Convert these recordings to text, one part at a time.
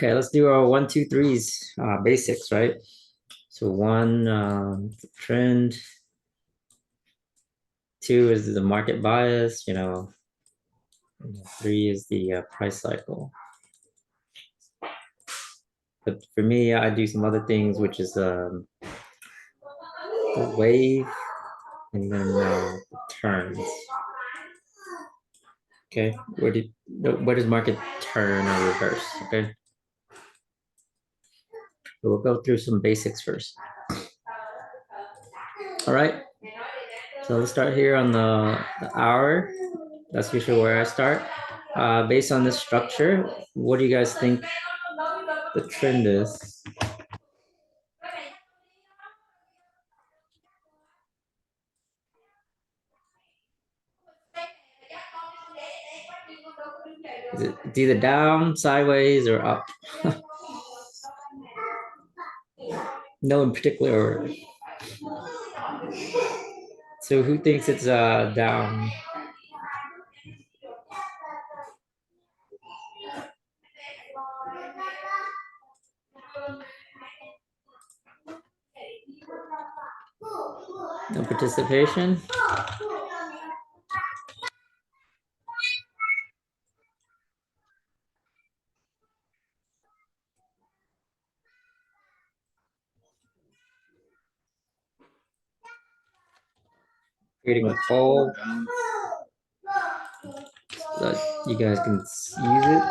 Okay, let's do our one, two, threes, basics, right? So one, trend. Two is the market bias, three is the price cycle. But for me, I do some other things, which is the wave and then the turns. Okay, where does market turn or reverse? Okay, so we'll go through some basics first. All right, so let's start here on the hour. That's usually where I start. Based on this structure, what do you guys think the trend is? It's either down, sideways, or up? No in particular order. So who thinks it's down? No participation? Creating a poll so that you guys can use it.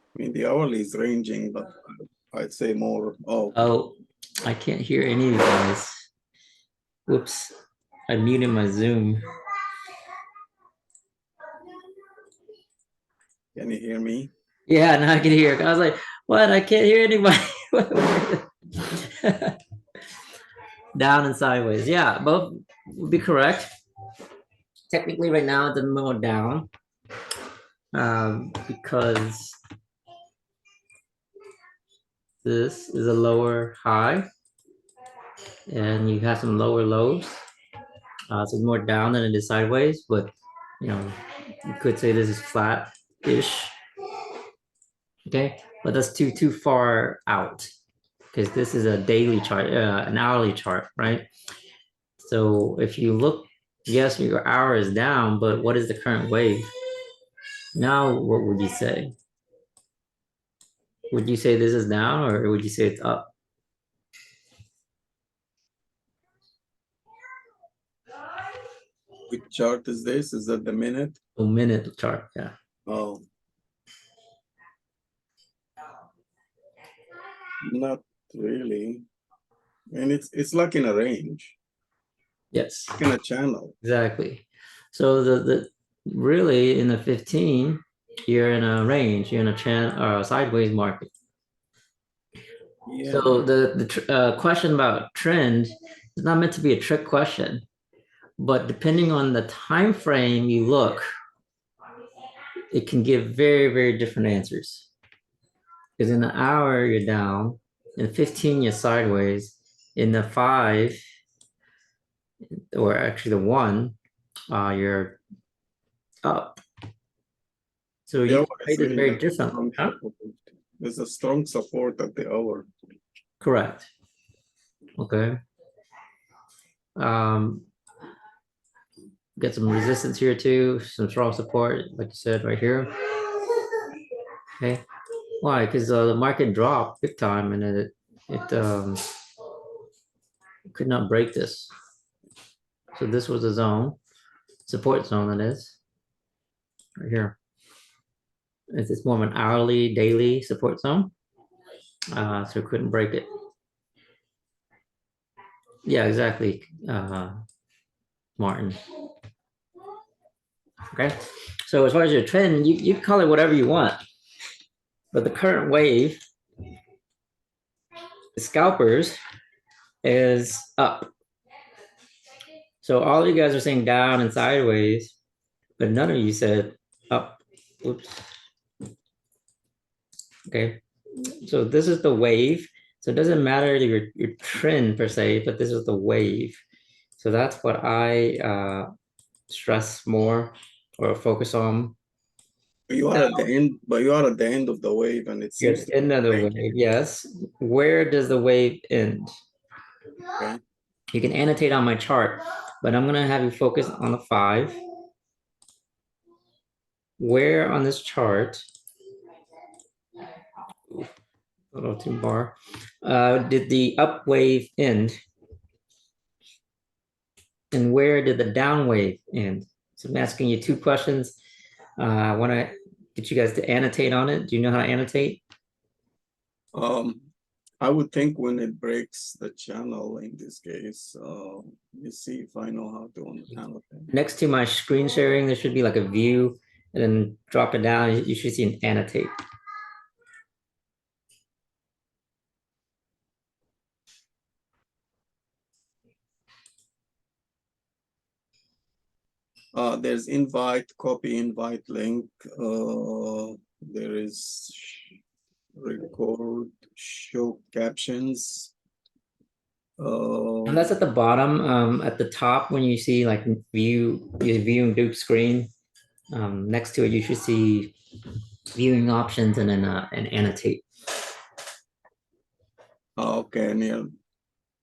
I mean, the hourly is ranging, but I'd say more. Oh, I can't hear any of you guys. Whoops, I muted my Zoom. Can you hear me? Yeah, now I can hear. I was like, what? I can't hear anybody. Down and sideways. Yeah, both would be correct. Technically, right now, it's a little down because this is a lower high and you have some lower lows. So it's more down than it is sideways, but you could say this is flat-ish. Okay, but that's too far out because this is a daily chart, an hourly chart, right? So if you look, yes, your hour is down, but what is the current wave? Now, what would you say? Would you say this is down or would you say it's up? Which chart is this? Is that the minute? A minute chart, yeah. Oh. Not really. And it's like in a range. Yes. Like in a channel. Exactly. So the really in the 15, you're in a range, you're in a sideways market. Yeah. So the question about trend is not meant to be a trick question, but depending on the time frame you look, it can give very, very different answers. Because in the hour, you're down. In 15, you're sideways. In the 5, or actually the 1, you're up. So you rate is very different. Huh? There's a strong support at the hour. Correct. Okay. Get some resistance here too, some strong support, like you said right here. Okay. Why? Because the market dropped big time and it could not break this. So this was a zone, support zone that is, right here. It's more of an hourly, daily support zone. So it couldn't break it. Yeah, exactly, Martin. Okay, so as far as your trend, you call it whatever you want. But the current wave, the scalpers, is up. So all you guys are saying down and sideways, but none of you said up. Oops. Okay, so this is the wave. So it doesn't matter your trend per se, but this is the wave. So that's what I stress more or focus on? You are at the end, but you are at the end of the wave and it You're seems at to the end be of the breaking. wave, yes. Where does the wave end? Okay. You can annotate on my chart, but I'm gonna have you focus on the 5. Where on this chart, a little too bar, did the up wave end? And where did the down wave end? So I'm asking you 2 questions. I want to get you guys to annotate on it. Do you know how to annotate? I would think when it breaks the channel in this case, let me see if I know how to annotate. Next to my screen sharing, there should be like a view, and then drop it down. You should see an annotate. There's invite, copy invite link. There is record, show captions. And that's at the bottom. At the top, when you see like view, your viewing Duke screen, next to it, you should see viewing options and then an annotate. Okay, Neil.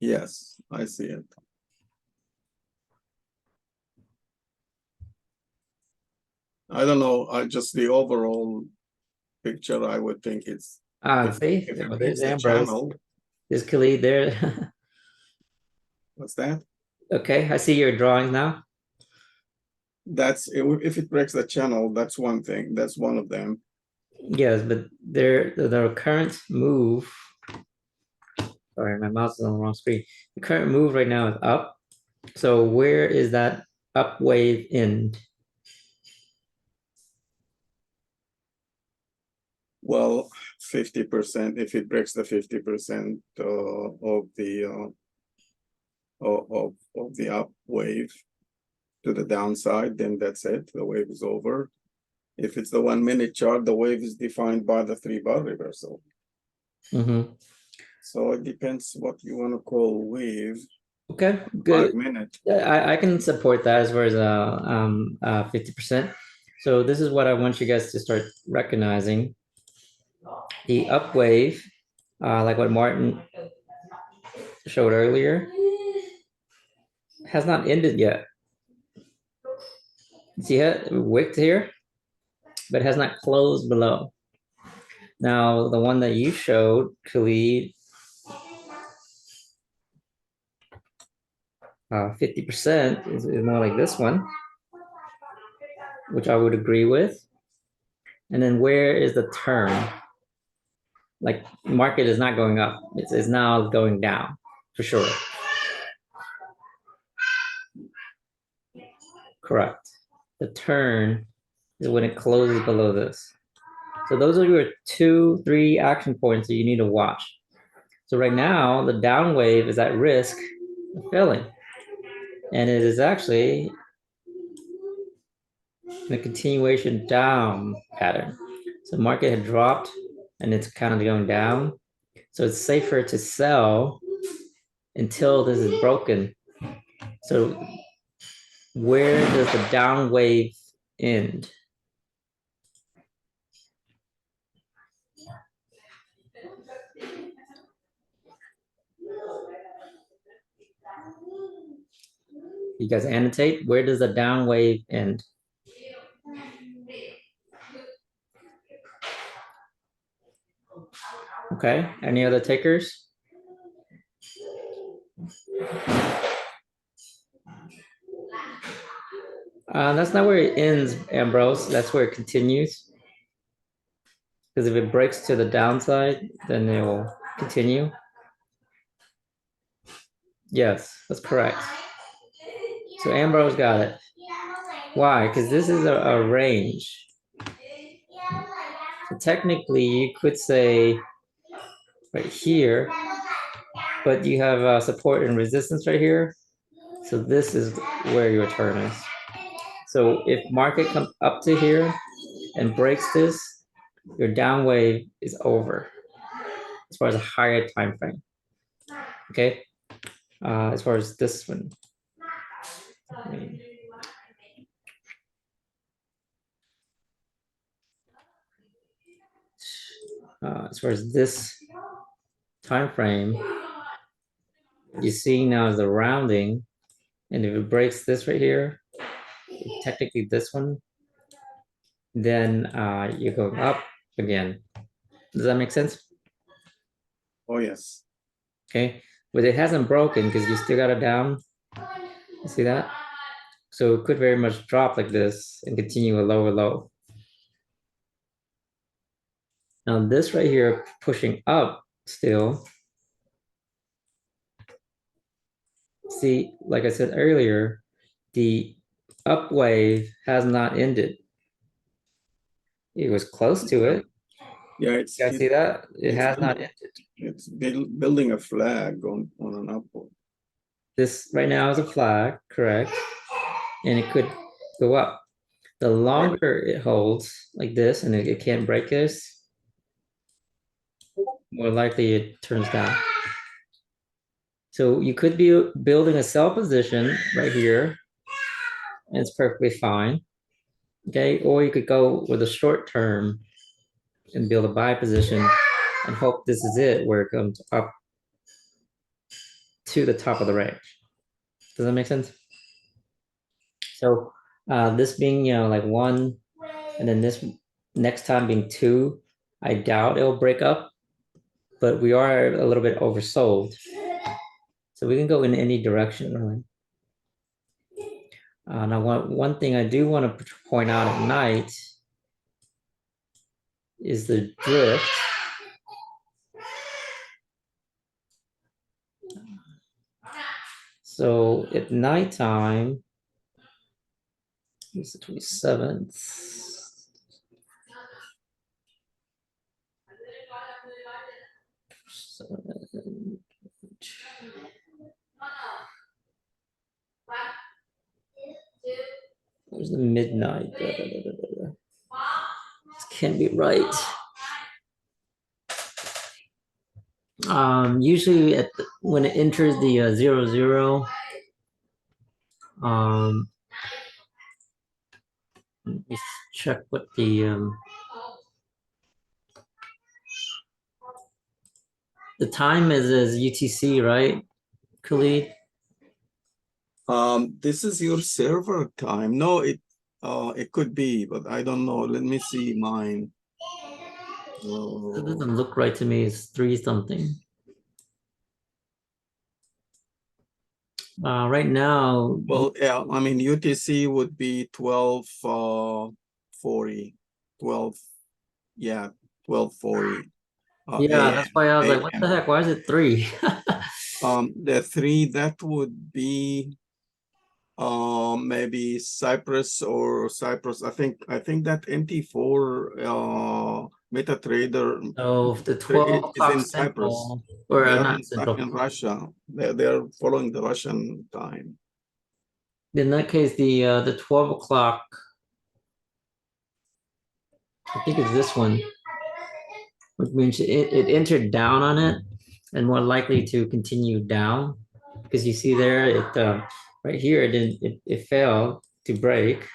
Yes, I see it. I don't know. I just the overall picture. I would think it's See, if it there's breaks the Ambrose. channel. There's Khalid there. What's that? Okay, I see your drawing now. That's if it breaks the channel. That's one thing. That's one of them. Yes, but the current move. Sorry, my mouse is on the wrong screen. The current move right now is up. So where is that up wave end? Well, 50%. If it breaks the 50% of the up wave to the downside, then that's it. The wave is over. If it's the 1 minute chart, the wave is defined by the 3-bar reversal. Mm-hmm. So it depends what you want to call wave. Okay, good. 5 minutes. I can support that as far as 50%. So this is what I want you guys to start recognizing. The up wave, like what Martin showed earlier, has not ended yet. See it wicked here, but has not closed below. Now, the one that you showed, Khalid, 50% is more like this one, which I would agree with. And then where is the turn? Like market is not going up, it's now going down for sure. Correct. The turn is when it closes below this. So those are your 2, 3 action points that you need to watch. So right now, the down wave is at risk of failing. And it is actually in a continuation down pattern. So market had dropped and it's kind of going down. So it's safer to sell until this is broken. So where does the down wave end? You guys annotate, where does the down wave end? Okay, any other takers? That's not where it ends, Ambrose. That's where it continues. Because if it breaks to the downside, then it will continue. Yes, that's correct. So Ambrose got it. Why? Because this is a range. So technically, you could say right here, but you have support and resistance right here. So this is where your turn is. So if market comes up to here and breaks this, your down wave is over as far as a higher time frame. Okay, as far as this one. as far as this time frame, you see now is the rounding, and if it breaks this right here, technically this one, then you go up again. Does that make sense? Oh, yes. Okay, but it hasn't broken because you still got it down. You see that? So it could very much drop like this and continue a lower low. Now this right here pushing up still. See, like I said earlier, the up wave has not ended. It was close to it. Yeah, You guys see that? It it's has not ended. it's building a flag on an upward. This right now is a flag, correct? And it could go up. The longer it holds like this and it can't break this, more likely it turns down. So you could be building a sell position right here, and it's perfectly fine. Okay, or you could go with a short term and build a buy position and hope this is it where it comes up to the top of the range. Does that make sense? So this being, like 1, and then this next time being 2, I doubt it'll break up, but we are a little bit oversold. So we can go in any direction, really. Now, one thing I do want to point out at night is the drift. So at nighttime, it's the 27th. Where's the midnight? This can't be right. Usually when it enters the 00, let's check what the time is UTC, right, Khalid? This is your server time. No, it could be, but I don't know. Let me see mine. It doesn't look right to me. It's 3 something. Right now. Well, yeah, I mean, UTC would be 12:40, 12, yeah, 12:40. Yeah, that's why I was like, what the heck? Why is it 3? The 3, that would be maybe Cyprus or Cyprus. I think that NT4 MetaTrader So the is 12 o'clock in Cyprus. central, or They are not central. in Russia. They are following the Russian time. In that case, the 12 o'clock, I think it's this one, which means it entered down on it and more likely to continue down, because you see there, right here, it failed to break.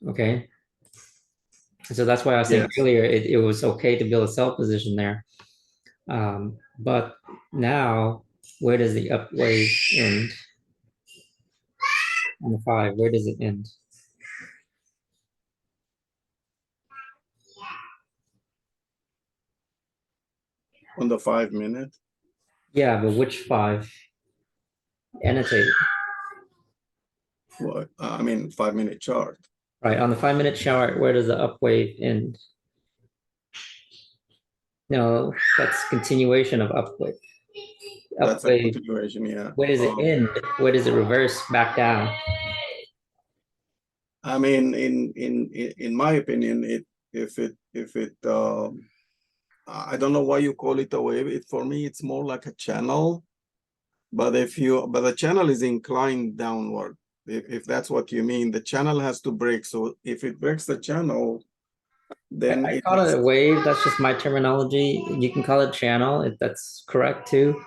Okay. So that's why I was saying earlier, it was okay to build a sell position there. But now, where does the up wave end? On the 5, where does it end? On the 5-minute? Yeah, but which 5? Annotate. What? I mean, 5-minute chart. Right, on the 5-minute chart, where does the up wave end? No, that's continuation of up wave. That's a continuation, yeah. Where does it end? Where does it reverse back down? I mean, in my opinion, I don't know why you call it a wave. For me, it's more like a channel. But the channel is inclined downward. If that's what you mean, the channel has to break. So if it breaks the channel, then I call it a wave. That's just my terminology. You can call it channel if that's correct too.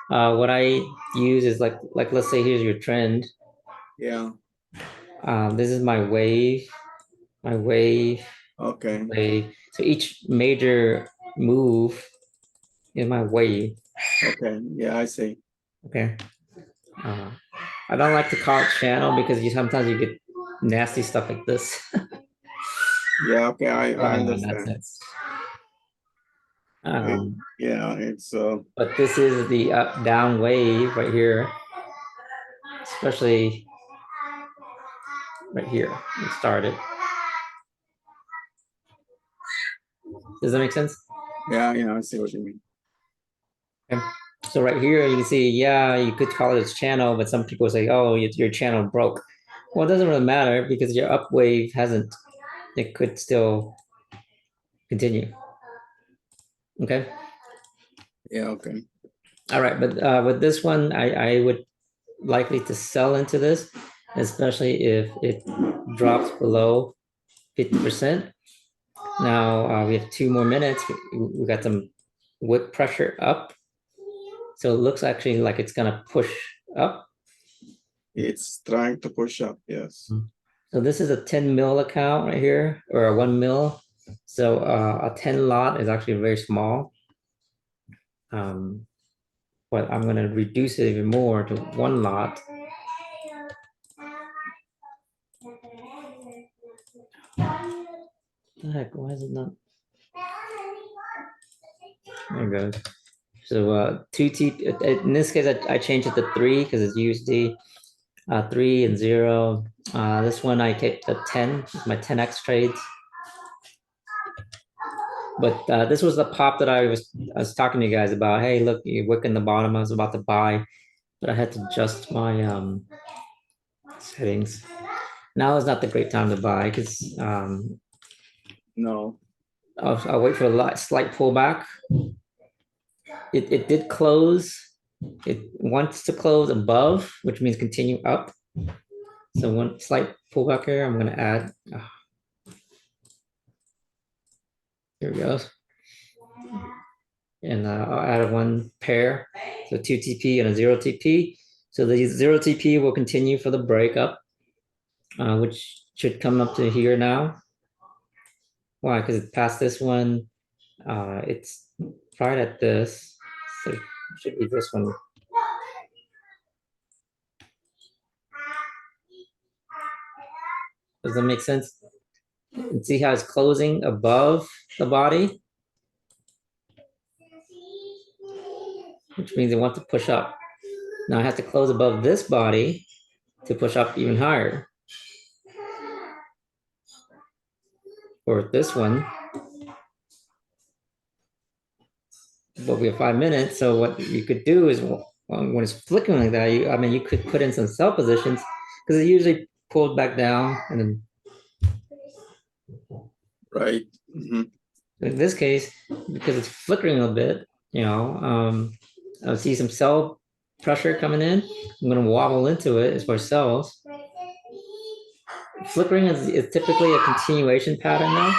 What I use is like let's say here's your trend. Yeah. This is my wave. My wave. Okay. So each major move is my wave. Okay. Yeah, I see. Okay. Uh, I don't like to call it channel because sometimes you get nasty stuff like this. Yeah. Okay. I That's understand. it. Um, Yeah. It's but this is the up down wave right here, especially right here. It started. Does that make sense? yeah. Yeah. I see what you mean. Okay. So right here, you can see, yeah, you could call it a channel, but some people say, oh, your channel broke. Well, it doesn't really matter because your up wave hasn't, it could still continue. Okay. Yeah. Okay. All right. But with this one, I would likely to sell into this, especially if it drops below 50%. Now we have 2 more minutes. We got some wick pressure up. So it looks actually like it's gonna push up. It's trying to push up. Yes. So this is a 10 mil account right here, or a 1 mil. So a 10 lot is actually very small. But I'm gonna reduce it even more to 1 lot. What the heck, why is it not? There it goes. So 2T, in this case, I changed it to 3 because it's USD. 3 and 0. This one I kept the 10, my 10x trades. But this was the pop that I was talking to you guys about. Hey, look, you wick in the bottom. I was about to buy, but I had to adjust my settings. Now is not the great time to buy because No. I'll wait for a slight pullback. It did close. It wants to close above, which means continue up. So one slight pullback here. I'm gonna add. Here we go. And I'll add one pair, so 2 TP and a 0 TP. So the 0 TP will continue for the breakup, which should come up to here now. Why? Because it passed this one. It's right at this. So it should be this one. Does that make sense? And see how it's closing above the body, which means it wants to push up. Now I have to close above this body to push up even higher. For this one, but we have 5 minutes. So what you could do is when it's flickering like that, you could put in some sell positions because it usually pulls back down. And then Right. Mm-hmm. in this case, because it's flickering a bit, I see some sell pressure coming in. I'm going to wobble into it as far as sells. Flickering is typically a continuation pattern now,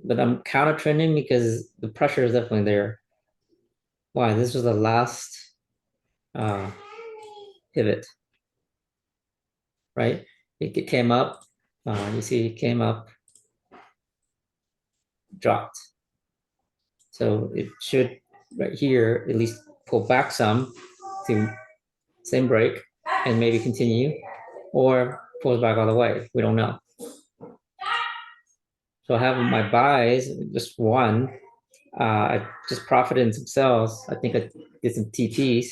but I'm counter trending because the pressure is definitely there. Why? This was the last pivot, right? It came up. You see, it came up, dropped. So it should right here at least pull back some to same break and maybe continue, or pulls back all the way. We don't know. So I have my buys, just one. I just profited in some sells. I think I did some TPs.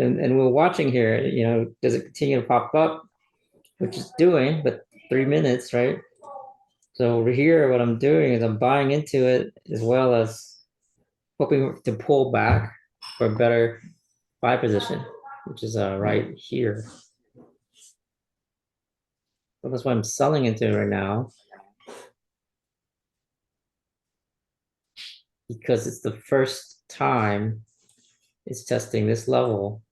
And we're watching here, does it continue to pop up? Which is doing, but 3 minutes, right? So over here, what I'm doing is I'm buying into it as well as hoping to pull back for a better buy position, which is right here. So that's why I'm selling into it right now, because it's the first time it's testing this level.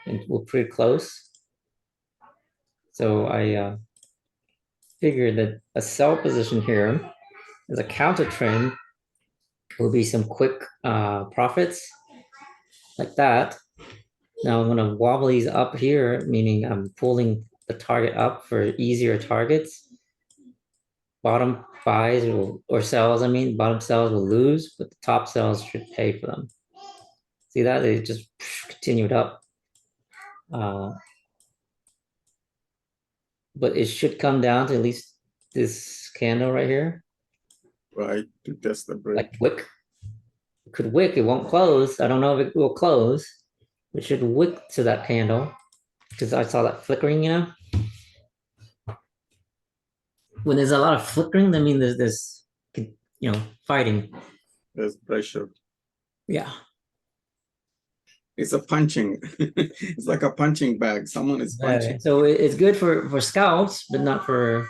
And we're pretty close. So I figured that a sell position here as a counter trend will be some quick profits like that. Now I'm gonna wobble these up here, meaning I'm pulling the target up for easier targets. Bottom buys will, or sells, I mean, bottom sells will lose, but the top sells should pay for them. See that? They just continued up. But it should come down to at least this candle right here, Right, to test the break. like wick. It could wick, it won't close. I don't know if it will close. It should wick to that candle because I saw that flickering, you know? When there's a lot of flickering, that means there's this, you know, fighting. There's pressure. Yeah. It's a punching. It's like a punching bag. Someone is punching. So it's good for scalps, but not for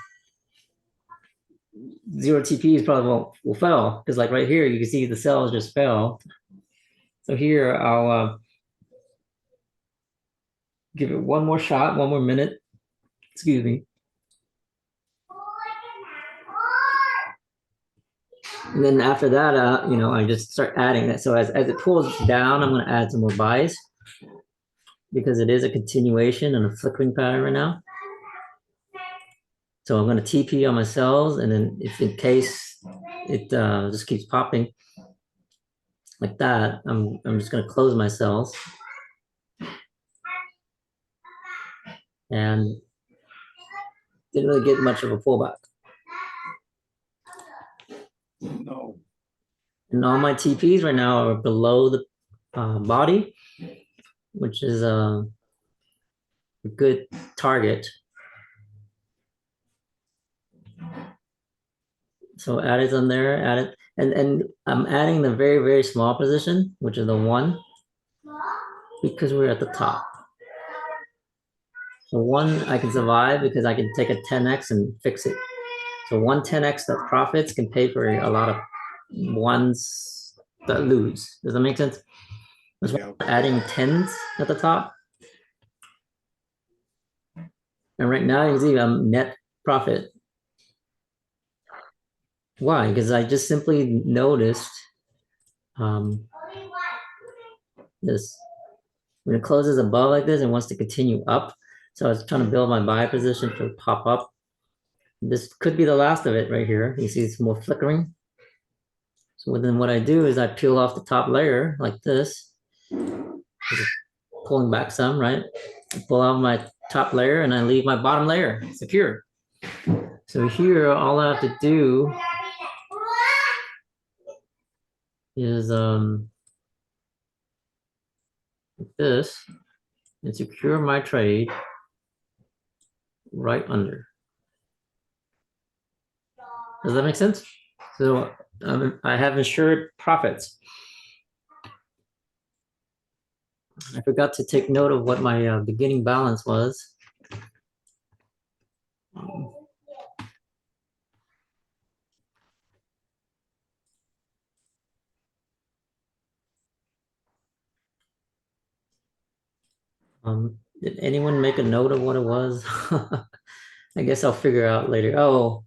zero TPs probably will fail. Because like right here, you can see the cells just fell. So here I'll give it one more shot, one more minute. Excuse me. And then after that, you know, I just start adding that. So as it pulls down, I'm going to add some more buys because it is a continuation and a flickering pattern right now. So I'm going to TP on my cells, and then if in case it just keeps popping like that, I'm just going to close my cells. And didn't really get much of a pullback. No. And all my TPs right now are below the body, which is a good target. So add it on there, add it. And I'm adding the very, very small position, which is the 1, because we're at the top. So 1, I can survive because I can take a 10x and fix it. So 1 10x that profits can pay for a lot of ones that lose. Does that make sense? That's why I'm adding 10s at the top. And right now you see I'm net profit. Why? Because I just simply noticed this. When it closes above like this, it wants to continue up. So I was trying to build my buy position to pop up. This could be the last of it right here. You see it's more flickering. So then what I do is I peel off the top layer like this. Pulling back some, right? I pull out my top layer and I leave my bottom layer secure. So here, all I have to do is this and secure my trade right under. Does that make sense? So I have assured profits. I forgot to take note of what my beginning balance was. Did anyone make a note of what it was? I guess I'll figure out later. Oh,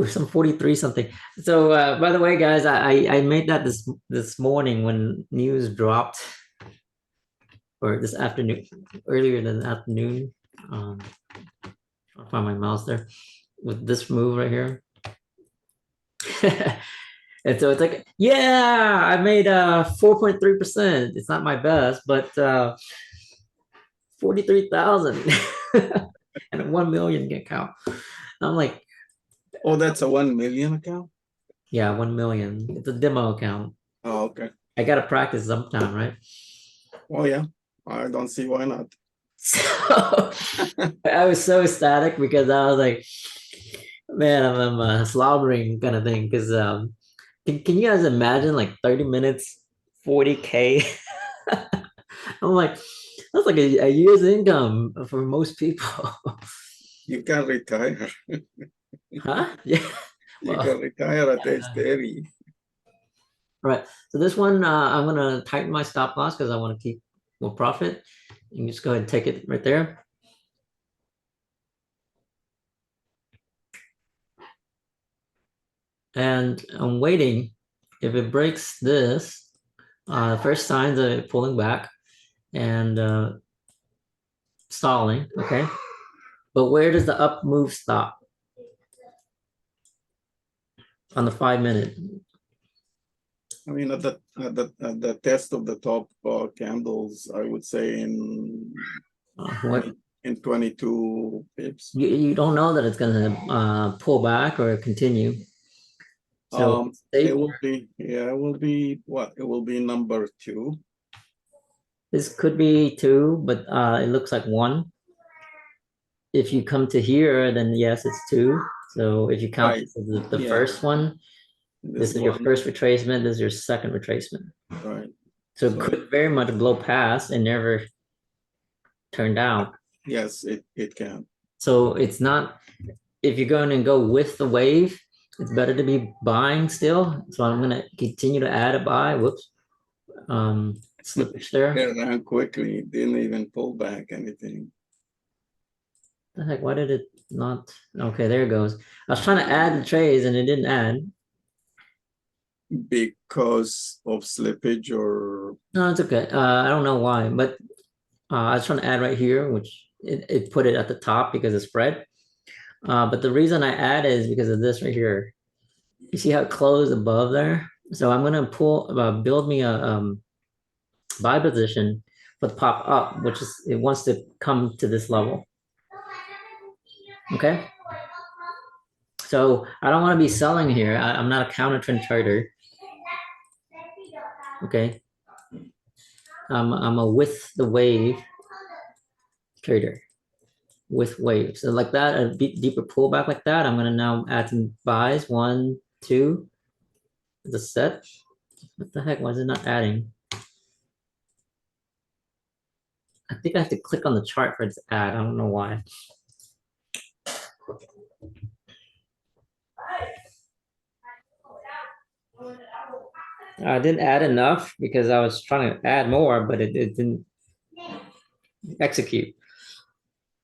some 43 something. So by the way, guys, I made that this morning when news dropped, or this afternoon, earlier than afternoon. I'll find my mouse there with this move right here. And so it's like, yeah, I made 4.3%. It's not my best, but 43,000 and a 1 million account. I'm like, oh, that's a 1 million account? Yeah, 1 million. It's a demo account. Oh, okay. I gotta practice sometime, right? Oh yeah, I don't see why not. So I was so ecstatic because I was like, man, I'm slobbering kind of thing. Because can you guys imagine like 30 minutes, 40K? I'm like, that's like a year's income for most people. You can retire. Huh? Yeah. You can retire at age 30. All right. So this one, I'm gonna tighten my stop loss because I want to keep more profit. You can just go ahead and take it right there. and I'm waiting. If it breaks this, first signs of it pulling back and stalling, okay? But where does the up move stop? On the 5 minute. I mean, at the test of the top candles, I would say What in 22 pips. you don't know that it's gonna pull back or continue. So It will be, yeah, it will be what? It will be number 2. this could be 2, but it looks like 1. If you come to here, then yes, it's 2. So if you count Right. this as the Yeah. first one, this is your one. first retracement, this is your second retracement. Right. So it could very much blow past and never turn down. Yes, it can. So it's not, if you're going to go with the wave, it's better to be buying still. So I'm gonna continue to add a buy. Whoops. Slippage there. It ran quickly, didn't even pull back anything. The heck, why did it not? Okay, there it goes. I was trying to add the trays and it didn't add. Because of slippage or No, it's okay. I don't know why, but I was trying to add right here, which it put it at the top because of spread. But the reason I added is because of this right here. You see how it closed above there? So I'm gonna build me a buy position for the pop up, which is it wants to come to this level. Okay. So I don't want to be selling here. I'm not a counter trend trader. Okay. I'm a with the wave trader with waves. So like that, a deeper pullback like that, I'm gonna now add some buys. 1, 2, the set. What the heck? Why is it not adding? I think I have to click on the chart for it to add. I don't know why. I didn't add enough because I was trying to add more, but it didn't execute.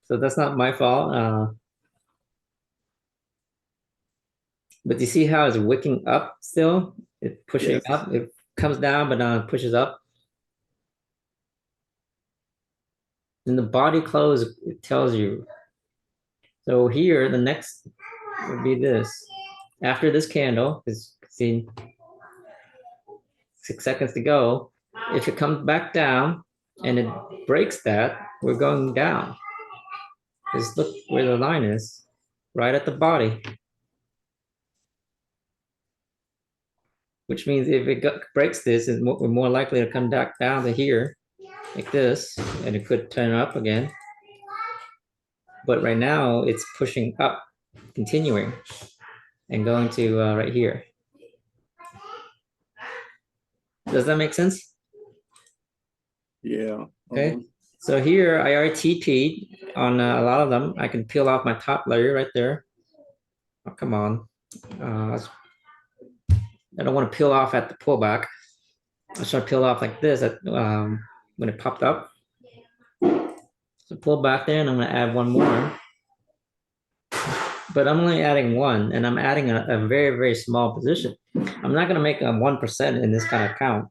So that's not my fault. But you see how it's wicking up still? It's pushing up. It comes down, but now it pushes up. In the body close, it tells you. So here, the next would be this. After this candle, is see 6 seconds to go. If it comes back down and it breaks that, we're going down. Just look where the line is, right at the body. Which means if it breaks this, we're more likely to come back down to here, like this, and it could turn up again. But right now, it's pushing up, continuing, and going to right here. Does that make sense? Yeah. Okay. So here I already TP'd on a lot of them. I can peel off my top layer right there. Oh, come on. I don't want to peel off at the pullback. I should peel off like this when it popped up. So pull back there and I'm going to add one more. But I'm only adding one and I'm adding a very, very small position. I'm not going to make a 1% in this kind of account.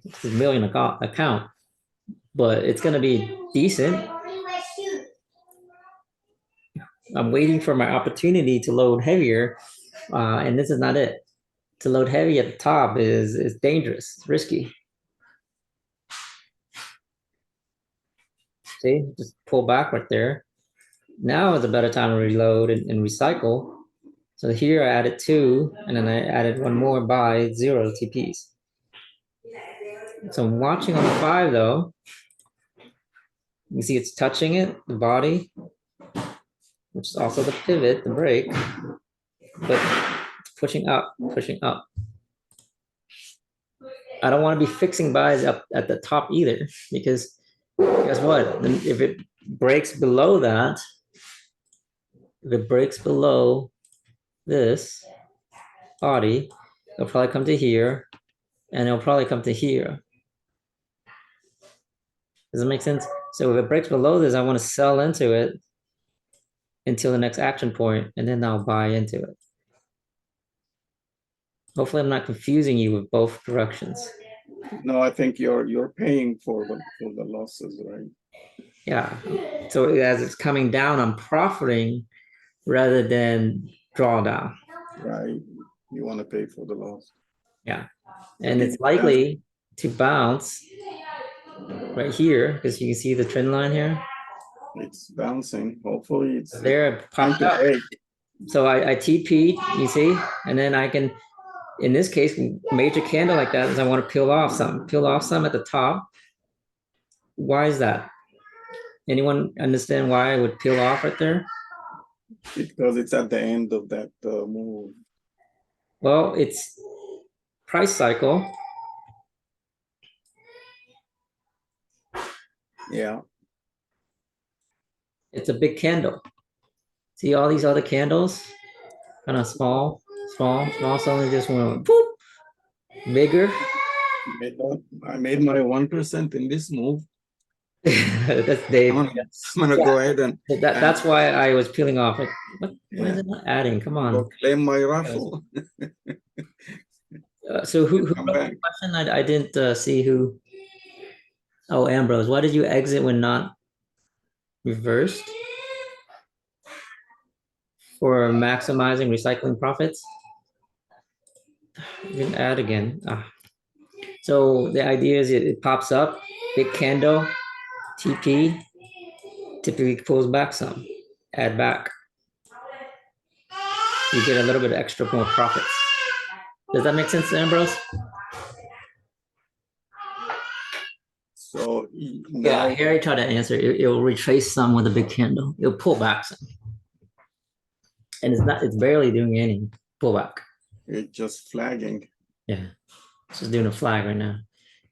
It's a million account, but it's going to be decent. I'm waiting for my opportunity to load heavier, and this is not it. To load heavy at the top is dangerous, it's risky. See, just pull back right there. Now is a better time to reload and recycle. So here I added 2, and then I added one more by 0 TPs. So I'm watching on the 5 though. You see it's touching it, the body, which is also the pivot, the break, but it's pushing up, pushing up. I don't want to be fixing buys up at the top either, because guess what? If it breaks below that, if it breaks below this body, it'll probably come to here, and it'll probably come to here. Does that make sense? So if it breaks below this, I want to sell into it until the next action point, and then I'll buy into it. Hopefully I'm not confusing you with both directions. No, I think you're paying for the losses, right? Yeah. So as it's coming down, I'm profiting rather than drawdown. Right. You want to pay for the loss. Yeah. I And it's mean, that's likely to bounce right here because you can see the trend line here. it's bouncing. Hopefully it's There it time popped to up. break. So I TP'd, you see, and then I can, in this case, major candle like that is I want to peel off some at the top. Why is that? Anyone understand why I would peel off right there? Because it's at the end of that move. Well, it's price cycle. Yeah. It's a big candle. See all these other candles? Kind of small, small, small. Suddenly this one went boop, bigger. I made my 1% in this move. That's Dave. I'm gonna go ahead and That's why I was peeling off. Like, why is yeah, it not adding? Come on. go claim my raffle. So who Come wrote back. the question? I didn't see who. Oh, Ambrose, why did you exit when not reversed? For maximizing recycling profits? You can add again. So the idea is it pops up, big candle, TP, typically pulls back some, add back. You get a little bit of extra more profits. Does that make sense, Ambrose? So Yeah, now here I try to answer. It'll retrace some with a big candle. It'll pull back some. And it's barely doing any pullback. it's just flagging. Yeah, it's just doing a flag right now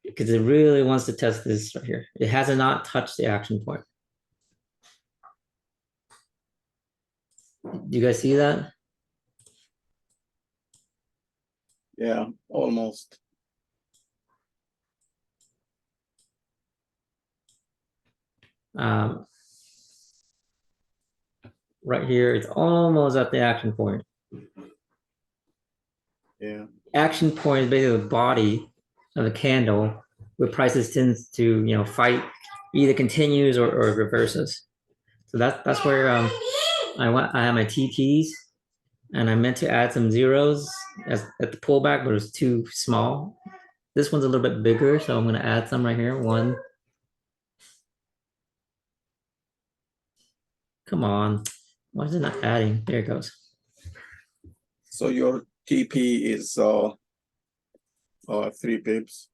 because it really wants to test this right here. It has not touched the action point. Do you guys see that? Yeah, almost. Right here, it's almost at the action point. Yeah. Action point is basically the body of the candle where prices tends to fight, either continues or reverses. So that's where I have my TPs and I meant to add some zeros at the pullback, but it was too small. This one's a little bit bigger, so I'm going to add some right here. One. Come on. Why is it not adding? There it goes. So your TP is 3 pips.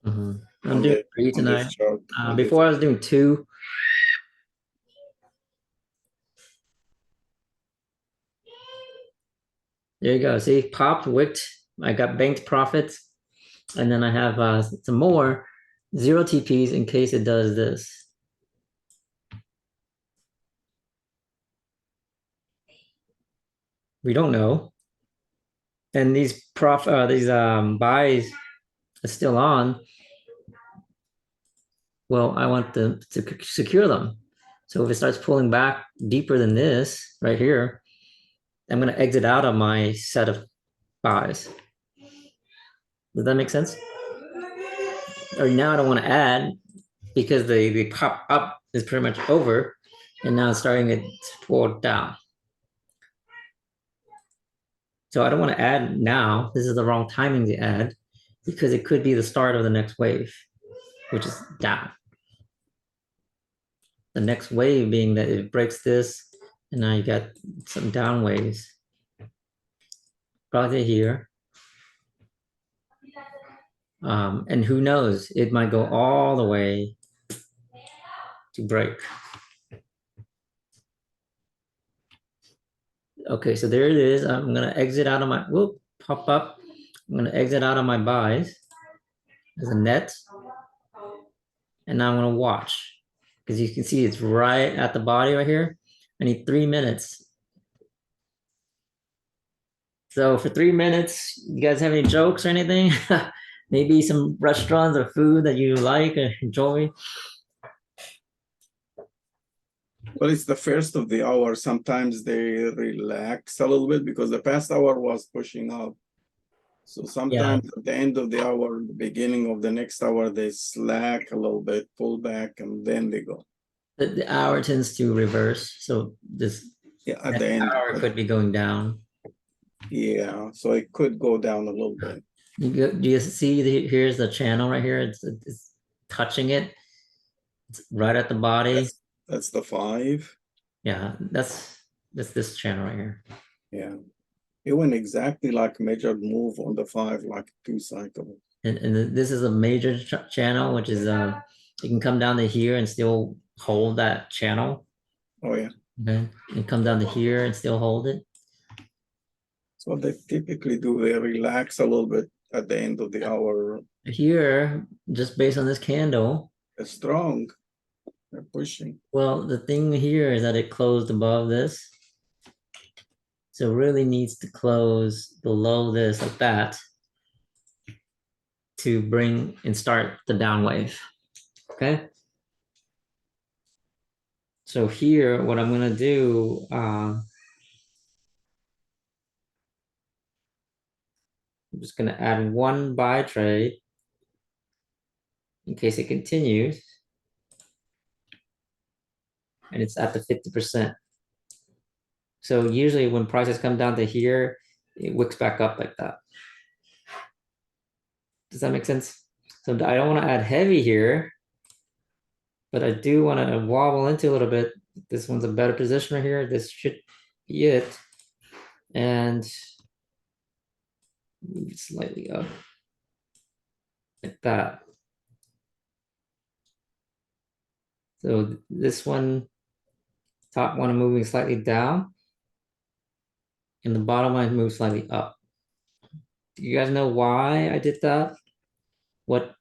I'm doing 3 tonight. Chart, Before I was doing 2. There you go. See, popped, wicked. I got banked profits. And then I have some more 0 TPs in case it does this. We don't know. And these buys are still on. Well, I want to secure them. So if it starts pulling back deeper than this right here, I'm going to exit out of my set of buys. Does that make sense? Or now I don't want to add because the pop up is pretty much over and now it's starting to pull down. So I don't want to add now. This is the wrong timing to add because it could be the start of the next wave, which is down. The next wave being that it breaks this and now you got some down waves. Probably here. And who knows, it might go all the way to break. Okay, so there it is. I'm gonna exit out of my, pop up. I'm gonna exit out of my buys as a net. And now I'm gonna watch because you can see it's right at the body right here. I need 3 minutes. So for 3 minutes, you guys have any jokes or anything? Maybe some restaurants or food that you like or enjoy? Well, it's the first of the hour. Sometimes they relax a little bit because the past hour was pushing up. So sometimes at the end of the hour, the beginning of the next hour, they slack a little bit, pull back, and then they go. The hour tends to reverse, so this Yeah, at next the end. hour could be going down. Yeah, so it could go down a little bit. Do you see here's the channel right here? It's touching it. It's right at the body. That's the 5. Yeah, that's this channel right here. Yeah. It went exactly like measured move on the 5, like 2 cycles. And this is a major channel, which is you can come down to here and still hold that channel. Oh yeah. Okay, and come down to here and still hold it. So they typically do, they relax a little bit at the end of the hour. Here, just based on this candle, They're strong. They're pushing. well, the thing here is that it closed above this. So it really needs to close below this like that to bring and start the down wave. Okay. So here, what I'm gonna do, I'm just gonna add one buy trade in case it continues. And it's at the 50%. So usually when prices come down to here, it wicks back up like that. Does that make sense? So I don't want to add heavy here, but I do want to wobble into a little bit. This one's a better position right here. This should be it. And move it slightly up like that. So this one, top one, I'm moving slightly down, and the bottom one moves slightly up. Do you guys know why I did that? What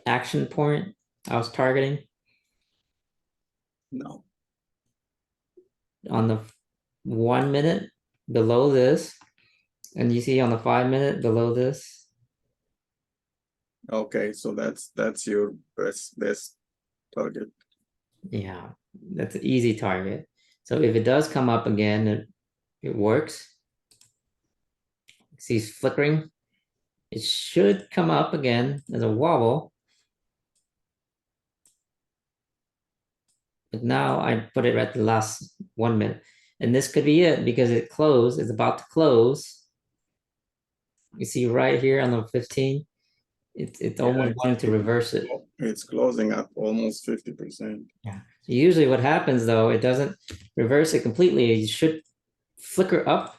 action point I was targeting? No. On the 1 minute below this, and you see on the 5 minute below this. Okay, so that's your best target. Yeah, that's an easy target. So if it does come up again, it works. See, it's flickering. It should come up again as a wobble. But now I put it at the last 1 minute. And this could be it because it closed, it's about to close. You see right here on the 15, it's almost wanting to reverse it. It's closing up almost 50%. Yeah. So usually what happens though, it doesn't reverse it completely. It should flicker up.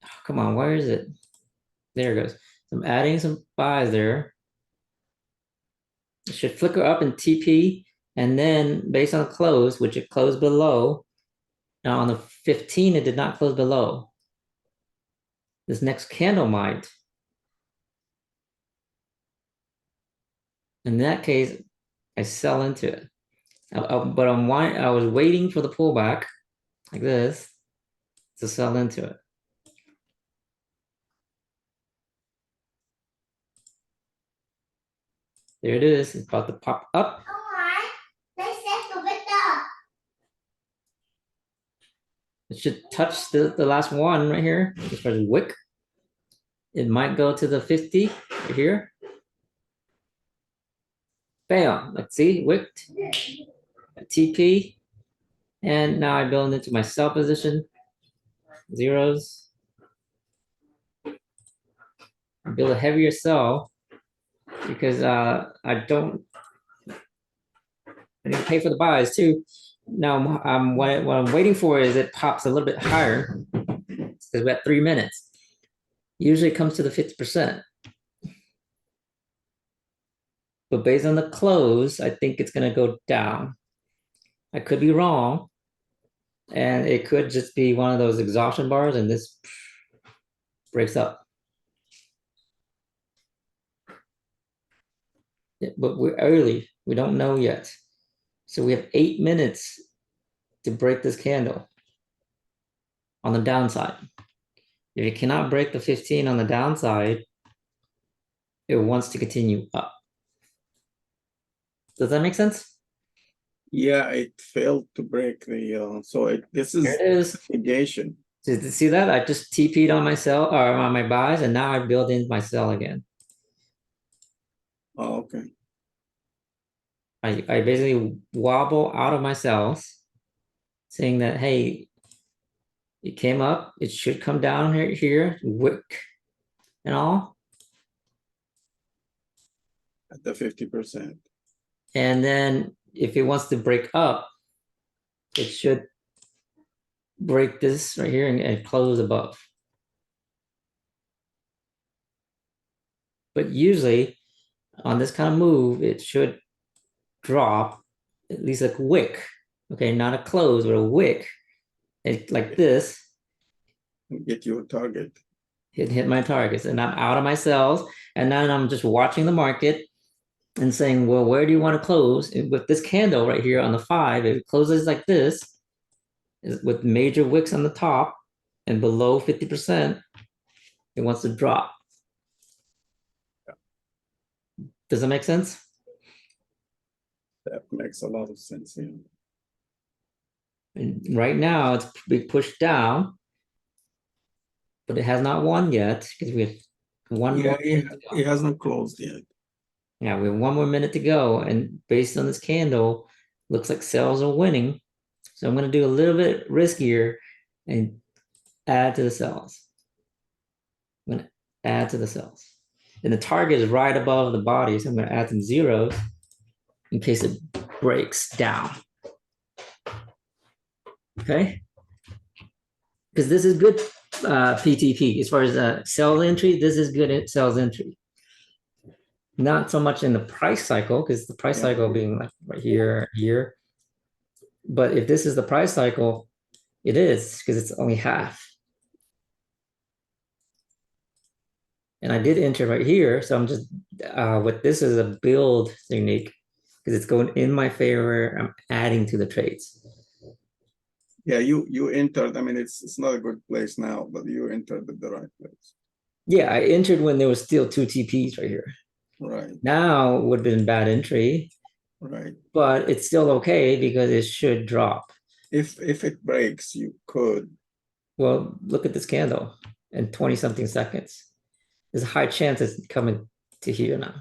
Oh, come on, where is it? There it goes. So I'm adding some buys there. It should flicker up in TP, and then based on close, which it closed below. Now on the 15, it did not close below. This next candle might. In that case, I sell into it. But I was waiting for the pullback like this to sell into it. There it is. It's about to pop up. It should touch the last one right here. As far as wick. It might go to the 50 right here. Bam. Let's see. Wicked. TP. And now I build into my sell position. Zeros. I build a heavier sell because I need to pay for the buys too. Now, what I'm waiting for is it pops a little bit higher because we're at 3 minutes. Usually it comes to the 50%. But based on the close, I think it's going to go down. I could be wrong. And it could just be one of those exhaustion bars and this breaks up. But we're early. We don't know yet. So we have 8 minutes to break this candle on the downside. If it cannot break the 15 on the downside, it wants to continue up. Does that make sense? Yeah, it failed to break the, this Here it is is. negation. See that? I just TP'd on my sell or on my buys, and now I build in my sell again. Oh, okay. I basically wobble out of my cells, saying that, hey, it came up, it should come down here, wick and all. At the 50%. And then if it wants to break up, it should break this right here and close above. But usually on this kind of move, it should drop at least a wick. Okay, not a close, but a wick. Like this, Get you a target. hit my targets, and I'm out of my cells. And then I'm just watching the market and saying, well, where do you want to close? And with this candle right here on the 5, if it closes like this, with major wicks on the top and below 50%, it wants to drop. Does that make sense? That makes a lot of sense. Yeah. And right now it's being pushed down, but it has not won yet because we have one Yeah, more minute to go. it hasn't closed yet. Yeah, we have one more minute to go. And based on this candle, looks like sales are winning. So I'm going to do a little bit riskier and add to the cells. I'm going to add to the cells. And the target is right above the body. So I'm going to add some zeros in case it breaks down. Okay. Because this is good PTP. As far as sales entry, this is good at sales entry. Not so much in the price cycle, because the price cycle being like right here. But if this is the price cycle, it is, because it's only half. And I did enter right here. So I'm just, what this is a build technique, because it's going in my favor. I'm adding to the trades. Yeah, you entered. I mean, it's not a good place now, but you entered at the right place. Yeah, I entered when there was still 2 TPs right here. Right. Now it would have been bad entry. Right. But it's still okay because it should drop. If it breaks, you could. Well, look at this candle in 20 something seconds. There's a high chance it's coming to here now.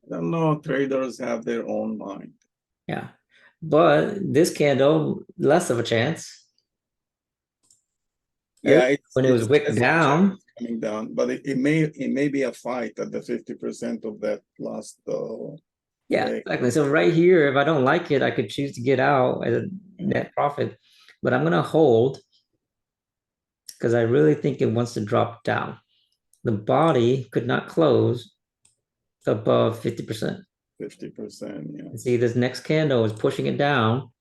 I don't know. Traders have their own mind. Yeah. But this candle, less of a chance. Yeah, when it was wicked down. Coming down, but it may be a fight at the 50% of that last Yeah, leg. exactly. So right here, if I don't like it, I could choose to get out as a net profit, but I'm gonna hold because I really think it wants to drop down. The body could not close above 50%. 50%, yeah. See, this next candle is pushing it down.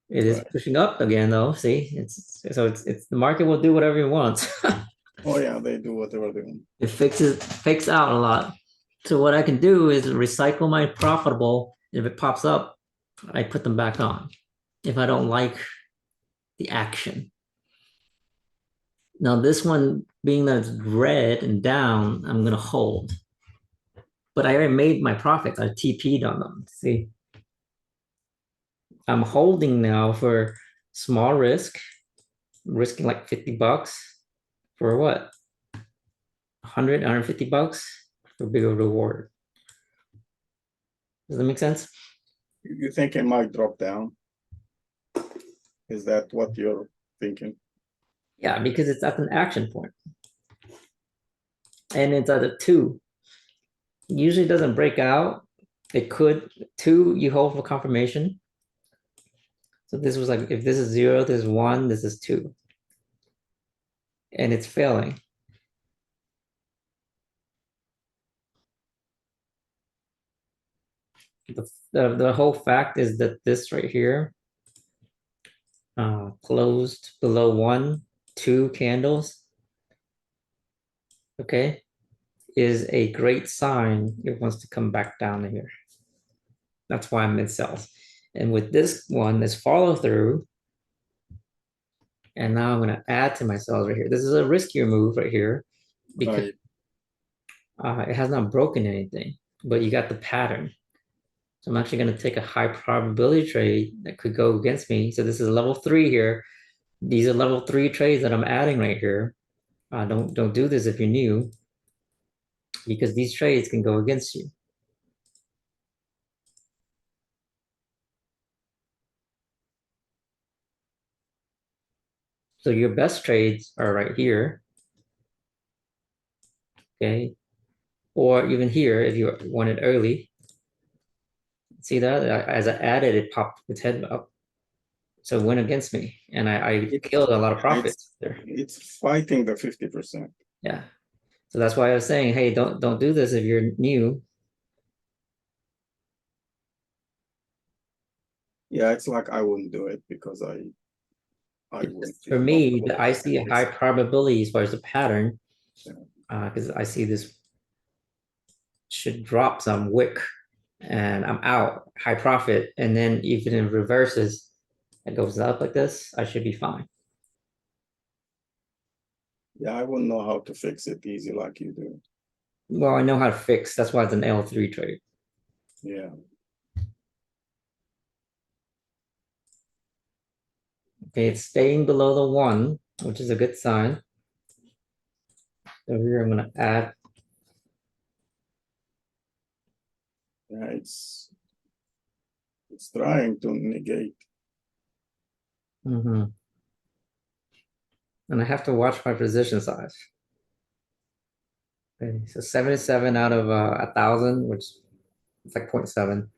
It is pushing up again, though. See, it's the market will do whatever it wants. Oh yeah, they do whatever they want. It fakes out a lot. So what I can do is recycle my profitable. If it pops up, I put them back on. If I don't like the action. Now this one, being that it's red and down, I'm gonna hold. But I already made my profits. I TP'd on them. See, I'm holding now for small risk, risking like $50 for what? 100, 150 bucks for bigger reward. Does that make sense? You think it might drop down? Is that what you're thinking? Yeah, because it's at an action point. And it's at a 2. Usually doesn't break out. It could. 2, you hold for confirmation. So this was like, if this is 0, this is 1, this is 2. And it's failing. The whole fact is that this right here closed below 1, 2 candles, okay, is a great sign it wants to come back down to here. That's why I'm in sells. And with this one, this follow through, and now I'm going to add to my sells right here. This is a riskier move right here because it has not broken anything, but you got the pattern. So I'm actually going to take a high probability trade that could go against me. So this is level 3 here. These are level 3 trades that I'm adding right here. Don't do this if you're new, because these trades can go against you. So your best trades are right here. Okay. Or even here, if you want it early. See that? As I added, it popped its head up. So it went against me. And I killed a lot of profits there. It's fighting the 50%. Yeah. So that's why I was saying, hey, don't do this if you're new. Yeah, it's like I wouldn't do it because I wouldn't For feel me, comfortable I with see a high it. probability as far as the pattern, Yeah. because I see this should drop some wick and I'm out, high profit. And then even in reverses, it goes up like this, I should be fine. Yeah, I wouldn't know how to fix it easy like you do. Well, I know how to fix. That's why it's an L3 trade. Yeah. Okay, it's staying below the 1, which is a good sign. So here I'm going to add. Yeah, it's trying to negate. And I have to watch my position size. Okay, so 77 out of 1,000, which it's like 0.7.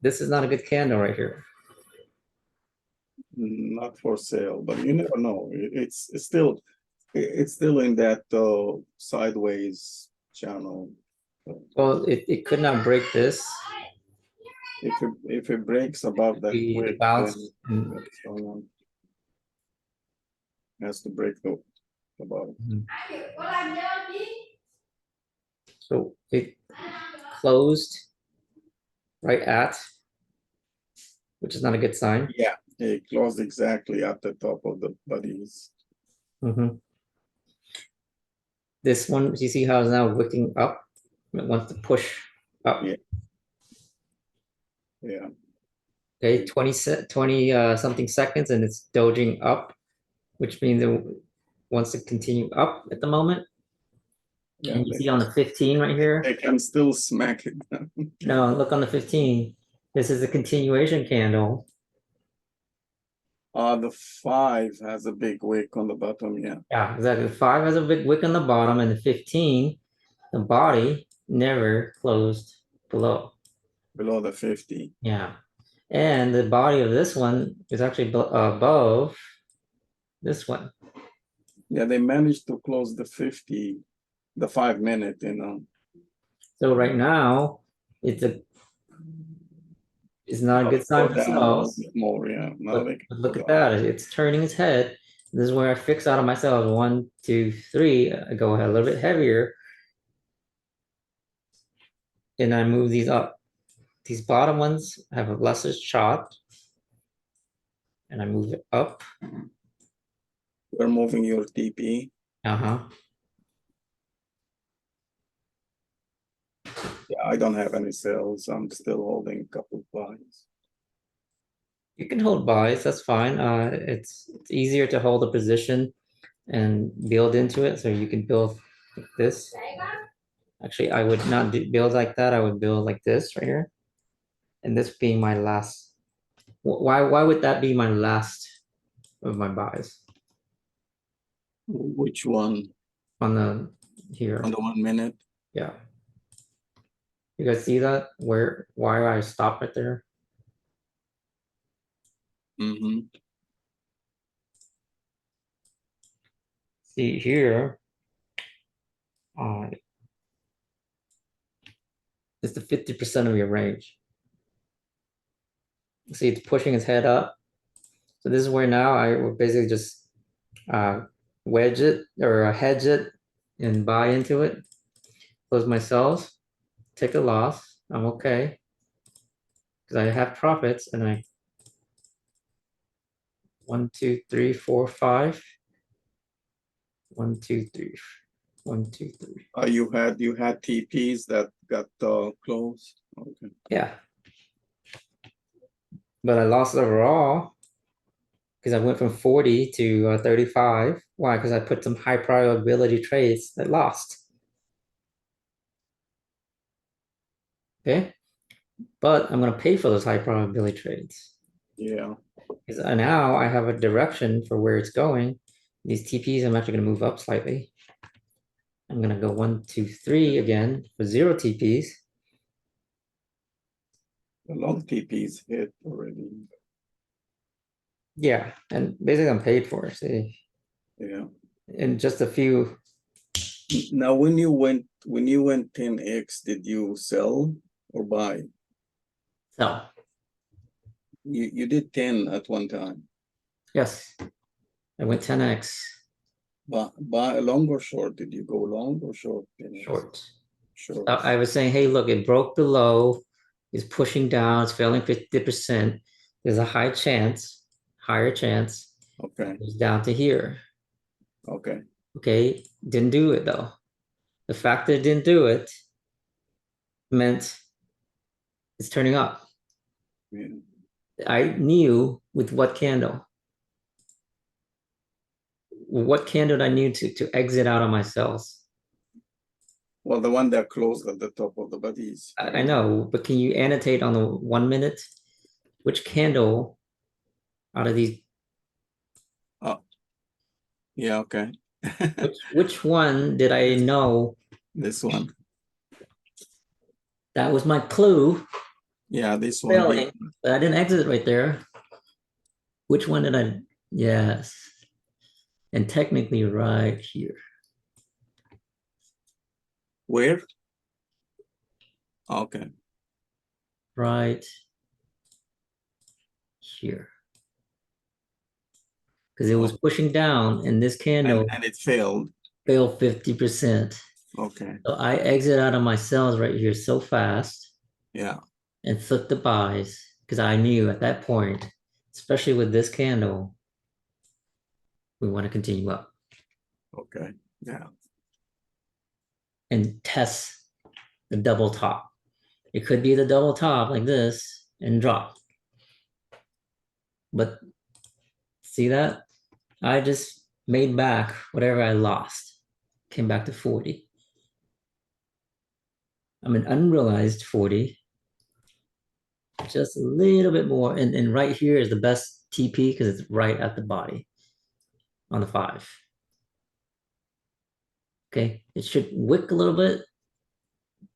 This is not a good candle right here. Not for sale, but you never know. It's still in that sideways channel. Well, it could not break this. If it breaks above that The wick, bounce. then that's the one. Has to break the bottom. So it closed right at, which is not a good sign. Yeah, it closed exactly at the top of the buddies. This one, you see how it's now wicking up? It wants to push up. Yeah. Yeah. Okay, 20 something seconds and it's dodging up, which means it wants to continue up at the moment. Yeah, And you see on the 15 right here? they can still smack it. No, look on the 15. This is a continuation candle. The 5 has a big wick on the bottom, yeah. Yeah, exactly. 5 has a big wick on the bottom, and the 15, the body never closed below. Below the 50. Yeah. And the body of this one is actually above this one. Yeah, they managed to close the 50, the 5 minute, So right now, it's not a good sign go for down a little sales. bit more, yeah. Now But they can look go at down. that. It's turning its head. This is where I fix out of myself. 1, 2, 3. I go a little bit heavier. And I move these up. These bottom ones have a lesser shot. And I move it up. We're moving your TP. Uh-huh. Yeah, I don't have any sales. I'm still holding a couple buys. You can hold buys, that's fine. It's easier to hold a position and build into it. So you can build like this. Actually, I would not build like that. I would build like this right here. And this being my last. Why would that be my last of my buys? Which one? On the here. On the 1 minute? Yeah. You guys see that? Why I stop right there? Mm-hmm. See here. It's the 50% of your range. See, it's pushing its head up. So this is where now I would basically just wedge it or hedge it and buy into it. Close my cells, take a loss. I'm okay because I have profits and I 1, 2, 3, 4, 5. 1, 2, 3. 1, 2, 3. You had TPs that got closed. Okay. Yeah. but I lost overall because I went from 40 to 35. Why? Because I put some high probability trades that lost. Okay. But I'm going to pay for those high probability trades. Yeah. Because now I have a direction for where it's going. These TPs, I'm actually going to move up slightly. I'm going to go 1, 2, 3 again for 0 TPs. The long TPs hit already. Yeah, and basically I'm paid for. See, Yeah. in just a few. Now, when you went 10x, did you sell or buy? So You did 10 at one time. yes, I went 10x Buy a long or short? Did you go long or short? 10x? short. Short. I was saying, hey, look, it broke below, it's pushing down, it's failing 50%. There's a higher chance Okay. it's down to here. Okay. Okay, didn't do it though. The fact that it didn't do it meant it's turning up. Yeah. I knew with what candle I need to exit out of my cells. Well, the one that closed at the top of the bodies. I know, but can you annotate on the 1 minute which candle out of these? Oh, yeah, okay. Which one did I know? This one. That was my clue. Yeah, this one. Failing, but I didn't exit right there. Which one did I? Yes, and technically right here. Where? Okay. Right here. Because it was pushing down and this candle And it failed. failed 50%. Okay. So I exit out of my cells right here so fast Yeah. and flipped the buys because I knew at that point, especially with this candle, we want to continue up Okay. Yeah. and test the double top. It could be the double top like this and drop. But see that? I just made back whatever I lost, came back to 40. I'm an unrealized 40, just a little bit more. And right here is the best TP because it's right at the body on the 5. Okay, it should wick a little bit,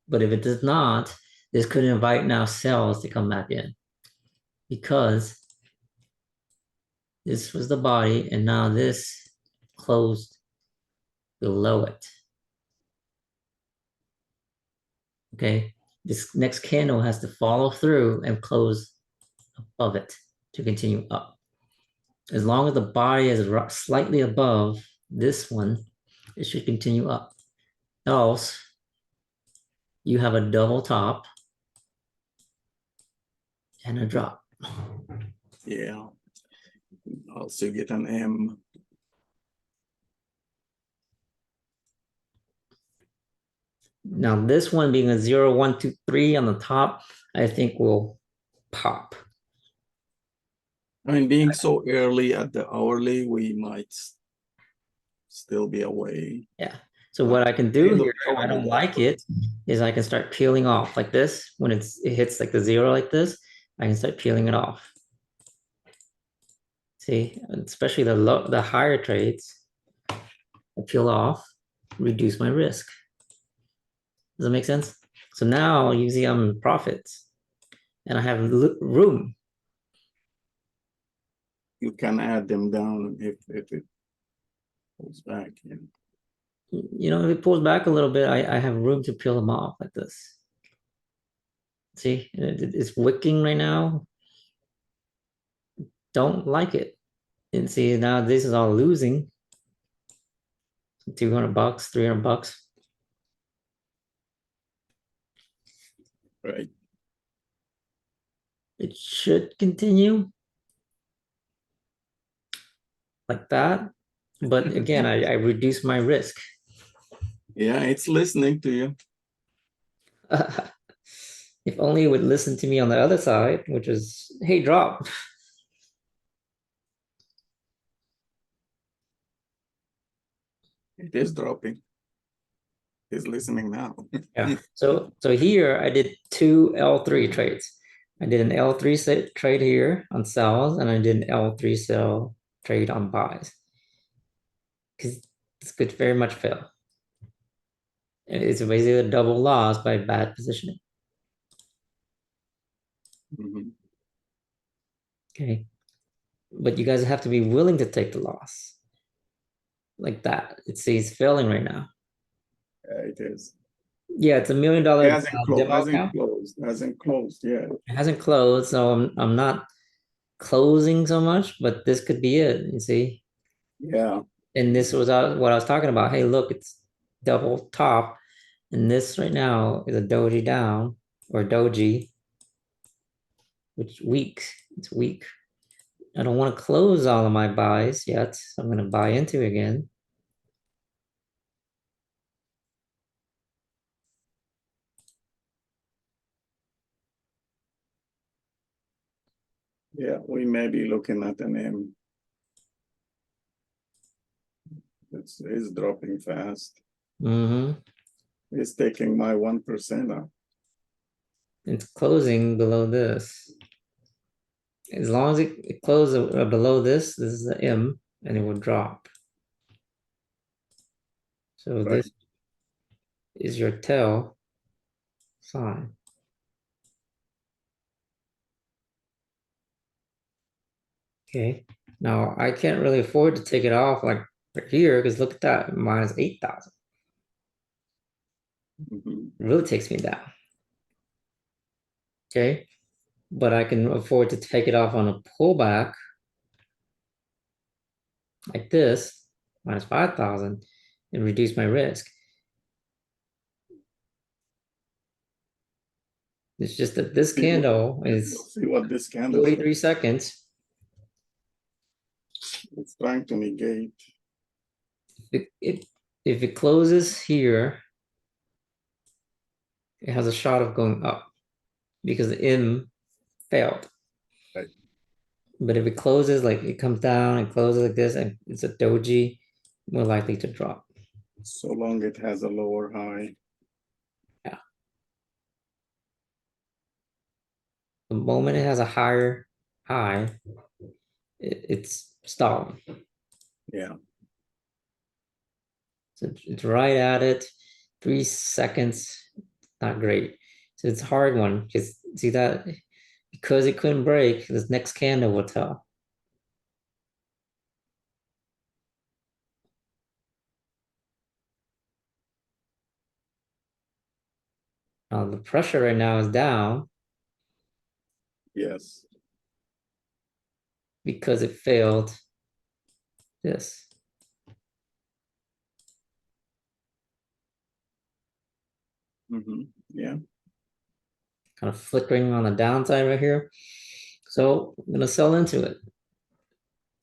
but if it does not, this could invite now cells to come back in because this was the body and now this closed below it. Okay, this next candle has to follow through and close above it to continue up. As long as the body is slightly above this one, it should continue up. Else, you have a double top and a drop. Yeah. Also get an M. Now this one being a 0, 1, 2, 3 on the top, I think will pop. I mean, being so early at the hourly, we might still be away. Yeah. So what I can do here, if I don't like it. it, is I can start peeling off like this. When it hits like the 0 like this, I can start peeling it off. See, especially the higher trades, I peel off, reduce my risk. Does that make sense? So now you see I'm in profits and I have room. You can add them down if it pulls back. Yeah. You know, if it pulls back a little bit, I have room to peel them off like this. See, it's wicking right now. Don't like it. And see, now this is all losing. $200, $300. Right. It should continue like that. But again, I reduce my risk. Yeah, it's listening to you. If only it would listen to me on the other side, which is, hey, drop. It is dropping. It's listening now. Yeah. So here I did two L3 trades. I did an L3 trade here on sells, and I did an L3 sell trade on buys. Because this could very much fail. It's basically a double loss by bad positioning. Mhm. Okay. But you guys have to be willing to take the loss. Like that. It says failing right now. Yeah, it is. Yeah, it's $1 million It hasn't closed. demo Hasn't account. closed. Hasn't closed yet. It hasn't closed, so I'm not closing so much, but this could be it. You see, Yeah. and this was what I was talking about. Hey, look, it's double top, and this right now is a doji down or doji, which weak. It's weak. I don't want to close all of my buys yet. So I'm going to buy into again. Yeah, we may be looking at an M. It's dropping fast. Mm-hmm. It's taking my 1% up. It's closing below this. As long as it closes below this is the M, and it will drop. So Right. this is your tell sign. Okay. Now I can't really afford to take it off like right here because look at that, minus 8,000. Mhm. It really takes me down. Okay. But I can afford to take it off on a pullback like this, minus 5,000, and reduce my risk. It's just that this candle is See what this candle 43 seconds. it's trying to negate. If it closes here, it has a shot of going up because the M failed. Right. But if it closes, like it comes down and closes like this, and it's a doji, more likely to drop. So long it has a lower high. Yeah. The moment it has a higher high, it's stalling. Yeah. So it's right at it. 3 seconds, not great. So it's a hard one because see that because it couldn't break, this next candle will tell. The pressure right now is down Yes. because it failed this. Yeah. Kind of flickering on the downside right here. So I'm gonna sell into it.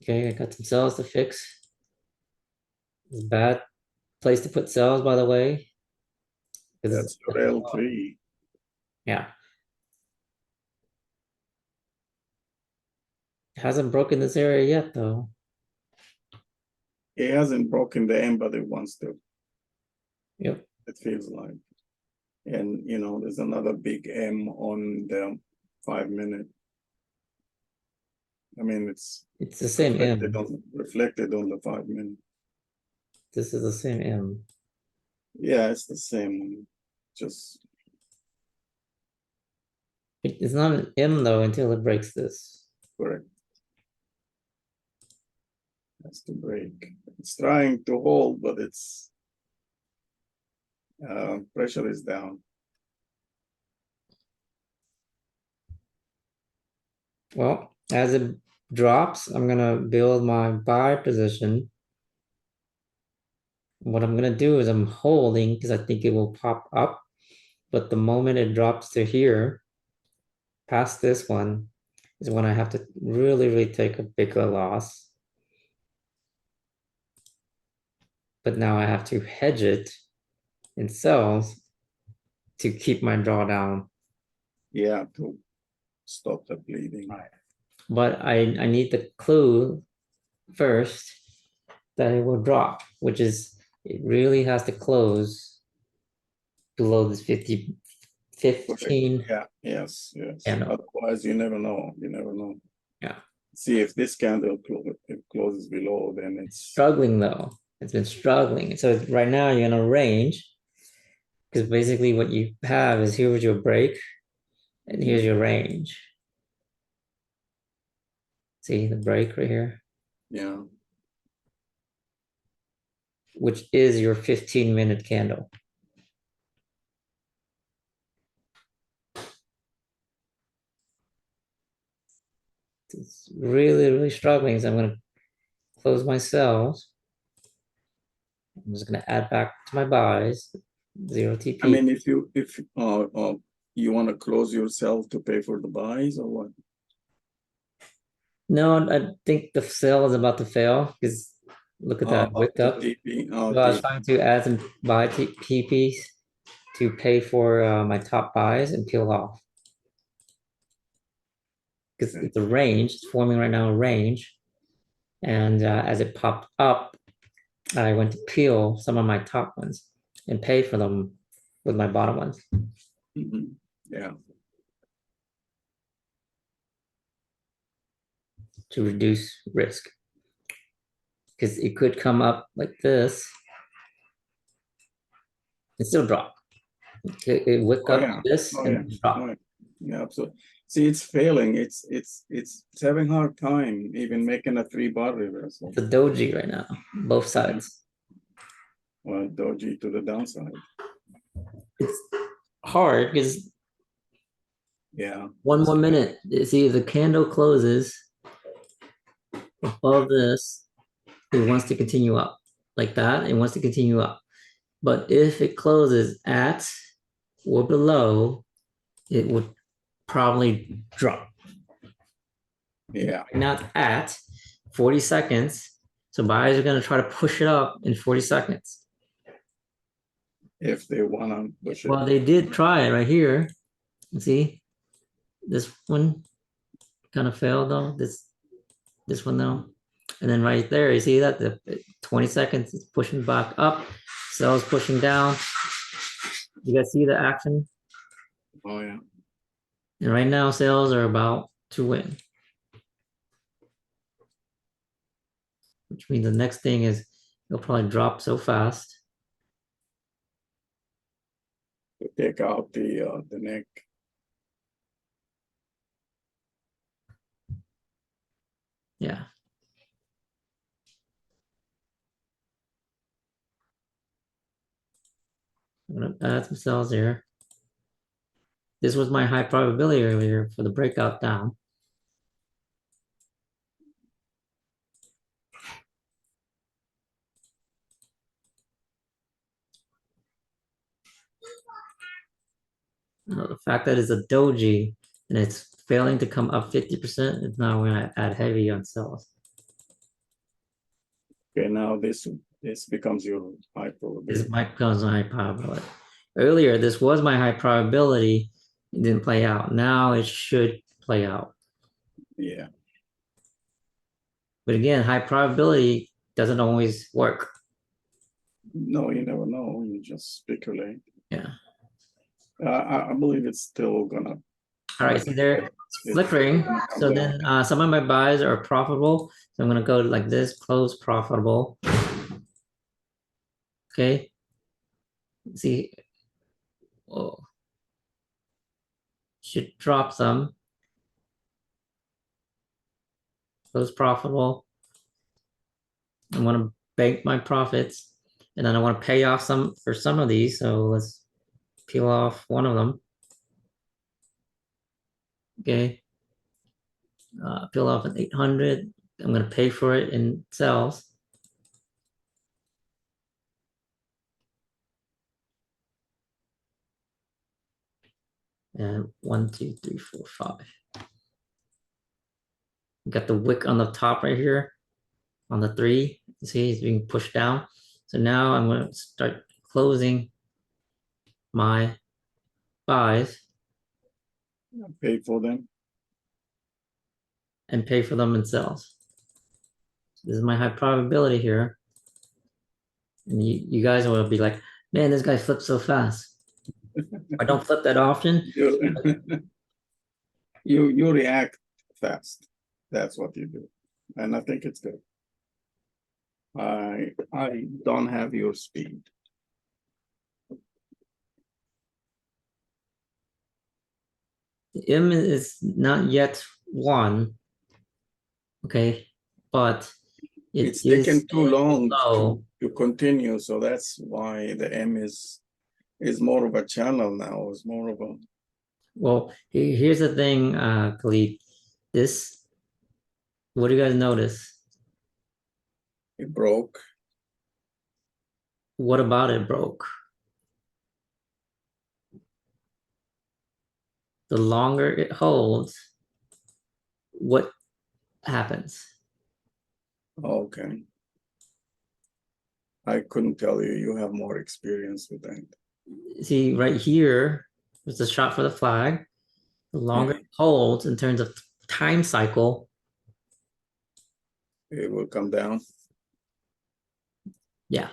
Okay, I got some cells to fix. It's a bad place to put cells, by the way. That's your L3. Yeah, it hasn't broken this area yet, though. It hasn't broken the M, but it wants to. Yep. It feels like. And there's another big M on the 5 minute. I mean, it's the same reflected M. on the 5 minute. This is the same M. Yeah, it's the same one. Just It's not an M though until it breaks this. correct. Has to break. It's trying to hold, but it's pressure is down. Well, as it drops, I'm gonna build my buy position. What I'm gonna do is I'm holding because I think it will pop up, but the moment it drops to here, past this one, is when I have to really take a bigger loss. But now I have to hedge it in cells to keep my drawdown Yeah, to stop the bleeding. But I need the clue first that it will drop, which is it really has to close below this 50, Correct. 15. Yeah, yes, yes. Candle. Otherwise, you never know. You never know. Yeah. See if this candle closes below, then it's Struggling though. It's been struggling. So right now you're in a range because basically what you have is here's your break and here's your range. See the break right here, yeah. which is your 15-minute candle. It's really, really struggling. So I'm going to close my cells. I'm just going to add back to my buys, 0 TP. I mean, if you want to close yourself to pay for the buys or what? No, I think the sale is about to fail because look at that wick The up. TP, So I was trying to add some buy TPs to pay for my top buys and peel off. Because Okay. it's a range, it's forming right now a range. And as it popped up, I went to peel some of my top ones and pay for them with my bottom ones. Mhm. Yeah. To reduce risk. Because it could come up like this and still drop. It wick Oh up yeah. this Oh and yeah. drop. Oh, yeah. Yeah, absolutely. See, it's failing. It's having hard time even making a 3-bar reversal. It's a doji right now, both sides. Well, doji to the downside. It's hard because Yeah. one more minute. See, if the candle closes above this, it wants to continue up like that. It wants to continue up. But if it closes at or below, it would probably drop. Yeah. Not at 40 seconds. So buyers are going to try to push it up in 40 seconds. If they want to push it. Well, they did try it right here. See, this one kind of failed though. This one though. And then right there, you see that the 20 seconds is pushing back up. Sells pushing down. You guys see the action? Oh yeah. And right now, sales are about to win. Which means the next thing is it'll probably drop so fast. To take out the neck. Yeah. I'm gonna add some cells here. This was my high probability earlier for the breakout down. The fact that it's a doji and it's failing to come up 50%, it's now going to add heavy on cells. Okay, now this becomes your high probability. This might become my high probability. Earlier, this was my high probability. It didn't play out. Now it should play out. Yeah. But again, high probability doesn't always work. No, you never know. You just speculate. Yeah. I believe it's still gonna. All right, see they're flickering. So then some of my buys are profitable. So I'm gonna go like this, close profitable. Okay. See, oh, should drop some. Close profitable. I want to bank my profits, and then I want to pay off some for some of these. So let's peel off one of them. Okay. Peel off an 800. I'm going to pay for it in cells. And 1, 2, 3, 4, 5. Got the wick on the top right here on the 3. You see, it's being pushed down. So now I'm going to start closing my buys. Pay for them. and pay for them themselves. This is my high probability here. And you guys will be like, man, this guy flips so fast. I don't flip that often. You react fast. That's what you do. And I think it's good. I don't have your speed. The M is not yet one. Okay, but It's is taken too long low. to continue, so that's why the M is more of a channel now. It's more of a Well, here's the thing, Khalid. This, what do you guys notice? it broke. What about it broke? The longer it holds, what happens? Okay. I couldn't tell you. You have more experience with that. See, right here was the shot for the flag. The longer it holds in terms of time cycle, it will come down. yeah.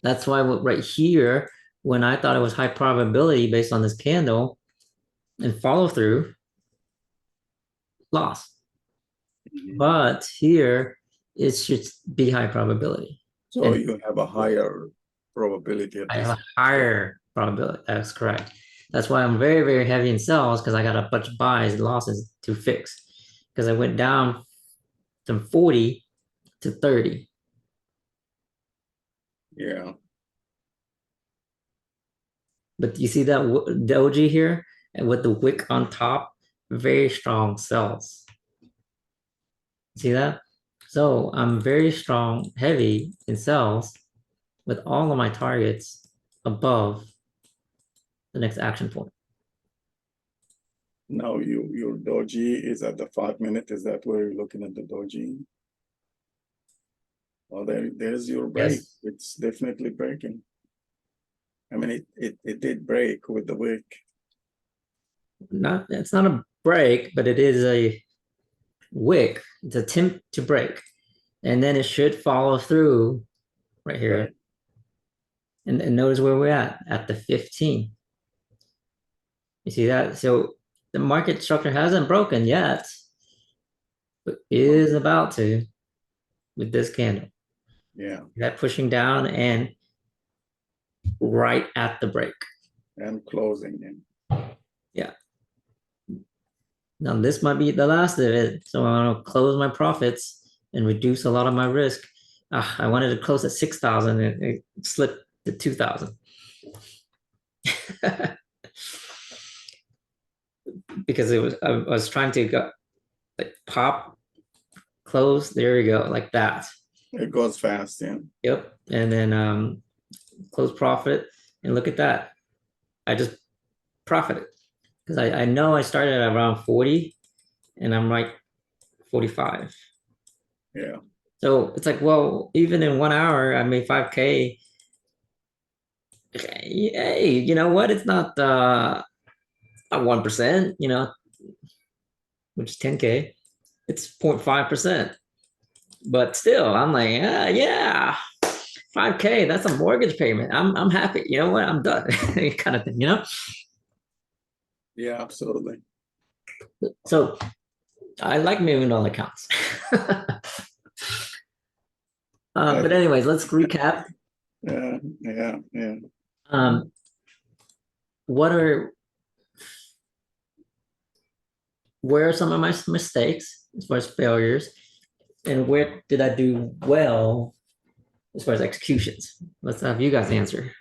That's why right here, when I thought it was high probability based on this candle and follow through, lost. But here, it should be high probability. So And you have a higher probability at I this. have a higher probability. That's correct. That's why I'm very, very heavy in sells because I got a bunch of buys and losses to fix. Because I went down from 40 to 30. Yeah. But you see that doji here and with the wick on top, very strong sells. See that? So I'm very strong, heavy in sells with all of my targets above the next action point. Now your doji is at the 5 minute. Is that where you're looking at the doji? Well, there's your break. Yes. It's definitely breaking. I mean, it did break with the wick. It's not a break, but it is a wick. It's a attempt to break. And then it should follow through right here. Right. And notice where we're at the 15. You see that? So the market structure hasn't broken yet, but is about to with this candle. Yeah. That pushing down and right at the break. And closing in. Yeah. Now this might be the last of it. So I'm gonna close my profits and reduce a lot of my risk. I wanted to close at 6,000 and it slipped to 2,000. Because I was trying to go like pop, close, there we go, like that. It goes fast, yeah. Yep. And then close profit and look at that. I just profited because I know I started at around 40 and I'm like 45. Yeah. So it's like, well, even in 1 hour, I made 5K. Hey, you know what? It's not 1%, which is 10K. It's 0.5%. But still, I'm like, yeah, 5K, that's a mortgage payment. I'm happy. You know what? I'm done. Kind of thing, Yeah, absolutely. So I like moving on accounts. But anyways, let's recap. Yeah. Where are some of my mistakes as far as failures, and where did I do well as far as executions? Let's have you guys answer.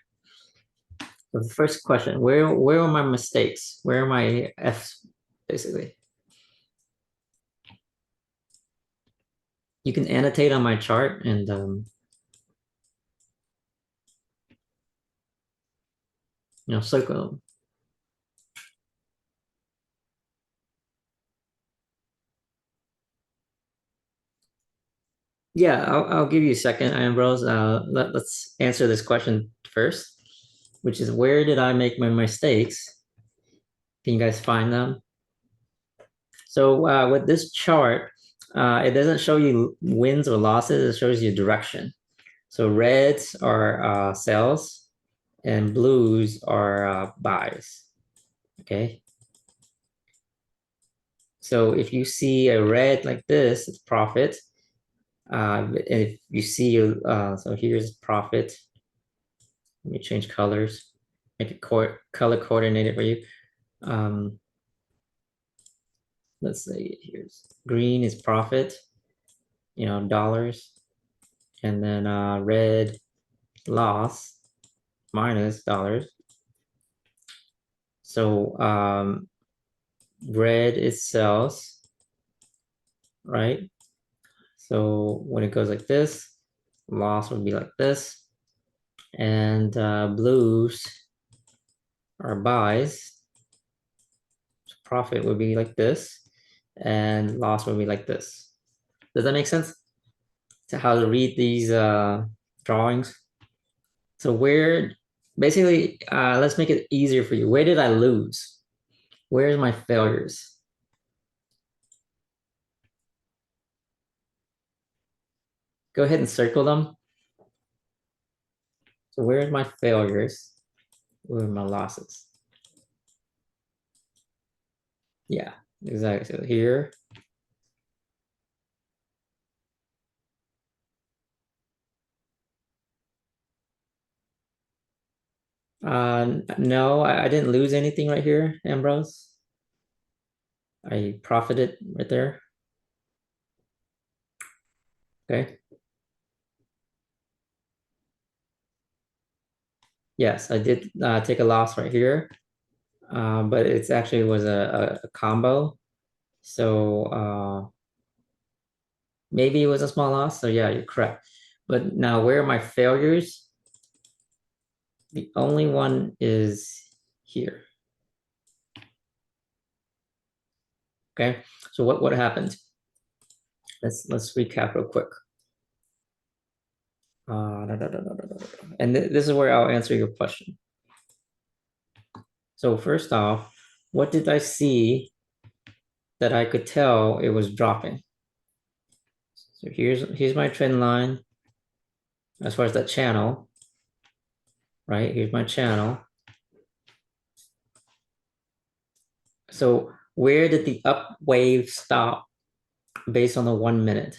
So the first question, where are my mistakes? Where are my F's, basically? You can annotate on my chart and circle them. Yeah, I'll give you a second, Ambrose. Let's answer this question first, which is where did I make my mistakes? Can you guys find them? So with this chart, it doesn't show you wins or losses, it shows you direction. So reds are sells and blues are buys, okay? So if you see a red like this, it's profit. If you see, so here's profit. Let me change colors, make it color coordinated for you. Um, let's say here's green is profit, dollars, and then red loss minus dollars. So red is sells, right? So when it goes like this, loss would be like this, and blues are buys. So profit would be like this, and loss would be like this. Does that make sense? To how to read these drawings? So where, basically, let's make it easier for you. Where did I lose? Where's my failures? Go ahead and circle them. So where's my failures? Where are my losses? Yeah, exactly. So here. No, I didn't lose anything right here, Ambrose. I profited right there. Okay. Yes, I did take a loss right here, but it's actually was a combo. So maybe it was a small loss. So yeah, you're correct. But now where are my failures? The only one is here. Okay. So what happened? Let's recap real quick. And this is where I'll answer your question. So first off, what did I see that I could tell it was dropping? So here's my trend line as far as that channel, right? Here's my channel. So where did the up wave stop based on the 1 minute?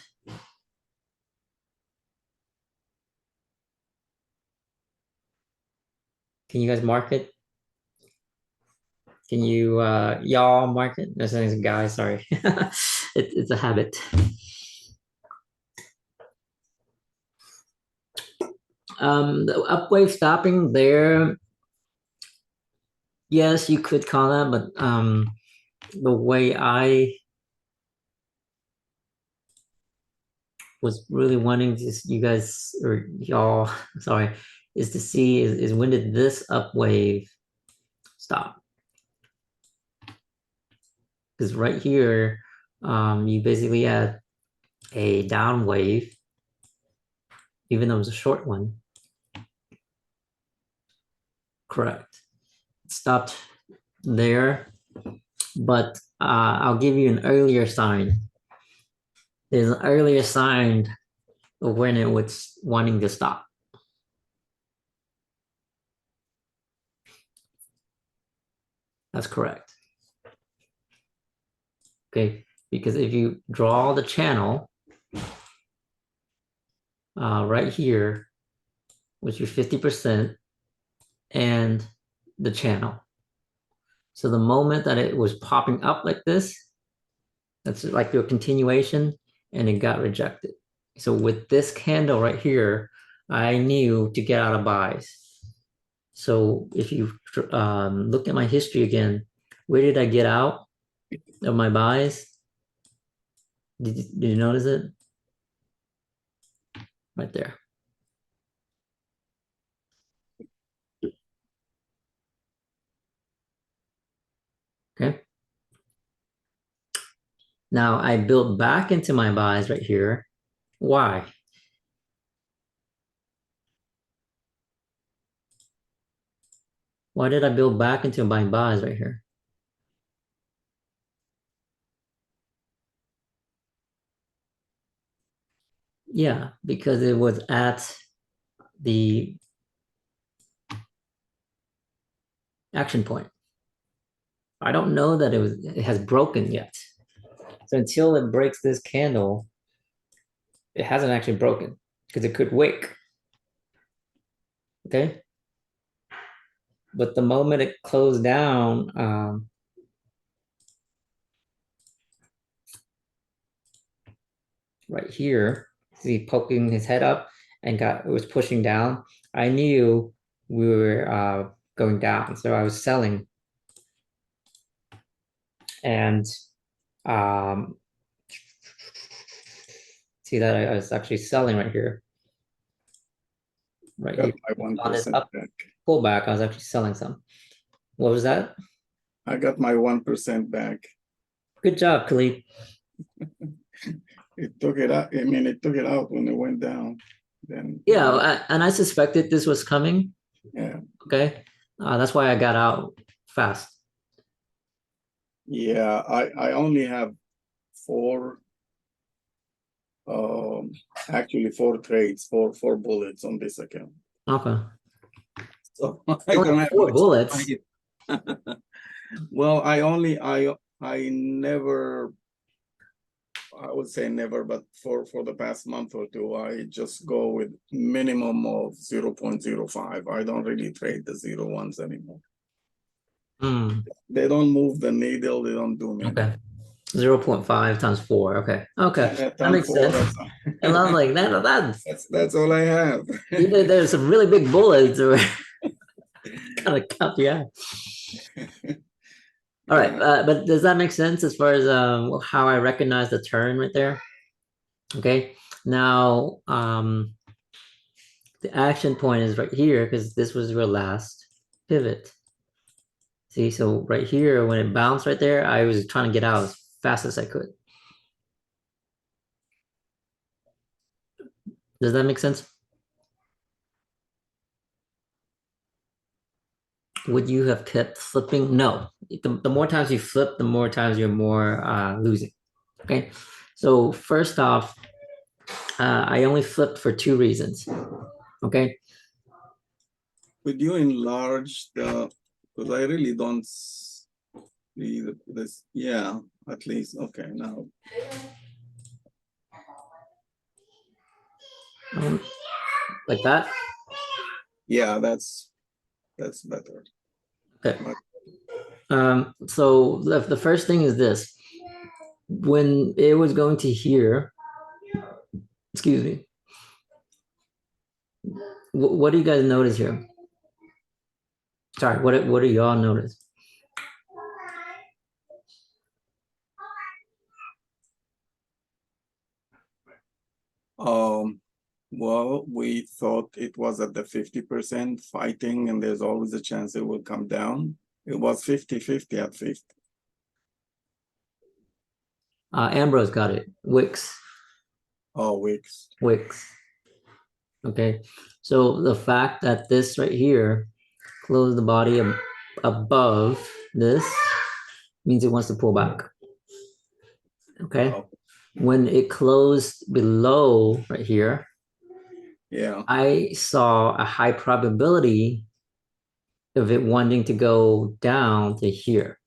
Can you guys mark it? Can you y'all mark it? That's a guy, sorry. It's a habit. The up wave stopping there, yes, you could call that, but the way I was really wanting to, you guys or y'all, sorry, is to see is when did this up wave stop? Because right here, you basically had a down wave, even though it was a short one. Correct. It stopped there, but I'll give you an earlier sign. There's an earlier sign of when it was wanting to stop. That's correct. Okay, because if you draw the channel right here, with your 50% and the channel. So the moment that it was popping up like this, that's like your continuation, and it got rejected. So with this candle right here, I knew to get out of buys. So if you look at my history again, where did I get out of my buys? Did you notice it? Right there. Okay. Now I built back into my buys right here. Why? Why did I build back into my buys right here? Yeah, because it was at the action point. I don't know that it has broken yet. So until it breaks this candle, it hasn't actually broken because it could wake. Okay. But the moment it closed down, right here, see poking his head up and it was pushing down. I knew we were going down, so I was selling. And see that I was actually selling right here. Right Got here. my On this 1% up back. pullback, I was actually selling some. What was that? I got my 1% back. Good job, Khalid. It took it out. I mean, it took it out when it went down. Then Yeah, and I suspected this was coming. yeah, Okay. That's why I got out fast. yeah. I only have four, um, actually four trades, four bullets on this account. Okay. So I don't have Four much to bullets. fight. Well, I never, I would say never, but for the past month or two, I just go with minimum of 0.05. I don't really trade the 0 ones anymore. Hmm. They don't move the needle. They don't do me Okay. anything. 0.5 times 4. Okay. Okay. And That makes four, sense. And I was like, that's that's all I have. there's some really big bullets or kind of count the eye. All right. Yeah. But does that make sense as far as how I recognize the turn right there? Okay. Now the action point is right here because this was your last pivot. See, so right here, when it bounced right there, I was trying to get out as fast as I could. Does that make sense? Would you have kept flipping? No. The more times you flip, the more times you're more losing. Okay. So first off, I only flipped for two reasons. Okay. Could you enlarge the, because I really don't see this. Yeah, at least. Okay, now. Um, like that. Yeah, that's better. Okay. But So the first thing is this. When it was going to here, excuse me, what do you guys notice here? Sorry, what do y'all notice? well, we thought it was at the 50% fighting, and there's always a chance it will come down. It was 50-50 at 50. Ambrose got it. Wicks. Oh, weeks. Wicks. Okay. So the fact that this right here closed the body above this means it wants to pull back. Okay. Oh, When it closed below right here, yeah, I saw a high probability of it wanting to go down to here.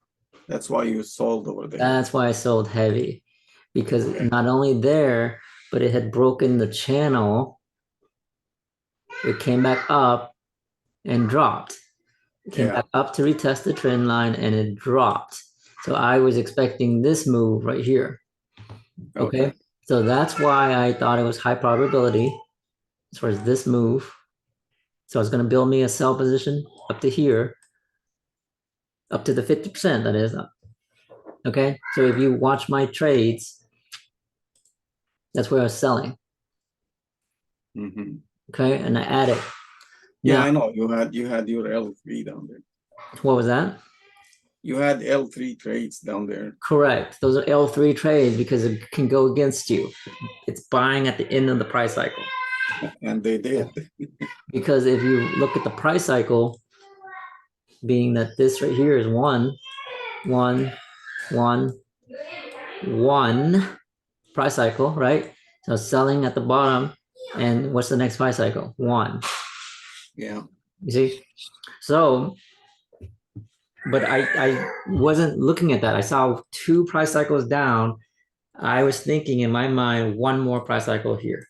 that's why you sold over there. That's why I sold heavy, because Okay. not only there, but it had broken the channel. It came back up and dropped. It came Yeah. back up to retest the trend line and it dropped. So I was expecting this move right here. Okay. Okay. So that's why I thought it was high probability as far as this move. So it's going to build me a sell position up to here, up to the 50%, that is. Okay. So if you watch my trades, that's where I was selling. Mm-hmm. Okay. And I added. Yeah, Now, I know. You had your L3 down there. what was that? You had L3 trades down there. Correct. Those are L3 trades because it can go against you. It's buying at the end of the price cycle. And they did. Because if you look at the price cycle, being that this right here is one, one, one, one price cycle, right? So selling at the bottom, and what's the next price cycle? 1. Yeah. You see? So, but I wasn't looking at that. I saw 2 price cycles down. I was thinking in my mind, 1 more price cycle here.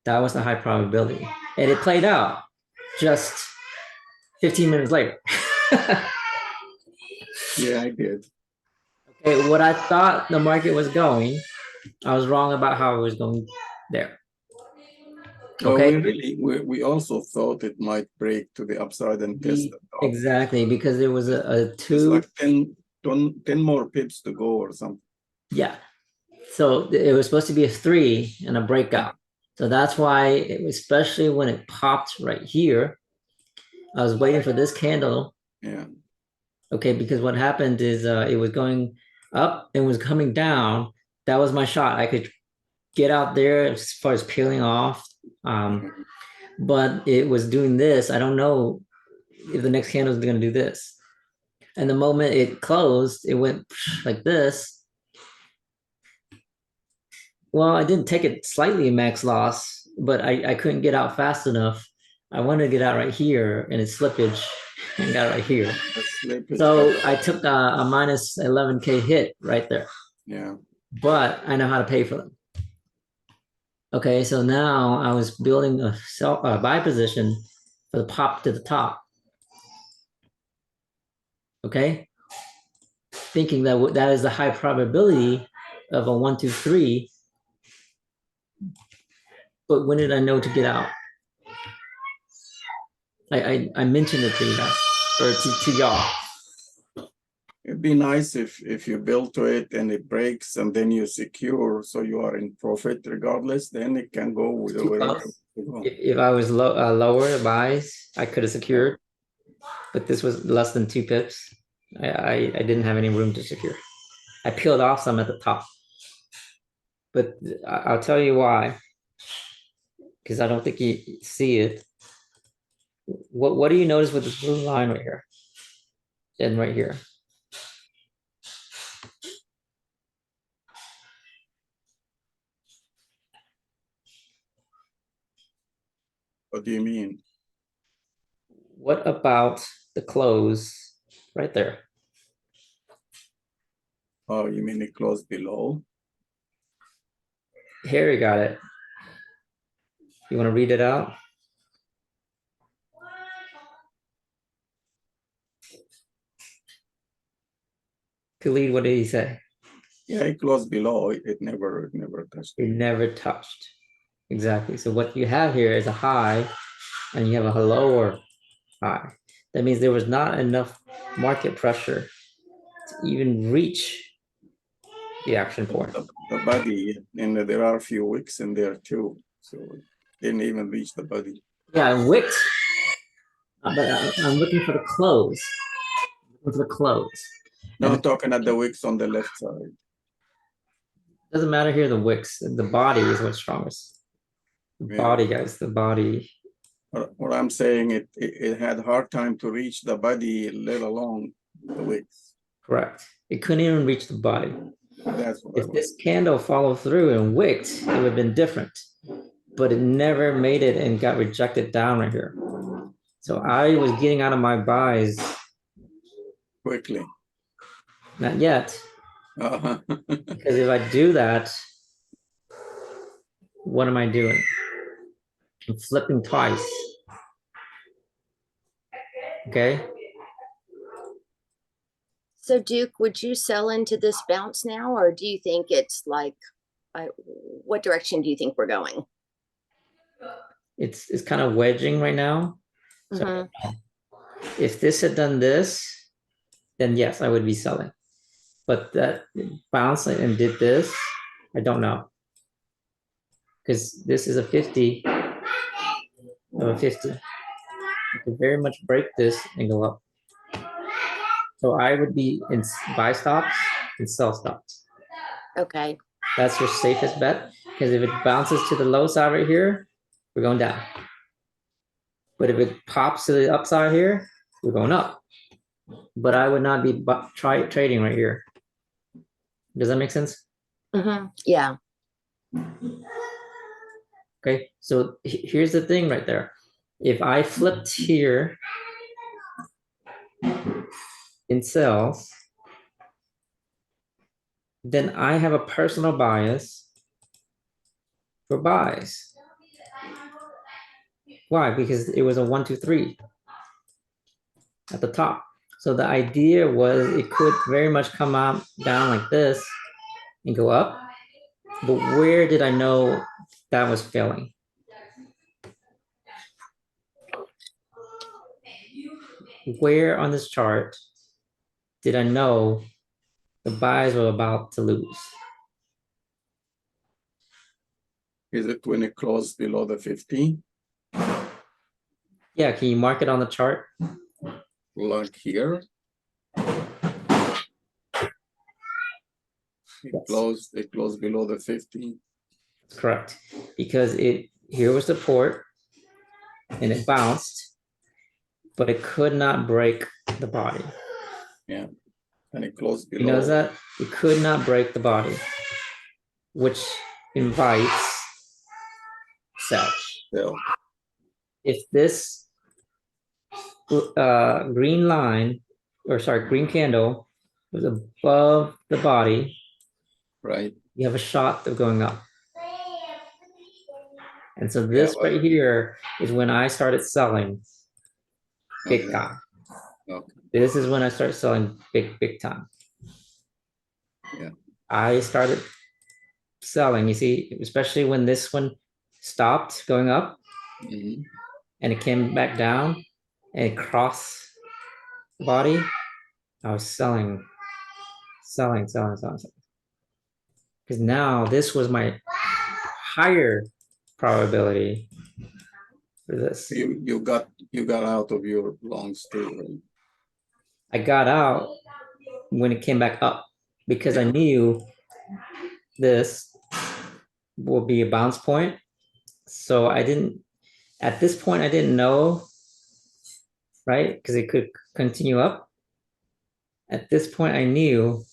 That was the high probability. And it played out just 15 minutes later. Yeah, I did. Okay, what I thought the market was going, I was wrong about how it was going there. Well, Okay. we also thought it might break to the upside and test the top. Exactly, because there was a It's 2. like 10 more pips to go or something. Yeah. So it was supposed to be a 3 and a breakout. So that's why, especially when it popped right here, I was waiting for this candle. Yeah. Okay, because what happened is it was going up and was coming down. That was my shot. I could get out there as far as peeling off. But it was doing this. I don't know if the next candle is going to do this. And the moment it closed, it went like this. Well, I didn't take it slightly max loss, but I couldn't get out fast enough. I wanted to get out right here, and it's slippage and got right here. So I took a minus 11K hit right there. Yeah. But I know how to pay for them. Okay, so now I was building a buy position for the pop to the top. Okay, thinking that that is the high probability of a 1, 2, 3. But when did I know to get out? I mentioned it to you guys, or to y'all. It'd be nice if you build to it and it breaks and then you secure, so you are in profit regardless. Then it can go with wherever. If I was lower buys, I could have secured, but this was less than 2 pips. I didn't have any room to secure. I peeled off some at the top, but I'll tell you why, because I don't think you see it. What do you notice with this blue line right here and right here? What do you mean? What about the close right there? Oh, you mean it closed below? Harry got it. You want to read it out? Khalid, what did he say? Yeah, it closed below. It never touched. It never touched. Exactly. So what you have here is a high, and you have a lower high. That means there was not enough market pressure to even reach the action point. The body, and there are a few wicks in there too, so it didn't even reach the body. Yeah, wicked. But I'm looking for the close. Looking for the close. No, I'm talking at the wicks on the left side. Doesn't matter here, the wicks. The body is what's strongest. The body, guys, the body. What I'm saying, it had a hard time to reach the body, let alone the wicks. Correct. It couldn't even reach the body. That's what if this candle followed through and wicked, it would have been different. But it never made it and got rejected down right here. So I was getting out of my buys quickly. Not yet. Because if I do that, what am I doing? I'm flipping twice. Okay. So Duke, would you sell into this bounce now, or do you think it's like, what direction do you think we're going? It's kind of wedging right now. So if this had done this, then yes, I would be selling. But that bounced and did this, I don't know. Because this is a 50 of a 50. I could very much break this and go up. So I would be in buy stops and sell stops. Okay. That's your safest bet. Because if it bounces to the low side right here, we're going down. But if it pops to the upside here, we're going up. But I would not be trading right here. Does that make sense? Yeah. Okay, so here's the thing right there. If I flipped here in cells, then I have a personal bias for buys. Why? Because it was a 1, 2, 3 at the top. So the idea was it could very much come out down like this and go up. But where did I know that was failing? Where on this chart did I know the buys were about to lose? Is it when it closed below the 50? Yeah, can you mark it on the chart? Like here? Yes. It closed below the 50. That's correct. Because here was the port and it bounced, but it could not break the body. Yeah. And it closed You below. notice that? It could not break the body, which invites sell. So, If this green line, or sorry, green candle was above the body, right. you have a shot of going up. And so Yeah, this right here is when I started selling big okay. time. Okay. This is when I started selling big time. Yeah. I started selling, you see, especially when this one stopped going up Mhm. and it came back down and it crossed the body, I was selling. Because now this was my higher probability for this. You got out of your long stay, right? I got out when it came back up because I knew this will be a bounce point. So at this point, I didn't know, right? Because it could continue up. At this point, I knew,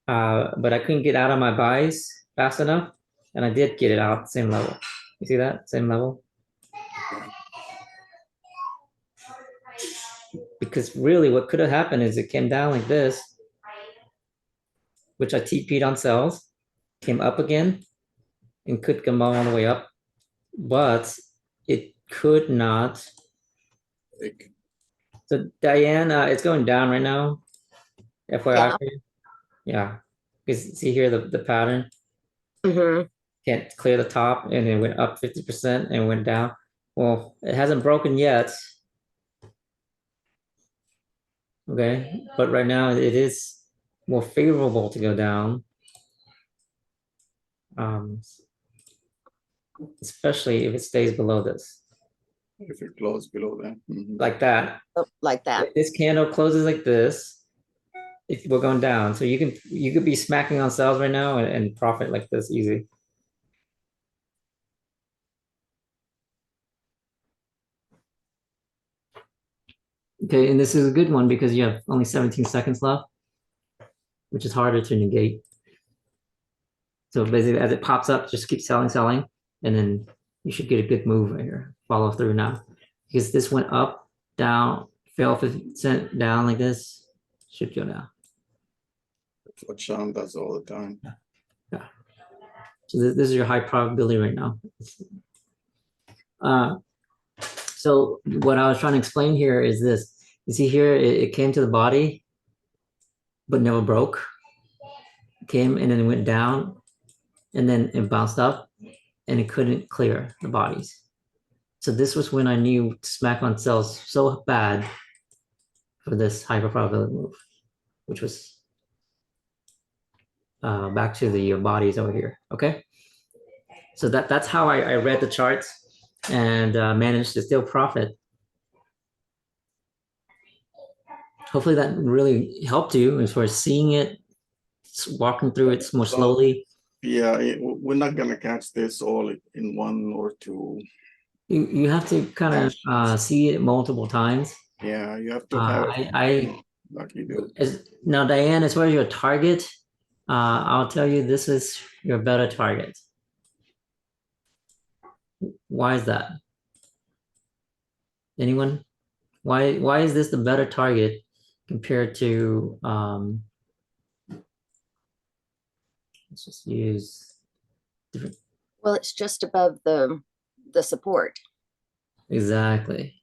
but I couldn't get out of my buys fast enough. And I did get it out same level. You see that? Same level? Because really what could have happened is it came down like this, which I TP'd on cells, came up again, and could come all the way up, but it could not. So Diane, it's going down right now. FYI. Yeah. For you. Yeah. Because see here the pattern. Mm-hmm. Can't clear the top and it went up 50% and went down. Well, it hasn't broken yet. Okay, but right now it is more favorable to go down. Especially if it stays below this. If it closed below that. Like that. Like that. If this candle closes like this, if we're going down. So you could be smacking on sales right now and profit like this easy. Okay, and this is a good one because you have only 17 seconds left, which is harder to negate. So basically as it pops up, just keep selling, and then you should get a good move right here. Follow through now. Because this went up, down, fell 50% down like this, should go down. That's what Sean does all the time. Yeah. So this is your high probability right now. So what I was trying to explain here is this. You see here, it came to the body, but never broke. Came and then it went down, and then it bounced up, and it couldn't clear the bodies. So this was when I knew to smack on cells so bad for this hyper probability move, which was back to the bodies over here. Okay. So that's how I read the charts and managed to still profit. Hopefully that really helped you as far as seeing it, walking through it more slowly. Yeah, we're not gonna catch this all in 1 or 2. You have to kind of see it multiple times. Yeah, you have to have like you do. Now, Diane, as far as your target, I'll tell you this is your better target. Why is that? Anyone? Why is this the better target compared to let's just use different Well, it's just above the support. exactly.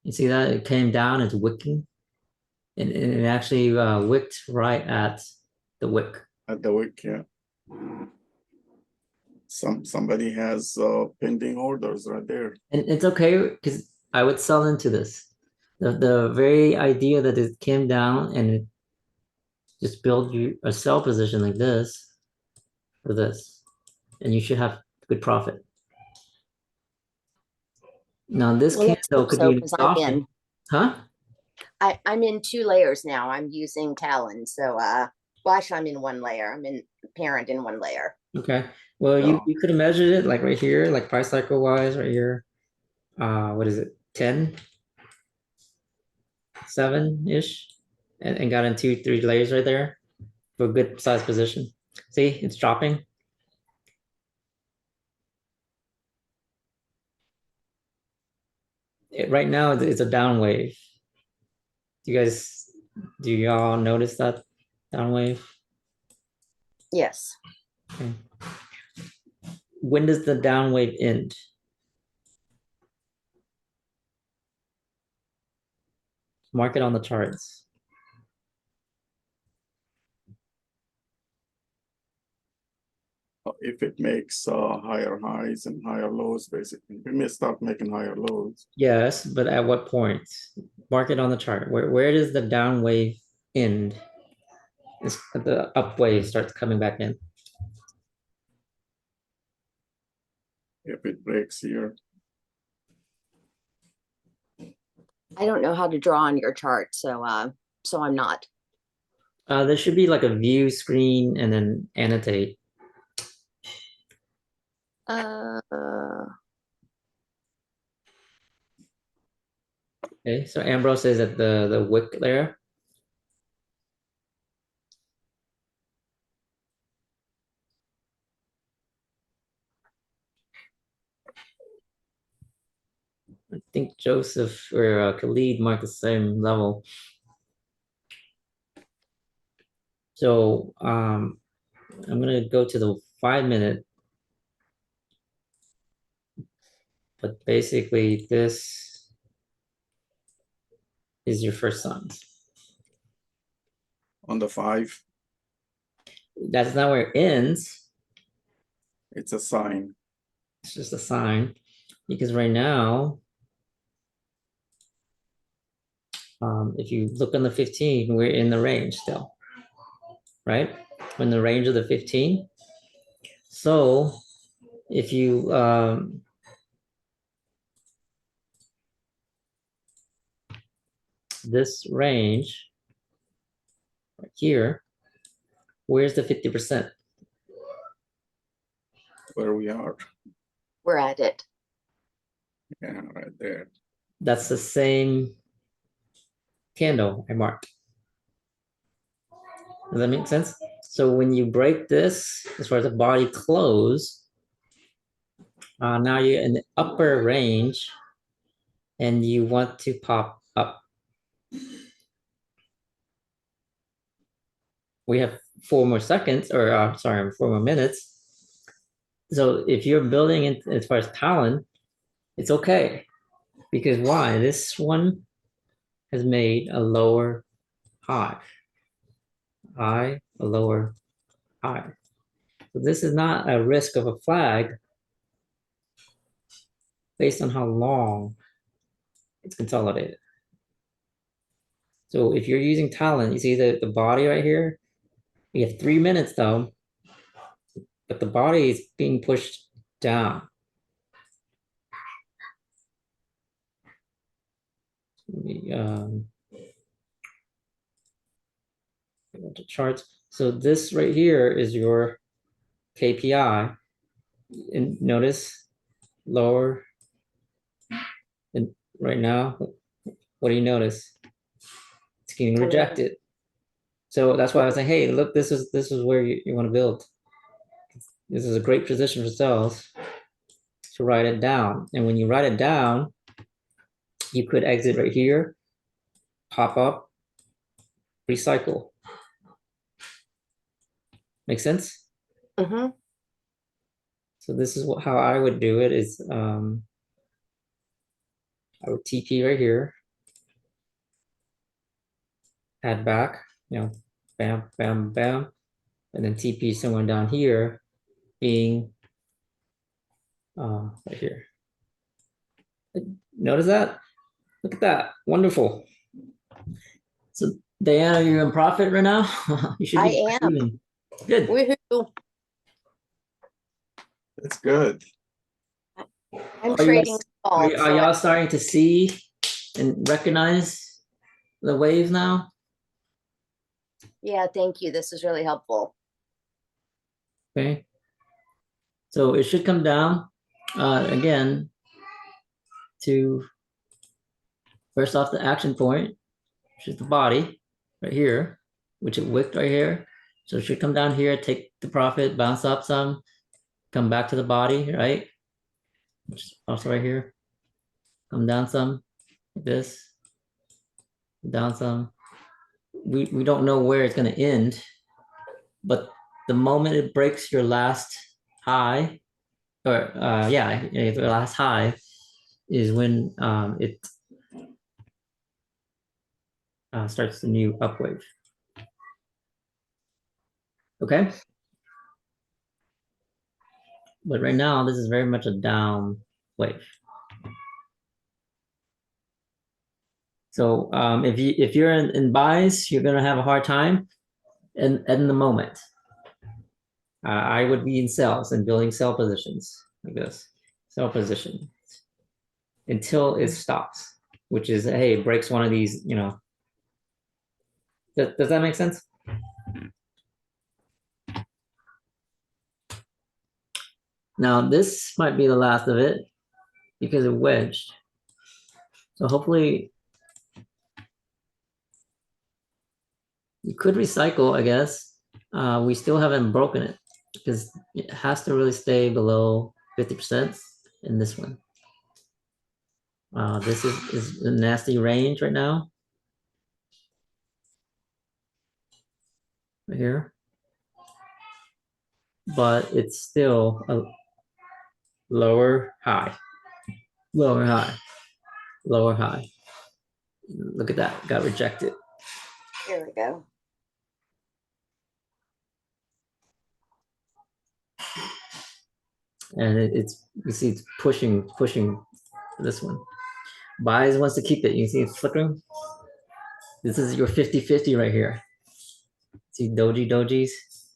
You see that it came down, it's wicking, and it actually wicked right at the wick. At the wick, yeah. Somebody has pending orders right there. And it's okay because I would sell into this. The very idea that it came down and it just build you a sell position like this for this, and you should have good profit. Now this Well, let's candle hope could so, be because I'm in. huh? I'm in 2 layers now. I'm using Talon. So well, actually I'm in 1 layer. I'm in parent in 1 layer. Okay. Well, Oh. you could have measured it like right here, like price cycle wise, right here. What is it? 10, 7-ish, and got in 2, 3 layers right there for a good size position. See, it's dropping. Right now it's a down wave. Do y'all notice that down wave? Yes. Okay. When does the down wave end? Mark it on the charts. If it makes higher highs and higher lows, basically, we may start making higher lows. Yes, but at what point? Mark it on the chart. Where does the down wave end? The up wave starts coming back in. If it breaks here, I don't know how to draw on your chart, so I'm not. There should be like a view screen and then annotate. Okay, so Ambrose is at the wick there. I think Joseph or Khalid marked the same level. So I'm gonna go to the 5-minute, but basically this is your first signs. on the 5, That's not where it ends. it's a sign. It's just a sign because right now, if you look on the 15, we're in the range still, right? We're in the range of the 15. So if you this range right here, where's the 50%? Where we are. We're at it. Yeah, right there. That's the same candle I marked. Does that make sense? So when you break this, as far as the body close, now you're in the upper range and you want to pop up. We have 4 more seconds, or sorry, 4 more minutes. So if you're building it as far as Talon, it's okay. Because why? This one has made a lower high. A lower high. So this is not a risk of a flag based on how long it's consolidated. So if you're using Talon, you see the body right here? We have 3 minutes though, but the body is being pushed down. Go to charts. So this right here is your KPI. And notice lower. And right now, what do you notice? It's getting rejected. So that's why I was like, hey, look, this is where you want to build. This is a great position for cells to write it down. And when you write it down, you could exit right here, pop up, recycle. Make sense? Mm-hmm. So this is how I would do it is I would TP right here, add back, bam, bam, bam, and then TP somewhere down here being right here. Notice that? Look at that. Wonderful. So Diana, you're in profit right now? You should be I am. even. Good. Woohoo. That's good. I'm Are trading Are, small. are y'all starting to see and recognize the waves now? Yeah, thank you. This is really helpful. Okay. So it should come down again to first off the action point, which is the body right here, which it wicked right here. So it should come down here, take the profit, bounce up some, come back to the body, right? Which is also right here. Come down some, like this, down some. We don't know where it's going to end, but the moment it breaks your last high, or yeah, the last high is when it starts the new up wave. Okay. But right now, this is very much a down wave. So if you're in buys, you're gonna have a hard time in the moment. I would be in sells and building sell positions like this, sell position until it stops, which is hey, it breaks one of these, Does that make sense? Now this might be the last of it because it wedged. So hopefully you could recycle, I guess. We still haven't broken it because it has to really stay below 50% in this one. This is a nasty range right now. Right here. But it's still a lower high, lower high, lower high. Look at that, got rejected. There we go. And it's, you see it's pushing this one. Buys wants to keep it. You see it's flickering? This is your 50-50 right here. See dojis?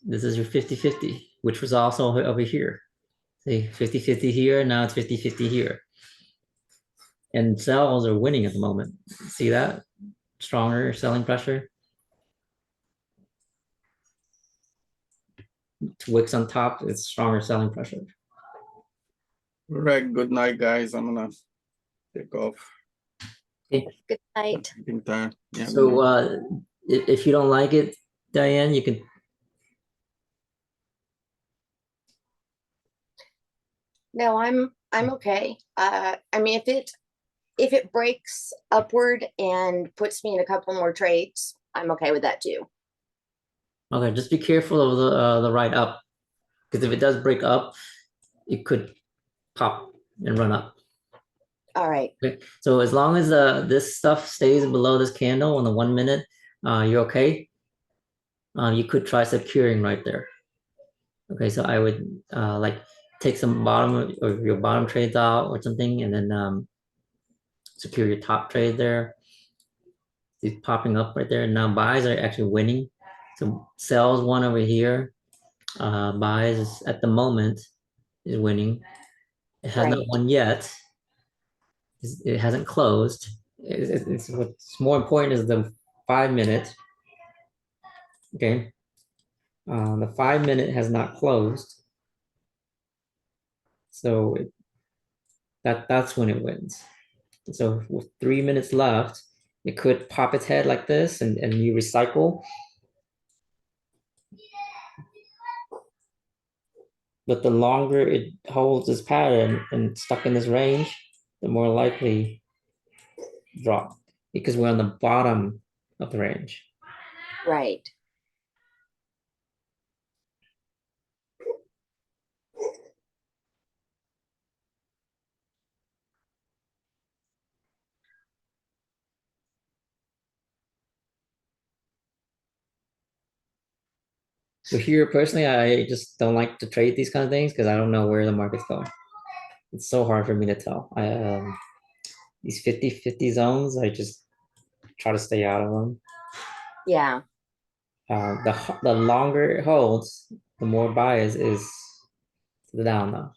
This is your 50-50, which was also over here. See 50-50 here, now it's 50-50 here. And sells are winning at the moment. See that? Stronger selling pressure. Wicks on top, it's stronger selling pressure. All right. Good night, guys. I'm gonna take off. Good night. Getting tired. Yeah. good So night. if you don't like it, Diane, you can. No, I'm okay. I mean, if it breaks upward and puts me in a couple more trades, I'm okay with that too. Okay, just be careful of the ride up, because if it does break up, it could pop and run up. All right. Okay, so as long as this stuff stays below this candle on the 1 minute, you're okay. You could try securing right there. Okay, so I would like take some bottom of your bottom trades out or something, and then secure your top trade there. It's popping up right there. Now buys are actually winning. So sells one over here. Buys is, at the moment is winning. It has not Right. won yet. It hasn't closed. It's what's more important is the 5 minute. Okay. The 5 minute has not closed. So that's when it wins. So with 3 minutes left, it could pop its head like this and you recycle. But the longer it holds this pattern and stuck in this range, the more likely drop, because we're on the bottom of the range. Right. So here, personally, I just don't like to trade these kind of things because I don't know where the market's going. It's so hard for me to tell. These 50-50 zones, I just try to stay out of them. Yeah. The longer it holds, the more bias is to the down now.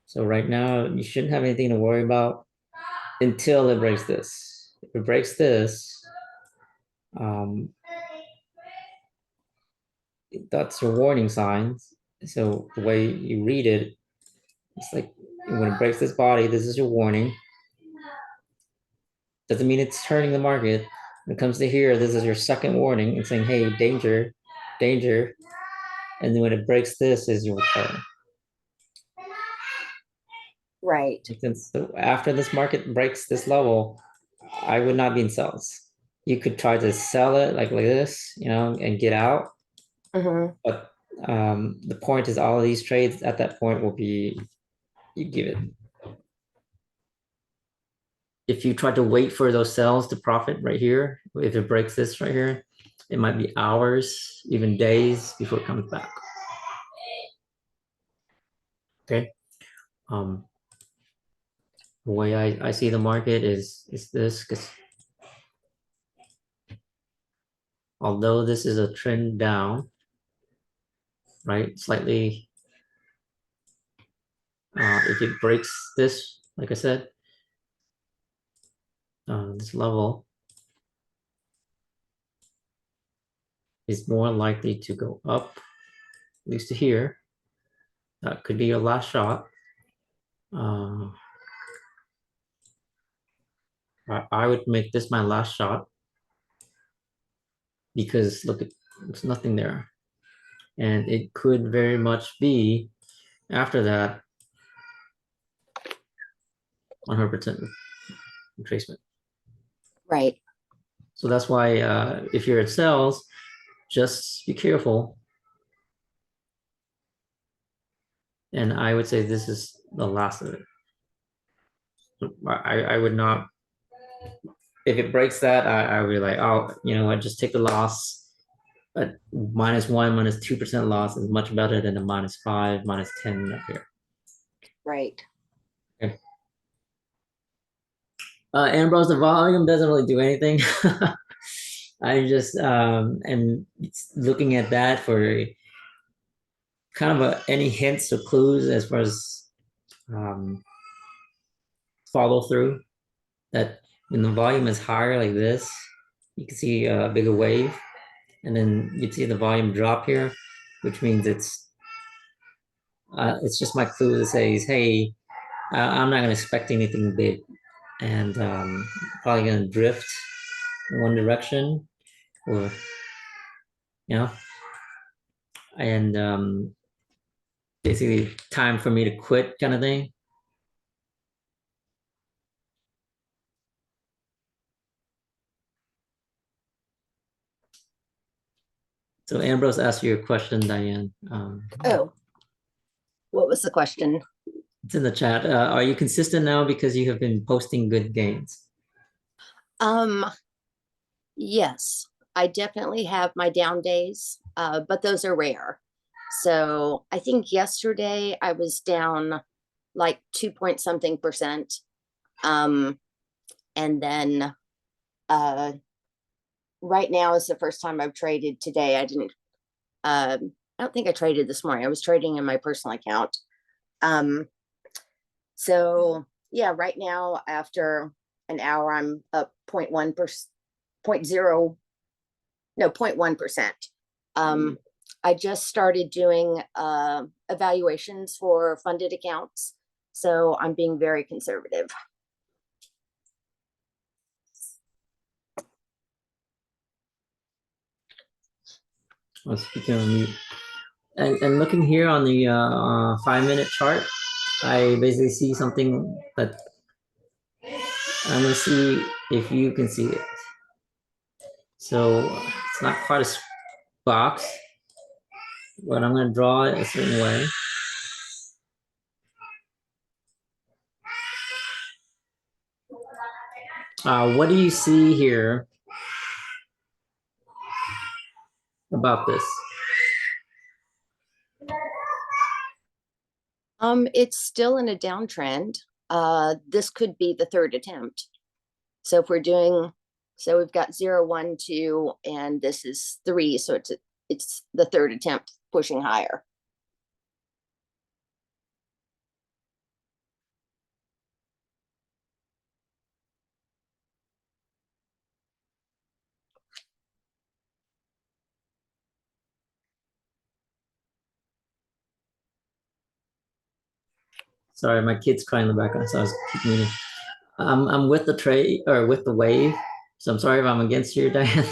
So right now, you shouldn't have anything to worry about until it breaks this. If it breaks this, that's your warning signs. So the way you read it, it's like when it breaks this body, this is your warning. Doesn't mean it's turning the market. When it comes to here, this is your second warning and saying, hey, danger, danger. And then when it breaks this is your return. Right. Since after this market breaks this level, I would not be in sells. You could try to sell it like this, and get out. Mm-hmm. But the point is all of these trades at that point will be, you give it. If you try to wait for those sells to profit right here, if it breaks this right here, it might be hours, even days before it comes back. Okay. The way I see the market is this, because although this is a trend down, right, slightly, if it breaks this, like I said, this level is more likely to go up, at least to here. That could be your last shot. I would make this my last shot because look, there's nothing there. And it could very much be after that 100% retracement. Right. So that's why if you're at sales, just be careful. And I would say this is the last of it. I would not, if it breaks that, I would be like, oh, you know what, just take the loss. But -1, -2% loss is much better than a -5, -10 up here. Right. Okay. Ambrose, the volume doesn't really do anything. I just am looking at that for kind of any hints or clues as far as follow through. That when the volume is higher like this, you can see a bigger wave, and then you'd see the volume drop here, which means it's just my clue that says, hey, I'm not gonna expect anything big, and probably gonna drift in one direction, or and basically time for me to quit kind of thing. So Ambrose asked you a question, Diane. Oh, what was the question? It's in the chat. Are you consistent now because you have been posting good gains? Yes, I definitely have my down days, but those are rare. So I think yesterday I was down like 2 point something percent. And then right now is the first time I've traded today. I don't think I traded this morning. I was trading in my personal account. So yeah, right now after an hour, I'm up 0.1%, 0.1%. I just started doing evaluations for funded accounts. So I'm being very conservative. Speaking on mute. And looking here on the 5-minute chart, I basically see something that I'm gonna see if you can see it. So it's not quite a box, but I'm gonna draw it a certain way. What do you see here about this? It's still in a downtrend. This could be the third attempt. So if we're doing, so we've got 0, 1, 2, and this is 3. So it's the third attempt pushing higher. Sorry, my kid's crying in the background, so I was keep muting. I'm with the trade or with the wave, so I'm sorry if I'm against you, Diane.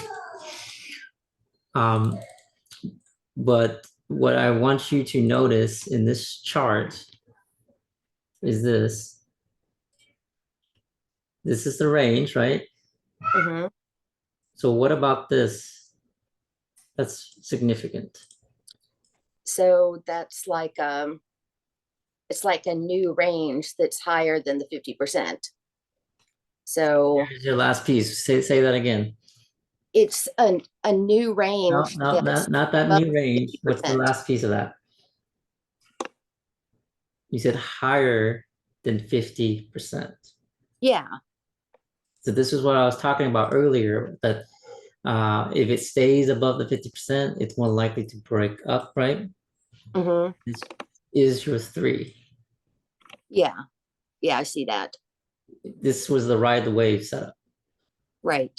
But what I want you to notice in this chart is this. This is the range, right? Mm-hmm. So what about this? That's significant. So that's like it's like a new range that's higher than the 50%. So Here's your last piece. Say that again. it's a new No, range no, that's not that above new range. What's the 50%. last piece of that? You said higher than 50%. Yeah. So this is what I was talking about earlier, that if it stays above the 50%, it's more likely to break up, right? Mm-hmm. This is your 3. Yeah. Yeah, I see that. This was the ride the wave setup. Right.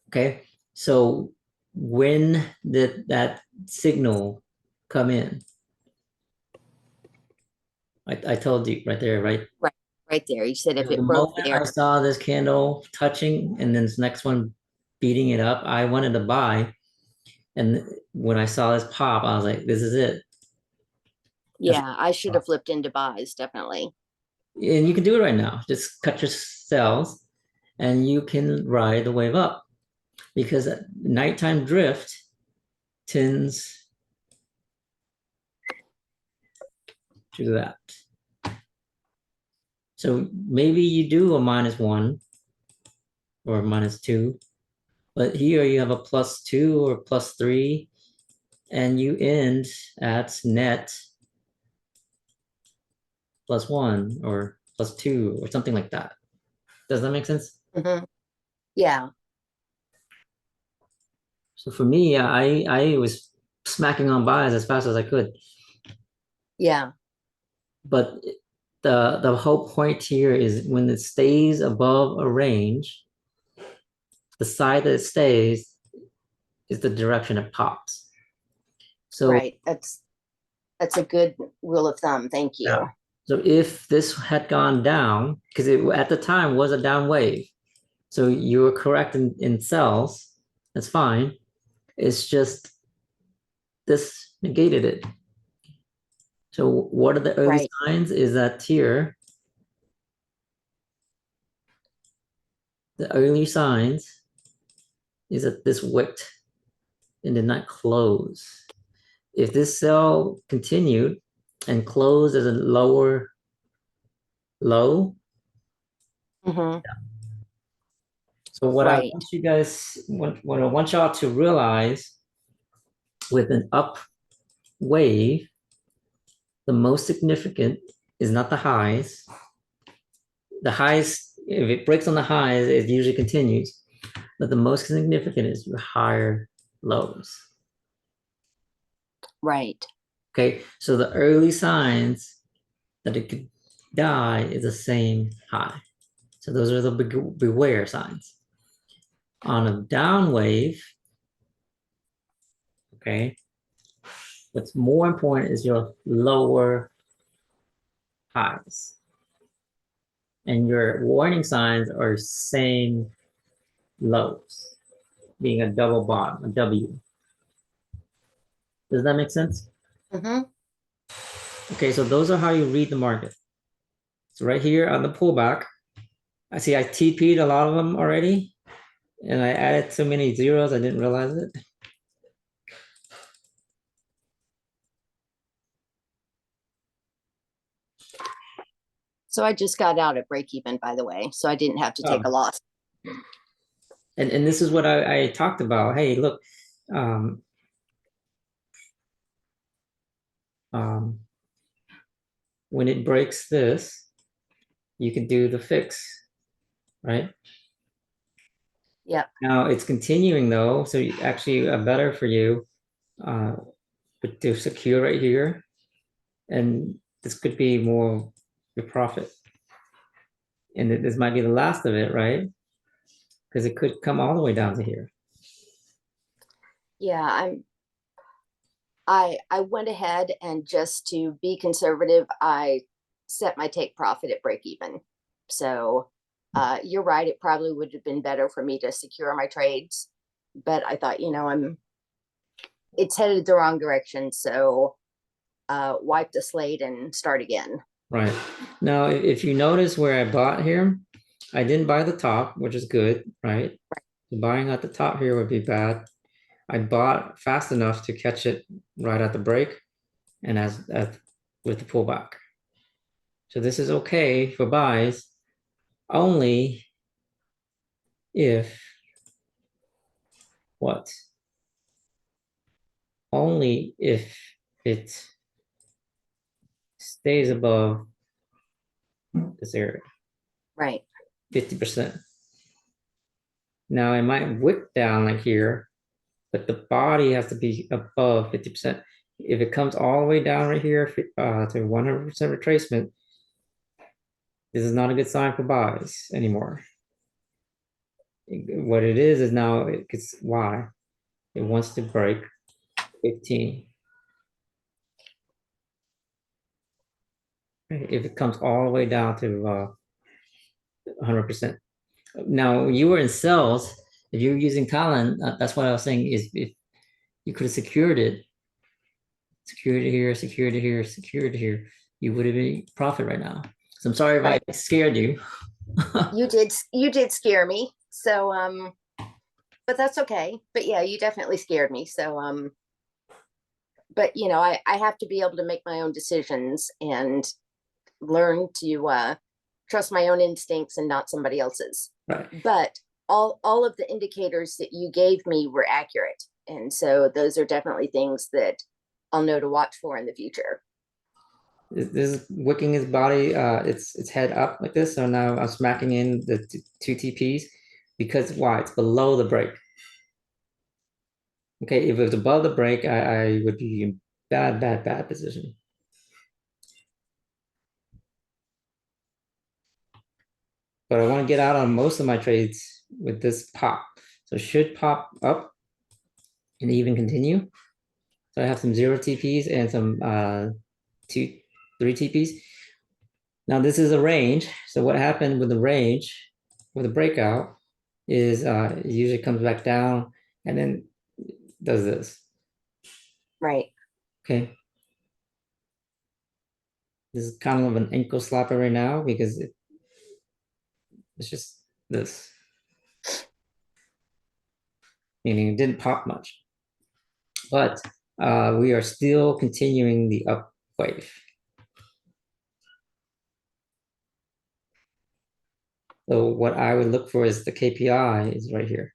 Okay. So when did that signal come in? I told you right there, right? Right there. You said if The it broke moment there. I saw this candle touching and then this next one beating it up, I wanted to buy. And when I saw this pop, I was like, this is it. Yeah, I should have flipped into buys, definitely. And you can do it right now. Just cut your cells and you can ride the wave up, because nighttime drift tends to do that. So maybe you do a -1 or -2, but here you have a +2 or +3, and you end at net +1 or +2 or something like that. Does that make sense? Mm-hmm. Yeah. So for me, I was smacking on buys as fast as I could. Yeah. But the whole point here is when it stays above a range, the side that it stays is the direction it pops. So Right. That's a good rule of thumb. Thank you. yeah. So if this had gone down, because it at the time was a down wave, so you were correct in cells, that's fine. It's just this negated it. So what are the early Right. signs? Is that here, the early signs is that this wicked and did not close. If this cell continued and closed as a lower low, Mm-hmm. so what I Right. want you guys, what I want y'all to realize with an up wave, the most significant is not the highs. The highs, if it breaks on the highs, it usually continues. But the most significant is your higher lows. Right. Okay, so the early signs that it could die is the same high. So those are the beware signs. On a down wave, okay, what's more important is your lower highs. And your warning signs are same lows, being a double bottom, a W. Does that make sense? Hmm. Okay, so those are how you read the market. So right here on the pullback, I see I TP'd a lot of them already, and I added so many zeros, I didn't realize it. So I just got out at break even, by the way, so I didn't have to take Oh. a loss. And this is what I talked about. Hey, look, um, when it breaks this, you can do the fix, right? Yep. Now it's continuing though, so actually better for you to secure right here, and this could be more your profit. And this might be the last of it, right? Because it could come all the way down to here. Yeah, I went ahead and just to be conservative, I set my take profit at break even. So you're right, it probably would have been better for me to secure my trades, but I thought, it's headed the wrong direction, so wipe the slate and start again. Right. Now, if you notice where I bought here, I didn't buy the top, which is good, right? Buying at the top here would be bad. I bought fast enough to catch it right at the break and as with the pullback. So this is okay for buys only if what? Only if it stays above this area, Right. 50%. Now it might wick down like here, but the body has to be above 50%. If it comes all the way down right here to 100% retracement, this is not a good sign for buys anymore. What it is now it's why it wants to break 15. If it comes all the way down to 100%. Now you were in sales. If you were using Talon, that's what I was saying is if you could have secured it here, secured it here, secured it here, you would have been profit right now. So I'm sorry if Right. I scared you. You did scare me. So but that's okay. But yeah, you definitely scared me. So but I have to be able to make my own decisions and learn to trust my own instincts and not somebody else's. Right. But all of the indicators that you gave me were accurate, and so those are definitely things that I'll know to watch for in the future. This is wicking his body, its head up like this. So now I'm smacking in the two TPs because why? It's below the break. Okay, if it was above the break, I would be in bad position. But I want to get out on most of my trades with this pop. So it should pop up and even continue. So I have some 0 TPs and some 3 TPs. Now this is a range. So what happened with the range, with the breakout, is it usually comes back down and then does this. Right. Okay. This is kind of an ankle slapper right now because it's just this. Meaning it didn't pop much. But we are still continuing the up wave. So what I would look for is the KPI is right here.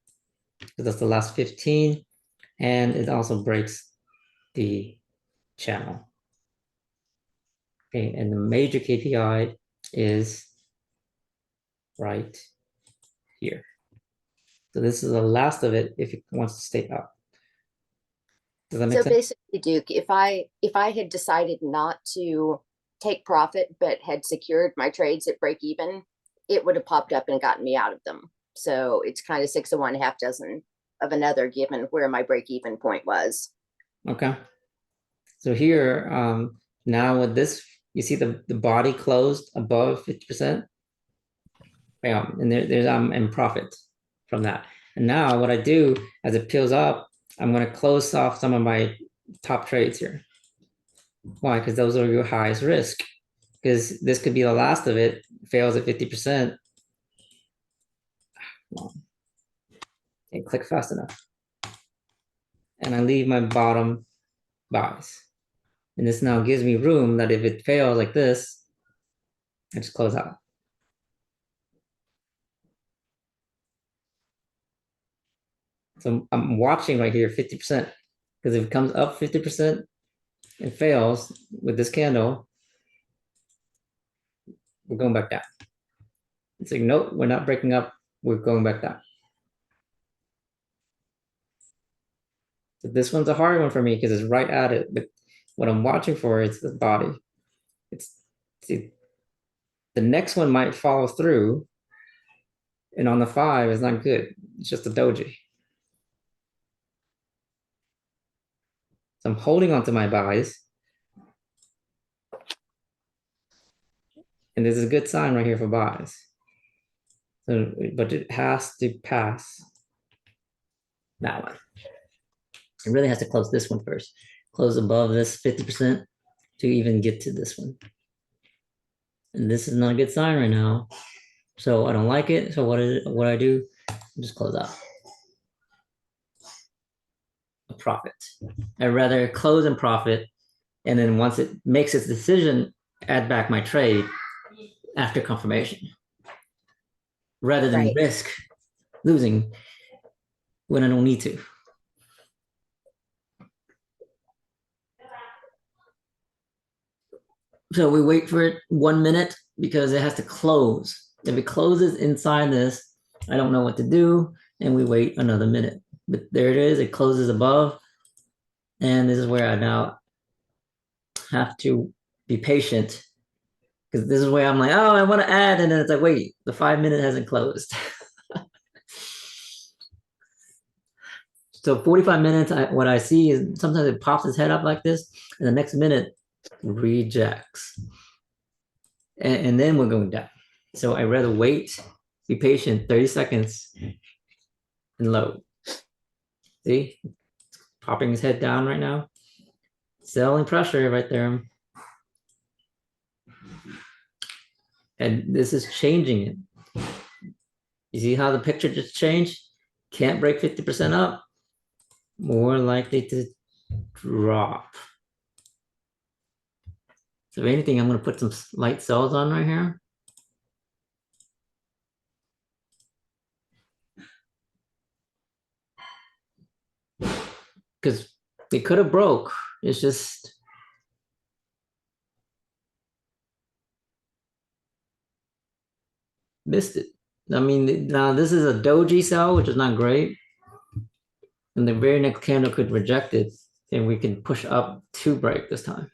So that's the last 15, and it also breaks the channel. Okay, and the major KPI is right here. So this is the last of it if it wants to stay up. Does that make So sense? basically, Duke, if I had decided not to take profit but had secured my trades at break even, it would have popped up and gotten me out of them. So it's kind of 6 of one, half dozen of another, given where my break even point was. Okay. So here, now with this, you see the body closed above 50%. Yeah, and there's I'm in profit from that. And now what I do as it peels up, I'm going to close off some of my top trades here. Why? Because those are your highest risk. Because this could be the last of it, fails at 50%. Can't click fast enough. And I leave my bottom buys. And this now gives me room that if it fails like this, I just close out. So I'm watching right here 50%, because if it comes up 50% and fails with this candle, we're going back down. It's like, nope, we're not breaking up, we're going back down. So this one's a hard one for me because it's right at it, but what I'm watching for is the body. See, the next one might follow through, and on the 5 is not good. It's just a doji. So I'm holding on to my buys. And this is a good sign right here for buys. So, but it has to pass that one. It really has to close this one first. Close above this 50% to even get to this one. And this is not a good sign right now. So I don't like it. So what I do? Just close out. A profit. I'd rather close and profit. And then once it makes its decision, add back my trade after confirmation. Rather than risk losing when I don't need to. So we wait for it 1 minute because it has to close. If it closes inside this, I don't know what to do, and we wait another minute. But there it is, it closes above. And this is where I now have to be patient, because this is where I'm like, oh, I want to add, and then it's like, wait, the 5 minute hasn't closed. So 45 minutes, what I see is sometimes it pops its head up like this, and the next minute rejects. And then we're going down. So I'd rather wait, be patient, 30 seconds, and load. See? Popping his head down right now. Selling pressure right there. And this is changing it. You see how the picture just changed? Can't break 50% up. More likely to drop. So if anything, I'm going to put some light cells on right here. Because it could have broke. It's just missed it. I mean, now this is a doji cell, which is not great. And the very next candle could reject it, and we can push up to break this time.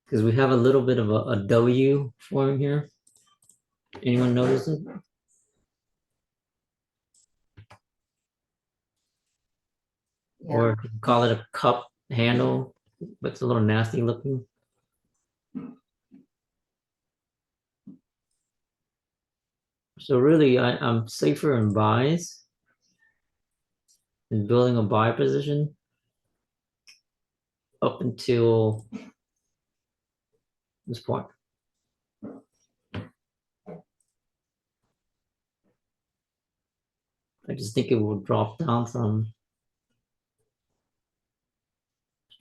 Because we have a little bit of a W forming here. Anyone notice it? Yeah. Or call it a cup handle, but it's a little nasty looking. So really, I'm safer in buys and building a buy position up until this point. I just think it will drop down some.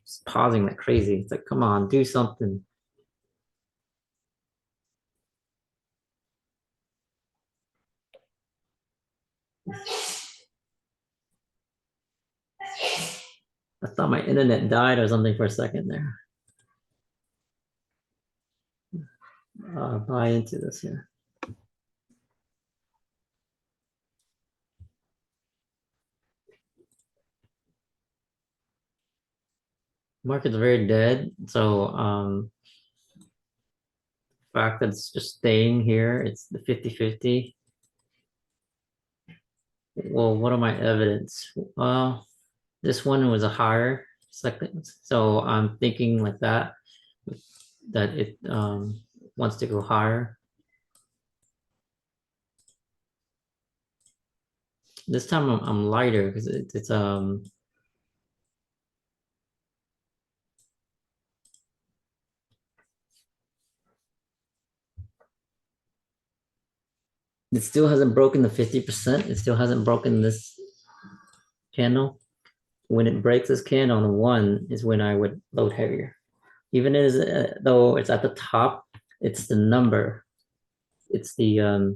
Just pausing like crazy. It's like, come on, do something. I thought my internet died or something for a second there. Buy into this here. Market's very dead, so the fact that it's just staying here, it's the 50-50. Well, what are my evidence? Well, this one was a higher second, so I'm thinking like that it wants to go higher. This time I'm lighter because it's It still hasn't broken the 50%. It still hasn't broken this candle. When it breaks this candle on the one is when I would load heavier. Even as though it's at the top, it's the number. It's the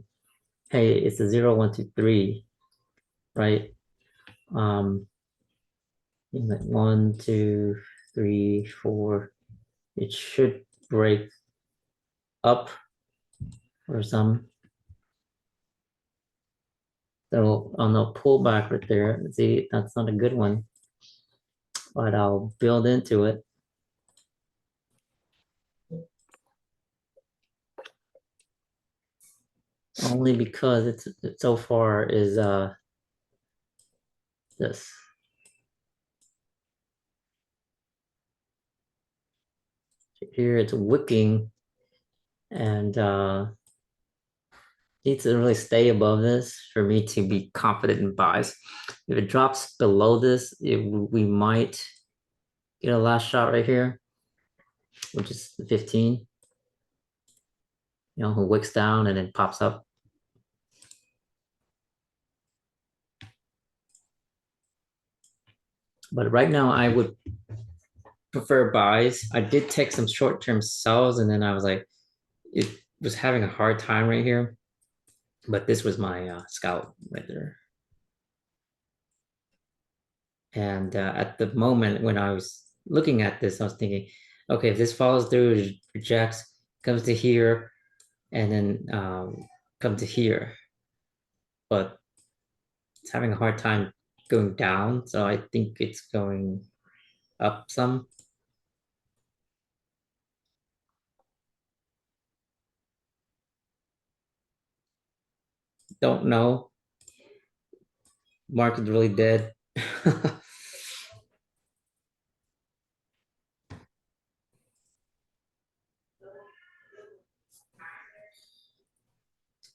hey, it's the 0, 1, 2, 3, right? Like 1, 2, 3, 4. It should break up or some. So on the pullback right there, see, that's not a good one, but I'll build into it. Only because it's so far is this. Here it's wicking and needs to really stay above this for me to be confident in buys. If it drops below this, we might get a last shot right here, which is the 15. You know, who wicks down and then pops up. But right now I would prefer buys. I did take some short-term sells and then I was like, it was having a hard time right here. But this was my scalp right there. And at the moment when I was looking at this, I was thinking, okay, if this follows through, it rejects, comes to here, and then come to here. But it's having a hard time going down, so I think it's going up some. Don't know. Market's really dead. I'm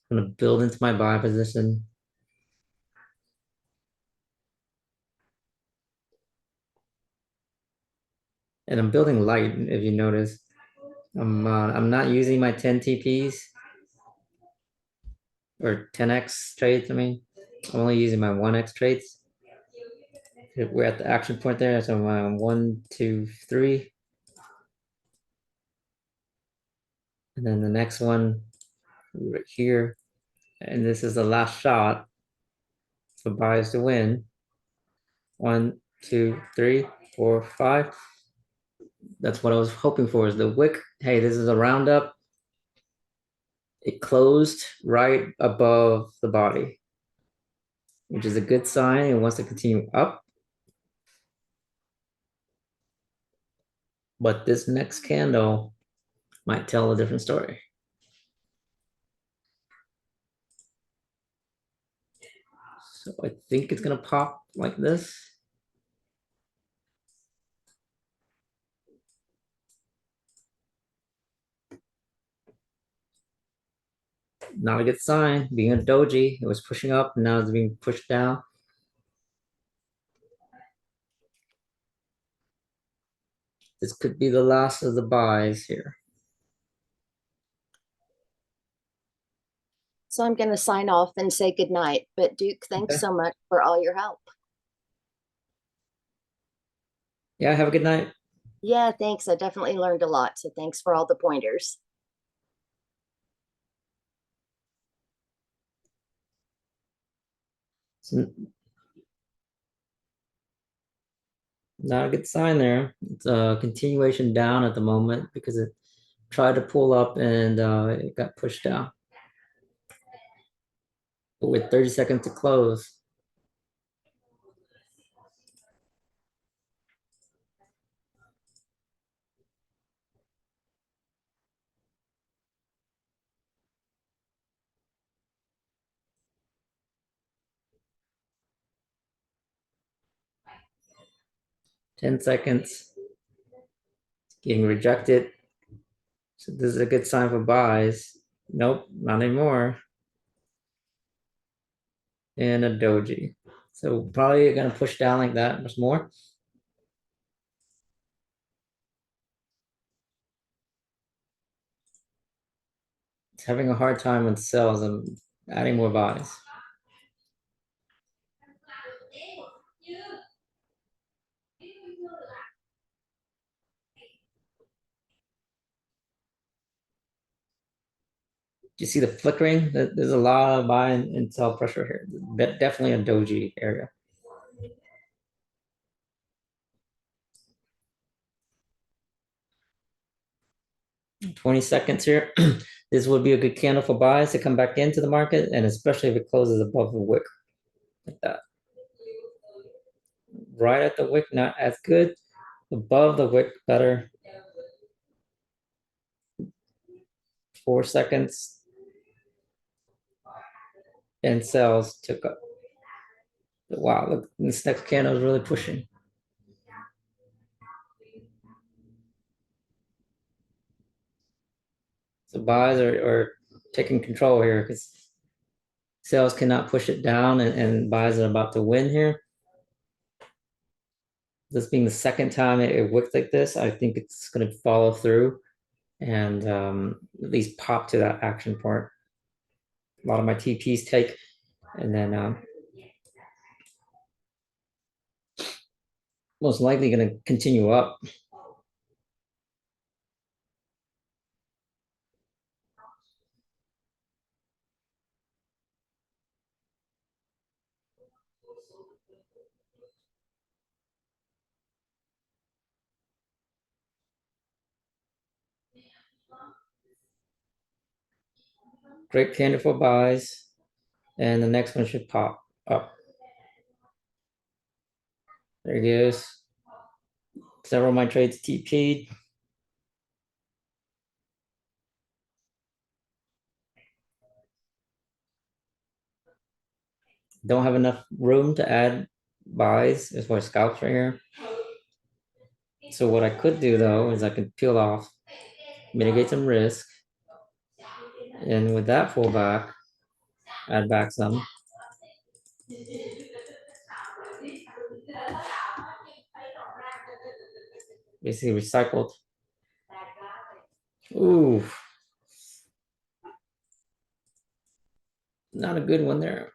gonna build into my buy position. And I'm building light, if you notice. I'm not using my 10 TPs or 10x trades. I mean, I'm only using my 1x trades. We're at the action point there, so I'm 1, 2, 3, and then the next one right here, and this is the last shot for buys to win. 1, 2, 3, 4, 5. That's what I was hoping for. Is the wick? Hey, this is a roundup. It closed right above the body, which is a good sign. It wants to continue up. But this next candle might tell a different story. So I think it's gonna pop like this. Not a good sign. Being a doji, it was pushing up, and now it's being pushed down. This could be the last of the buys here. So I'm going to sign off and say goodnight. But Duke, thanks Okay. so much for all your help. Yeah, have a good night. Yeah, thanks. I definitely learned a lot. So thanks for all the pointers. It's not a good sign there. It's a continuation down at the moment because it tried to pull up and it got pushed down. But with 30 seconds to close, 10 seconds, it's getting rejected. So this is a good sign for buys. Nope, not anymore. And a doji. So probably gonna push down like that much more. It's having a hard time with sells. I'm adding more buys. Do you see the flickering? There's a lot of buy and sell pressure here. Definitely a doji area. $20 here. This would be a good candle for buys to come back into the market, and especially if it closes above the wick like that. Right at the wick, not as good. Above the wick, better. 4 seconds. And sells took up. Wow, look, this next candle is really pushing. So buys are taking control here because sales cannot push it down, and buys are about to win here. This being the second time it wicked like this, I think it's going to follow through and at least pop to that action part. A lot of my TPs take, and then most likely going to continue up. Great candle for buys, and the next one should pop up. There it goes. Several of my trades TP'd. Don't have enough room to add buys as far as scalps right here. So what I could do though is I could peel off, mitigate some risk, and with that pullback, add back some. Basically recycled. Ooh, not a good one there.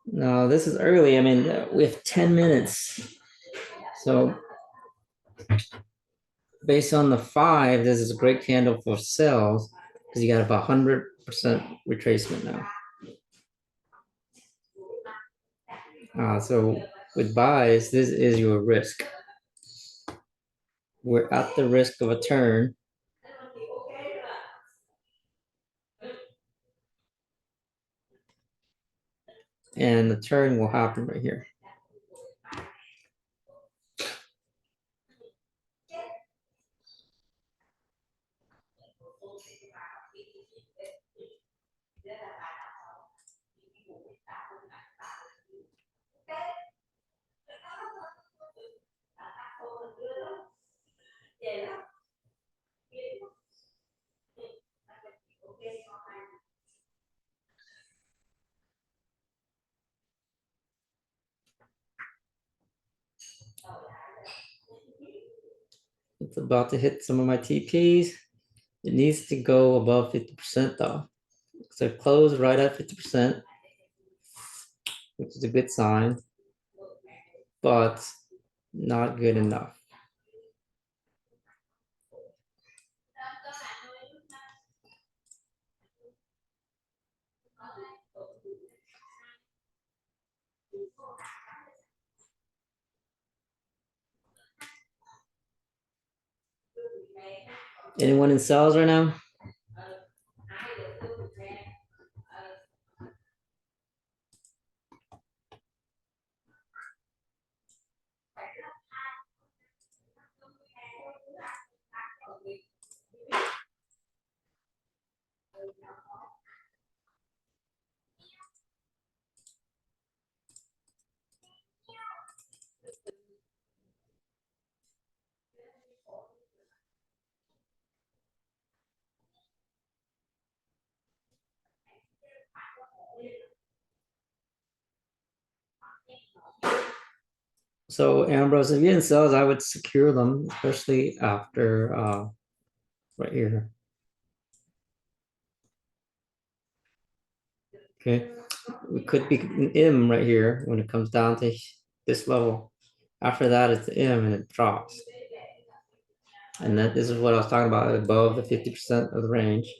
No, this is early. I mean, we have 10 minutes. So based on the 5, this is a great candle for sales because you got about 100% retracement now. So with buys, this is your risk. We're at the risk of a turn. And the turn will happen right here. It's about to hit some of my TPs. It needs to go above 50% though. So close right at 50%, which is a good sign, but not good enough. Anyone in sales right now? So Ambrose, if you're in sales, I would secure them, especially after right here. Okay, we could be an M right here when it comes down to this level. After that, it's the M and it drops. And that this is what I was talking about, above the 50% of the range.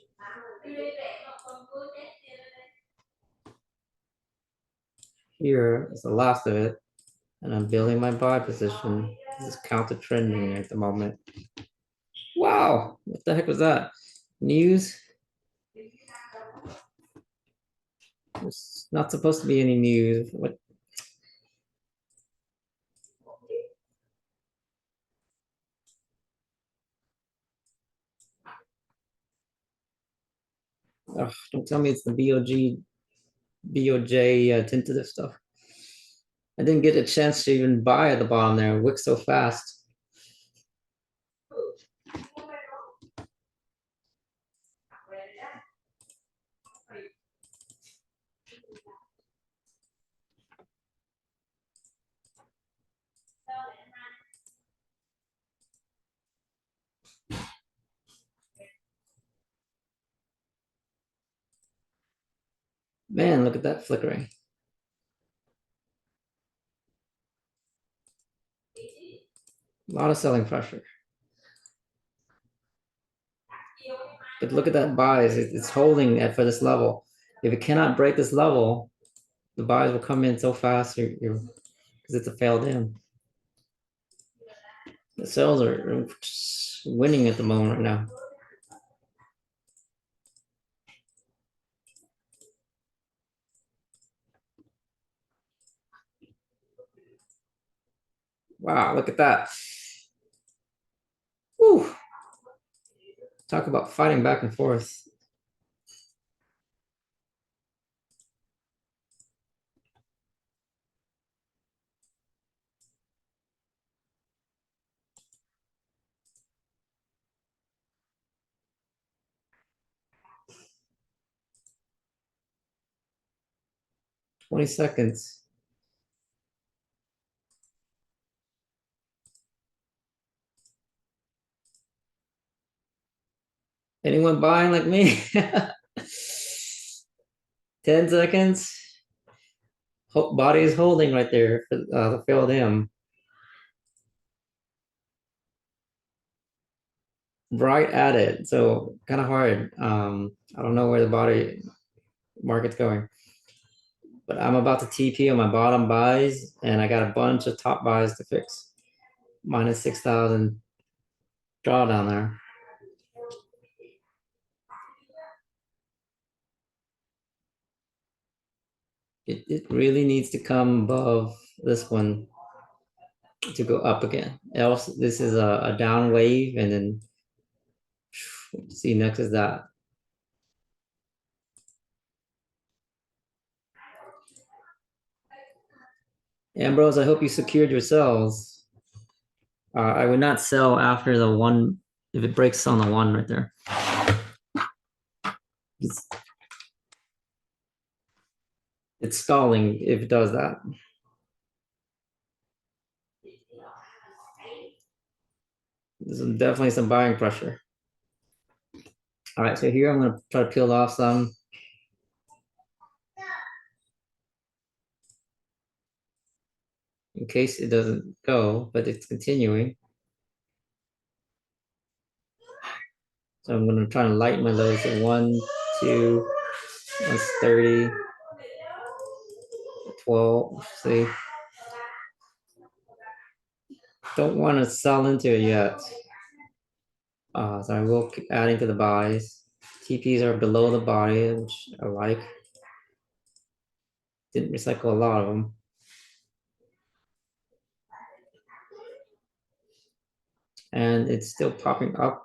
Here is the last of it. And I'm building my buy position. This is counter trending at the moment. Wow, what the heck was that? News? There's not supposed to be any news. What? Ugh, don't tell me it's the BOJ tentative stuff. I didn't get a chance to even buy at the bottom there. Wick so fast. Man, look at that flickering. A lot of selling pressure. But look at that buys. It's holding at for this level. If it cannot break this level, the buys will come in so fast because it's a failed in. The sales are winning at the moment right now. Wow, look at that. Whew. Talk about fighting back and forth. Twenty seconds. Anyone buying like me? 10 seconds. Body is holding right there for the failed M. Right at it. So kind of hard. I don't know where the body market's going. But I'm about to TP on my bottom buys, and I got a bunch of top buys to fix. Minus 6,000 drawdown there. It really needs to come above this one to go up again. Else, this is a down wave, and then see next is that. Ambrose, I hope you secured your sells. I would not sell after the one if it breaks on the one right there. It's stalling if it does that. There's definitely some buying pressure. All right, so here I'm going to try to peel off some. In case it doesn't go, but it's continuing. So I'm going to try to lighten my loads at 1, 2, that's 30, 12, see. Don't want to sell into it yet. So I will keep adding to the buys. TPs are below the body, which I like. Didn't recycle a lot of them. And it's still popping up.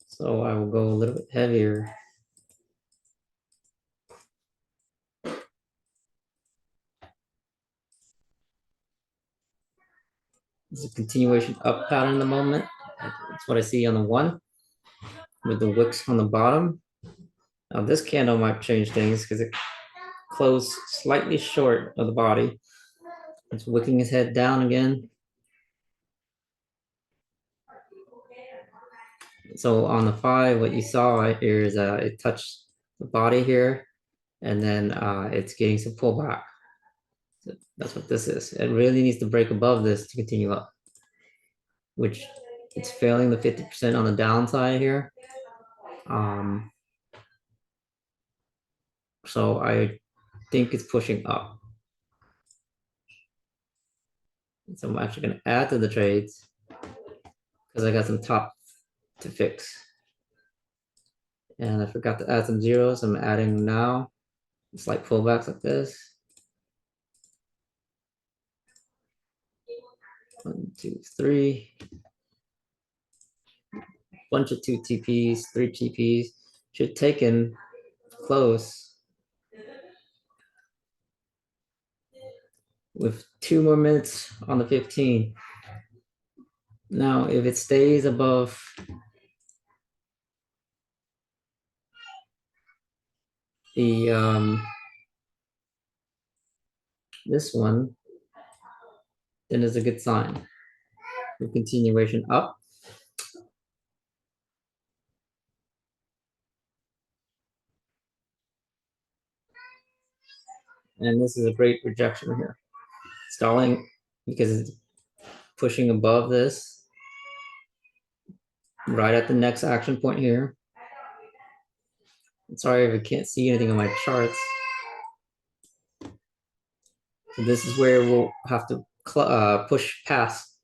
So I will go a little bit heavier. It's a continuation up pattern in the moment. That's what I see on the one with the wicks on the bottom. Now this candle might change things because it closed slightly short of the body. It's wicking his head down again. So on the 5, what you saw here is it touched the body here, and then it's getting some pullback. So that's what this is. It really needs to break above this to continue up, which it's failing the 50% on the downside here. So I think it's pushing up. So I'm actually going to add to the trades because I got some top to fix. And I forgot to add some zeros. I'm adding now. Slight pullbacks like this. 1, 2, 3. Bunch of 2 TPs, 3 TPs. Should take in close with 2 more minutes on the 15. Now, if it stays above the this one, then it's a good sign. The continuation up. And this is a great rejection here. Stalling because it's pushing above this right at the next action point here. I'm sorry if I can't see anything on my charts. So this is where we'll have to push past.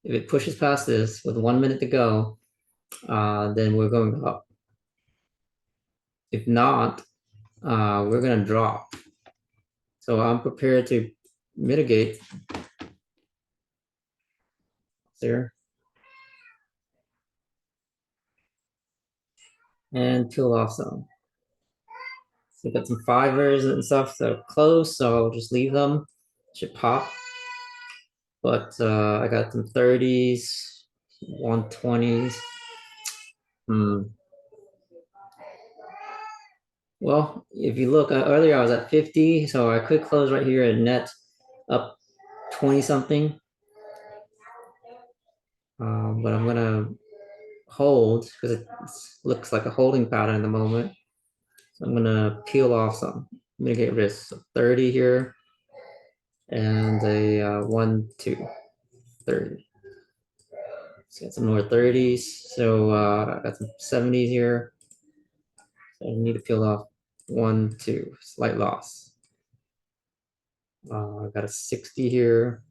If it pushes past this with 1 minute to go, then we're going up. If not, we're going to drop. So I'm prepared to mitigate there and peel off some. So got some 5ers and stuff that are close, so I'll just leave them. Should pop. But I got some 30s, 120s. Well, if you look earlier, I was at 50, so I could close right here and net up 20 something. But I'm gonna hold because it looks like a holding pattern at the moment. So I'm gonna peel off some, mitigate risk. So 30 here and a 1, 2, 30. So got some more 30s. So I got some 70s here. So I need to peel off 1, 2, slight loss. I got a 60 here.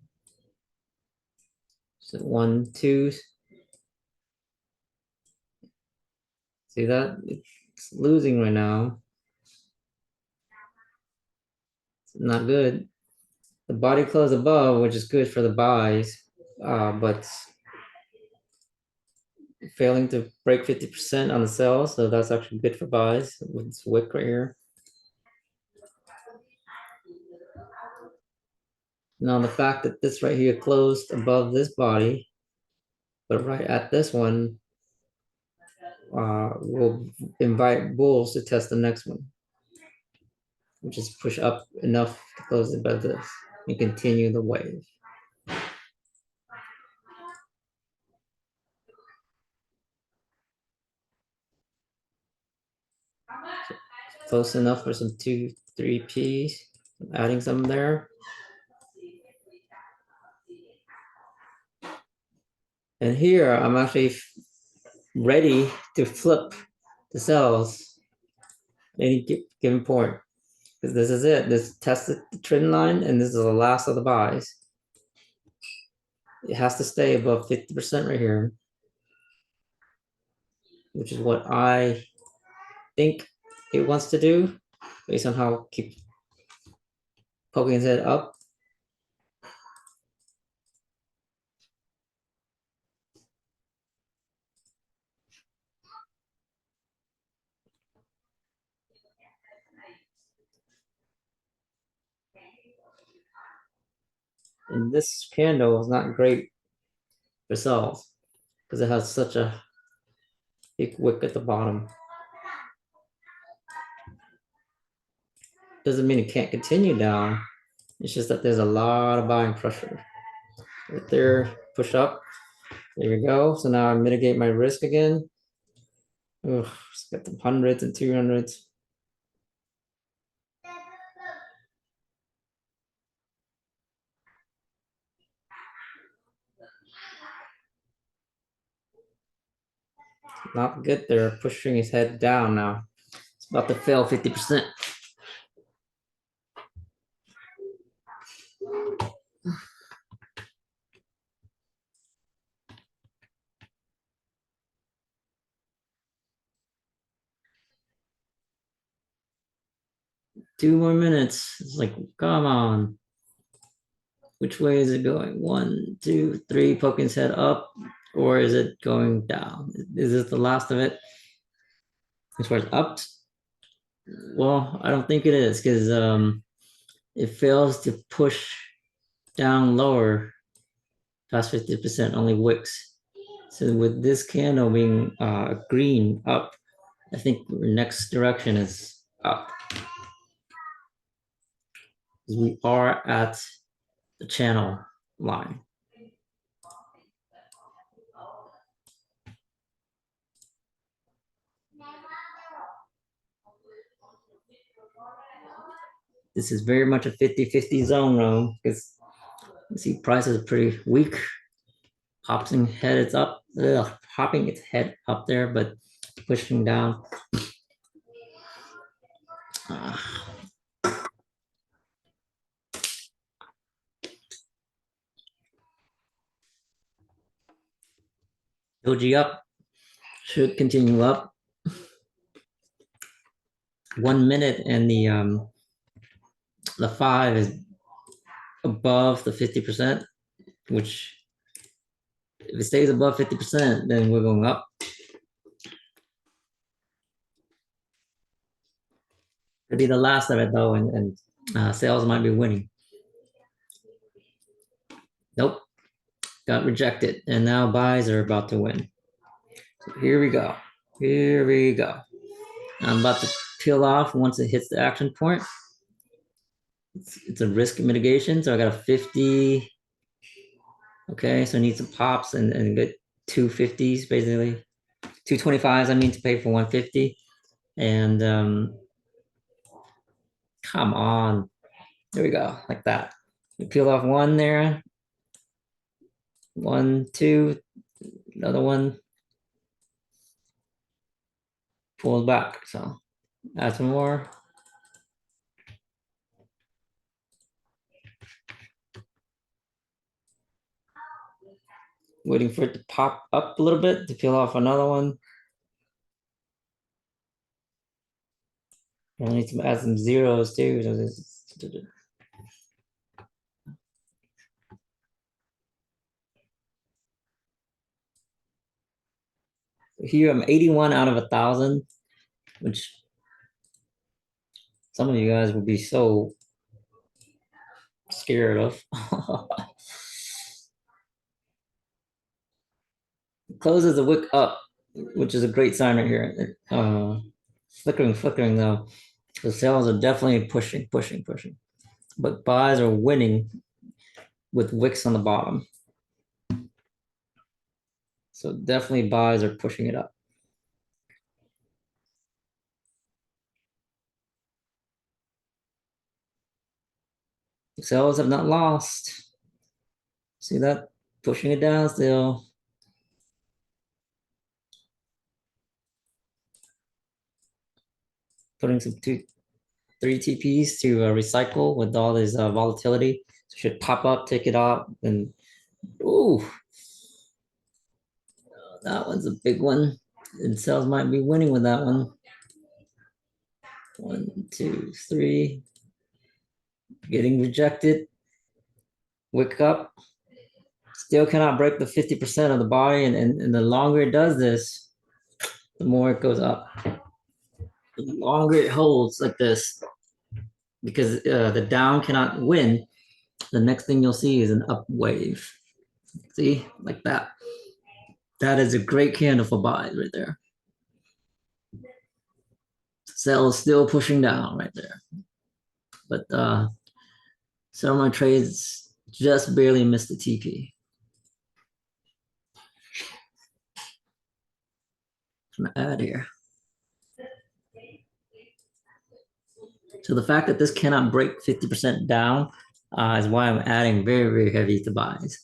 So 1, 2. See that? It's losing right now. It's not good. The body close above, which is good for the buys, but failing to break 50% on the sell, so that's actually good for buys with this wick right here. Now the fact that this right here closed above this body, but right at this one, will invite bulls to test the next one, which is push up enough to close it above this and continue the wave. Close enough for some 2, 3 Ps. I'm adding some there. And here I'm actually ready to flip the cells at any given point. Because this is it. This tested the trend line, and this is the last of the buys. It has to stay above 50% right here, which is what I think it wants to do based on how it keeps poking its head up. And this candle is not great for sells because it has such a big wick at the bottom. doesn't mean it can't continue down. It's just that there's a lot of buying pressure. Right there, push up. There we go. So now I mitigate my risk again. Ugh, let's get the hundreds and 200s. Not good there, pushing his head down now. It's about to fail 50%. Two more minutes. It's like, come on. Which way is it going? 1, 2, 3, poking his head up, or is it going down? Is this the last of it? As far as up? Well, I don't think it is because it fails to push down lower past 50%, only wicks. So with this candle being green up, I think next direction is up. We are at the channel line. This is very much a 50-50 zone though, because you see prices are pretty weak. Hopping head it's up, hopping its head up there, but pushing down. Doji up, should continue up. 1 minute and the 5 is above the 50%, which if it stays above 50%, then we're going up. Could be the last of it though, and sales might be winning. Nope, got rejected, and now buys are about to win. So here we go. Here we go. I'm about to peel off once it hits the action point. It's a risk mitigation, so I got a 50. Okay, so I need some pops and get 250s basically, 225s. I mean to pay for 150, and come on, there we go, like that. We peel off one there, 1, 2, another one, pulls back. So add some more. Waiting for it to pop up a little bit to peel off another one. I need to add some zeros too. So here I'm 81 out of 1,000, which some of you guys would be so scared of. Closes the wick up, which is a great sign right here. Flickering though. The sales are definitely pushing. But buys are winning with wicks on the bottom. So definitely buys are pushing it up. Sales have not lost. See that? Pushing it down still. Putting some 2, 3 TPs to recycle with all this volatility. So should pop up, take it out, and ooh, that one's a big one. And sales might be winning with that one. 1, 2, 3. Getting rejected. Wick up. Still cannot break the 50% of the body, and the longer it does this, the more it goes up. The longer it holds like this, because the down cannot win, the next thing you'll see is an up wave. See, like that. That is a great candle for buys right there. Sell is still pushing down right there. but some of my trades just barely missed the TP. I'm gonna add here. So the fact that this cannot break 50% down is why I'm adding very, very heavy to buys,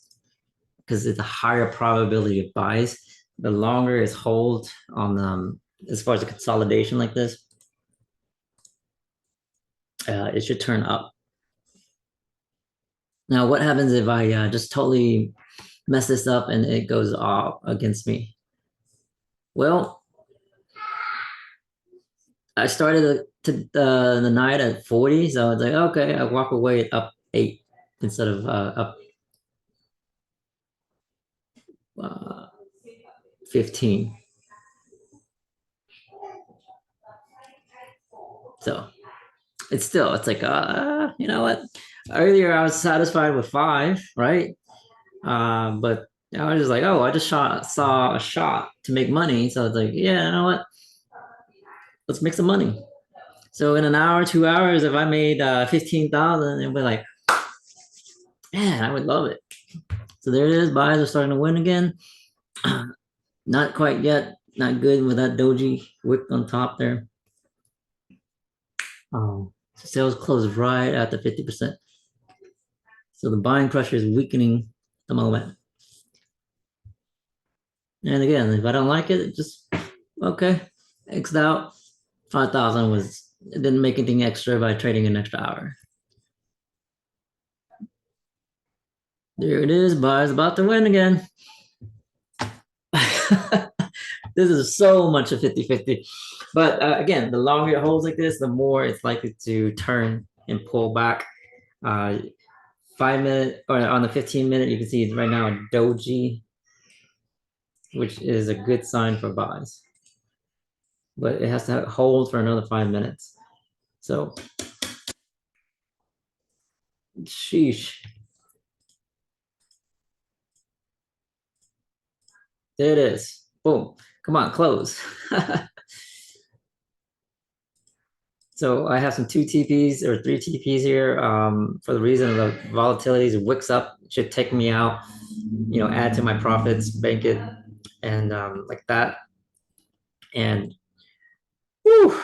because it's a higher probability of buys. The longer it's hold on as far as a consolidation like this, it should turn up. Now, what happens if I just totally mess this up and it goes off against me? Well, I started the night at 40, so I was like, okay, I walk away up 8 instead of up 15. So it's like, you know what? Earlier I was satisfied with 5, right? But I was just like, oh, I just saw a shot to make money. So it's like, yeah, you know what? Let's make some money. So in an hour, 2 hours, if I made 15,000, it'd be like, man, I would love it. So there it is. Buys are starting to win again. Not quite yet. Not good with that doji wick on top there. Sales closed right at the 50%. So the buying pressure is weakening at the moment. And again, if I don't like it, just okay, X'd out. 5,000 it didn't make anything extra by trading an extra hour. There it is. Buy's about to win again. This is so much a 50-50. But again, the longer it holds like this, the more it's likely to turn and pull back. 5 minute or on the 15-minute, you can see right now a doji, which is a good sign for buys. But it has to hold for another 5 minutes. So, sheesh. There it is. Boom. Come on, close. So I have some 2 TPs or 3 TPs here for the reason of the volatilities. Wicks up, should take me out, add to my profits, bank it, and like that. And whew,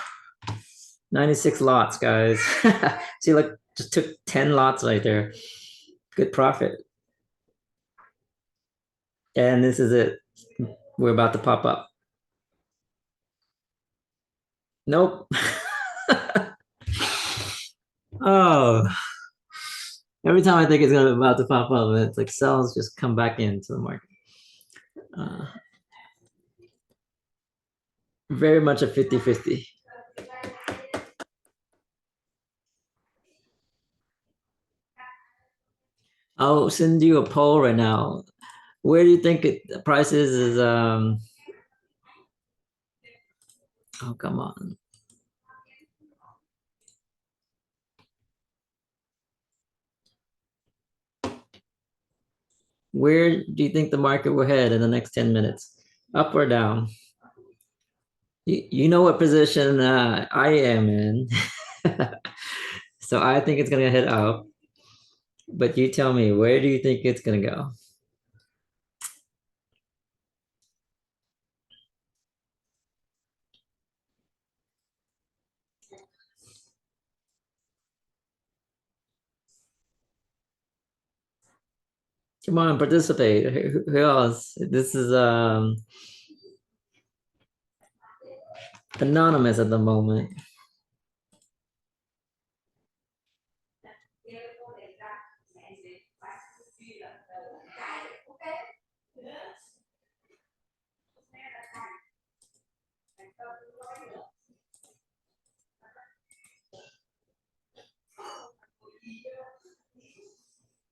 96 lots, guys. See, like just took 10 lots right there. Good profit. And this is it. We're about to pop up. Nope. Oh, every time I think it's about to pop up, it's like sales just come back into the market. Very much a 50-50. I'll send you a poll right now. Where do you think the price is oh, come on. Where do you think the market will head in the next 10 minutes? Up or down? You know what position I am in. So I think it's gonna head up. But you tell me, where do you think it's gonna go? Come on, participate. Who else? This is anonymous at the moment.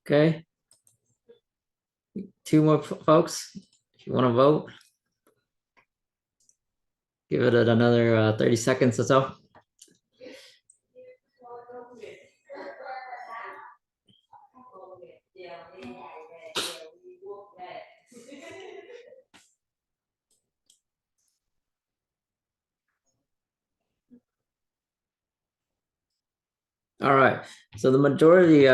Okay. 2 more folks. If you want to vote, give it another 30 seconds or so. All right. So the majority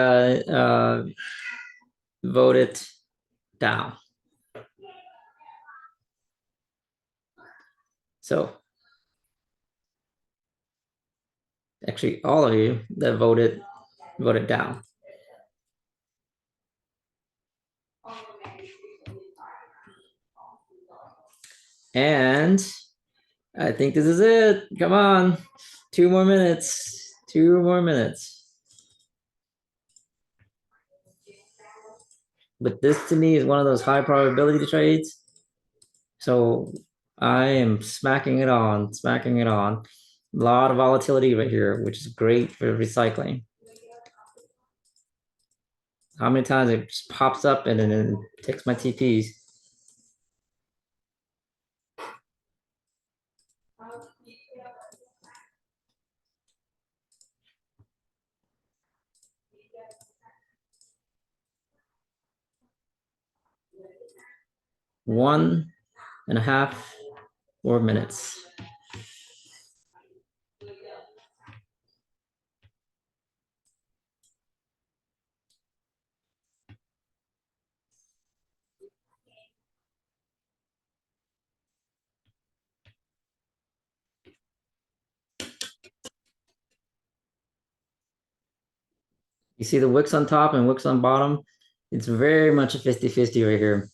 voted down. So actually, all of you that voted down. And I think this is it. Come on. 2 more minutes. 2 more minutes. But this to me is one of those high probability trades. So I am smacking it on, smacking it on. A lot of volatility right here, which is great for recycling. How many times it just pops up and then it takes my TPs. One and a half more minutes. You see the wicks on top and wicks on bottom? It's very much a 50-50 right here.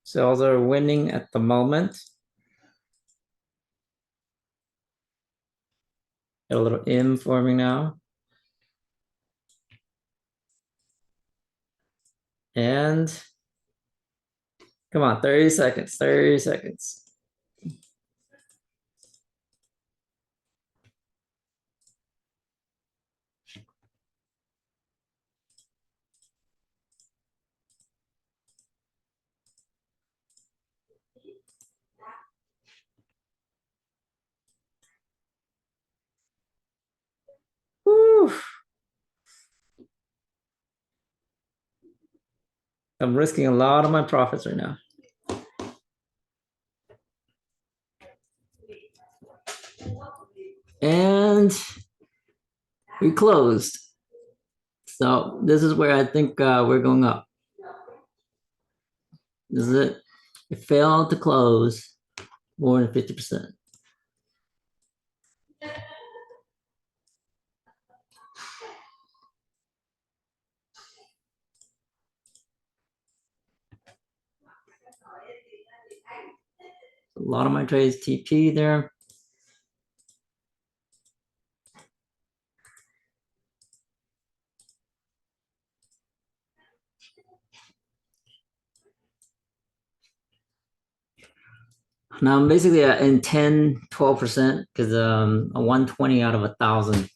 Cells are winning at the moment. Got a little M forming now. And come on, 30 seconds, 30 seconds. Whew. I'm risking a lot of my profits right now. And we closed. So this is where I think we're going up. This is it. It failed to close more than 50%. A lot of my trades TP there. Now I'm basically in 10, 12% because a 120 out of 1,000.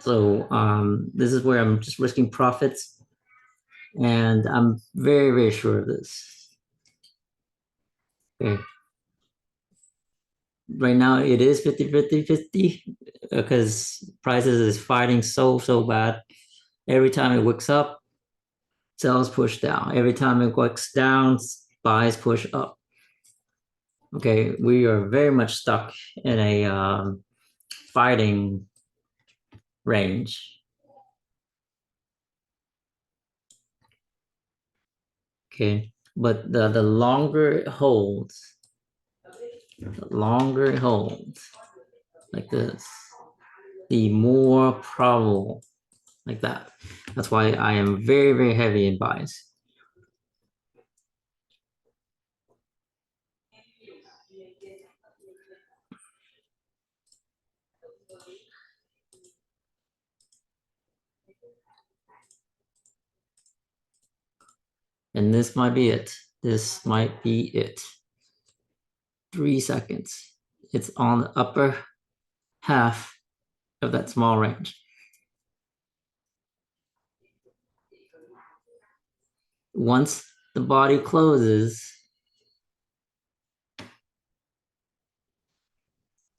So this is where I'm just risking profits. And I'm very, very sure of this. Okay. Right now it is 50 because prices is fighting so bad. Every time it wicks up, sells push down. Every time it wicks down, buys push up. Okay, we are very much stuck in a fighting range. Okay, but the longer it holds, like this, the more probable like that. That's why I am very, very heavy in buys. And this might be it. This might be it. 3 seconds. It's on the upper half of that small range. once the body closes,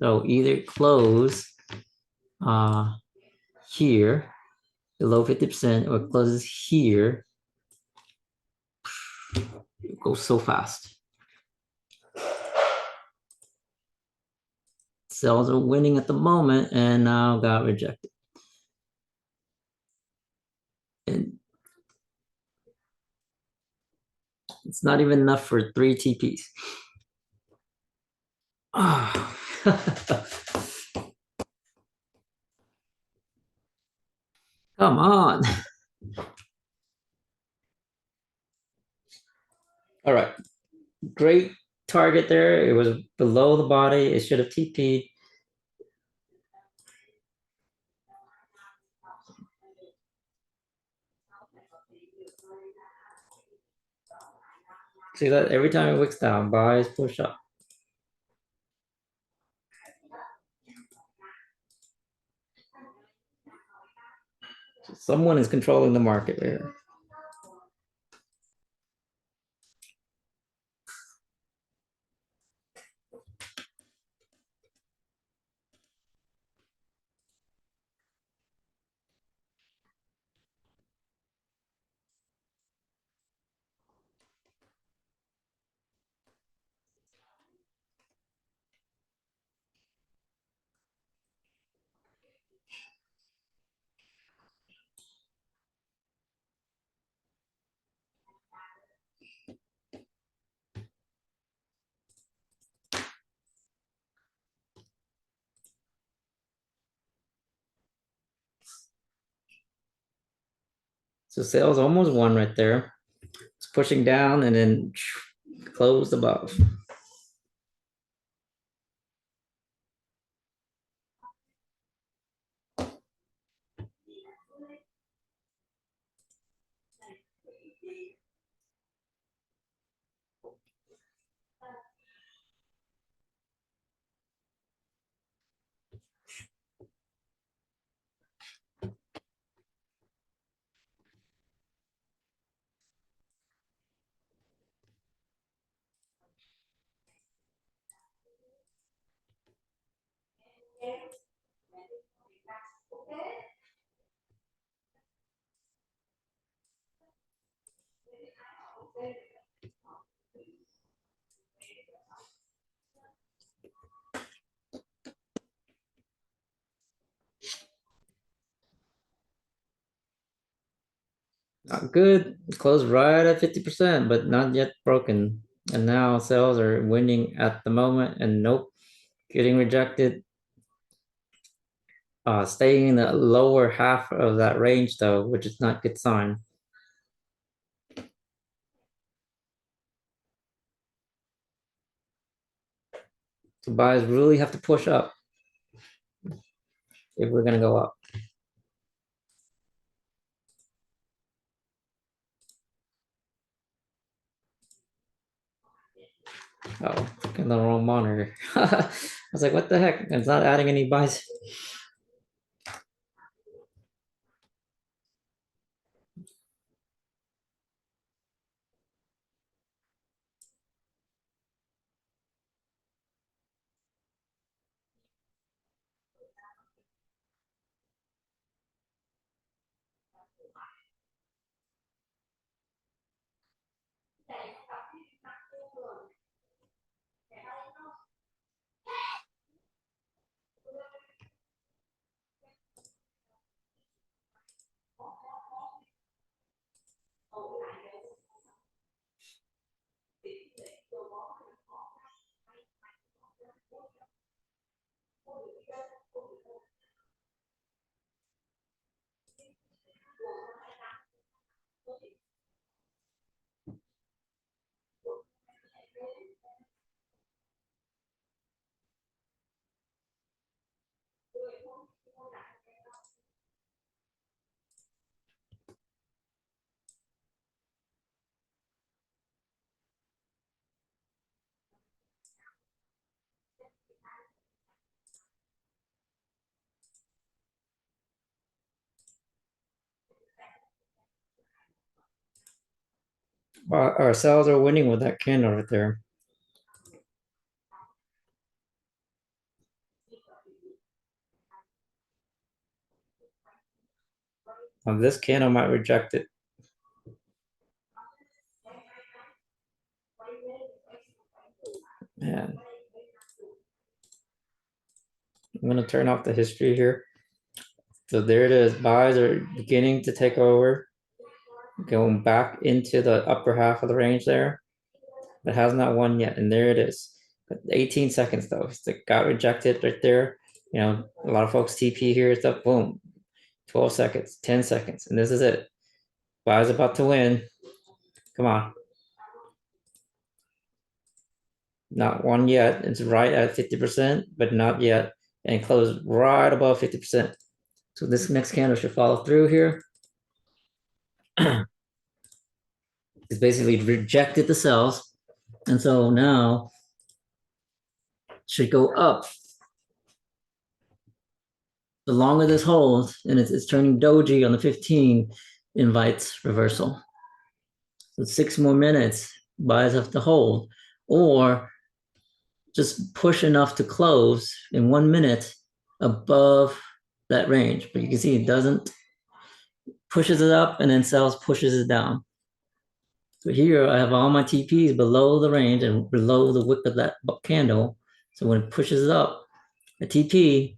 so either close here below 50% or closes here, it goes so fast. Cells are winning at the moment and now got rejected. And it's not even enough for 3 TPs. Oh. Come on. All right. Great target there. It was below the body. It should have TP'd. See that every time it wicks down, buys push up. So someone is controlling the market here. So sales almost won right there. It's pushing down and then closed above. Not good. Closed right at 50%, but not yet broken. And now sales are winning at the moment and nope, getting rejected. Staying in the lower half of that range though, which is not a good sign. So buys really have to push up if we're gonna go up. Oh, in the wrong monitor. I was like, what the heck? It's not adding any buys. Our sellers are winning with that candle right there. This candle might reject it. Man, I'm gonna turn off the history here. So there it is. Buys are beginning to take over, going back into the upper half of the range there, but has not won yet. And there it is. 18 seconds though. It got rejected right there. You know, a lot of folks TP here, stuff, boom. 12 seconds, 10 seconds, and this is it. Buy's about to win. Come on. Not one yet. It's right at 50%, but not yet. And closed right above 50%. So this next candle should follow through here. It's basically rejected the sells. And so now should go up. The longer this holds, and it's turning doji on the 15, invites reversal. So 6 more minutes, buys have to hold, or just push enough to close in 1 minute above that range. But you can see it doesn't, pushes it up and then sells, pushes it down. So here I have all my TPs below the range and below the wick of that candle. So when it pushes it up, a TP,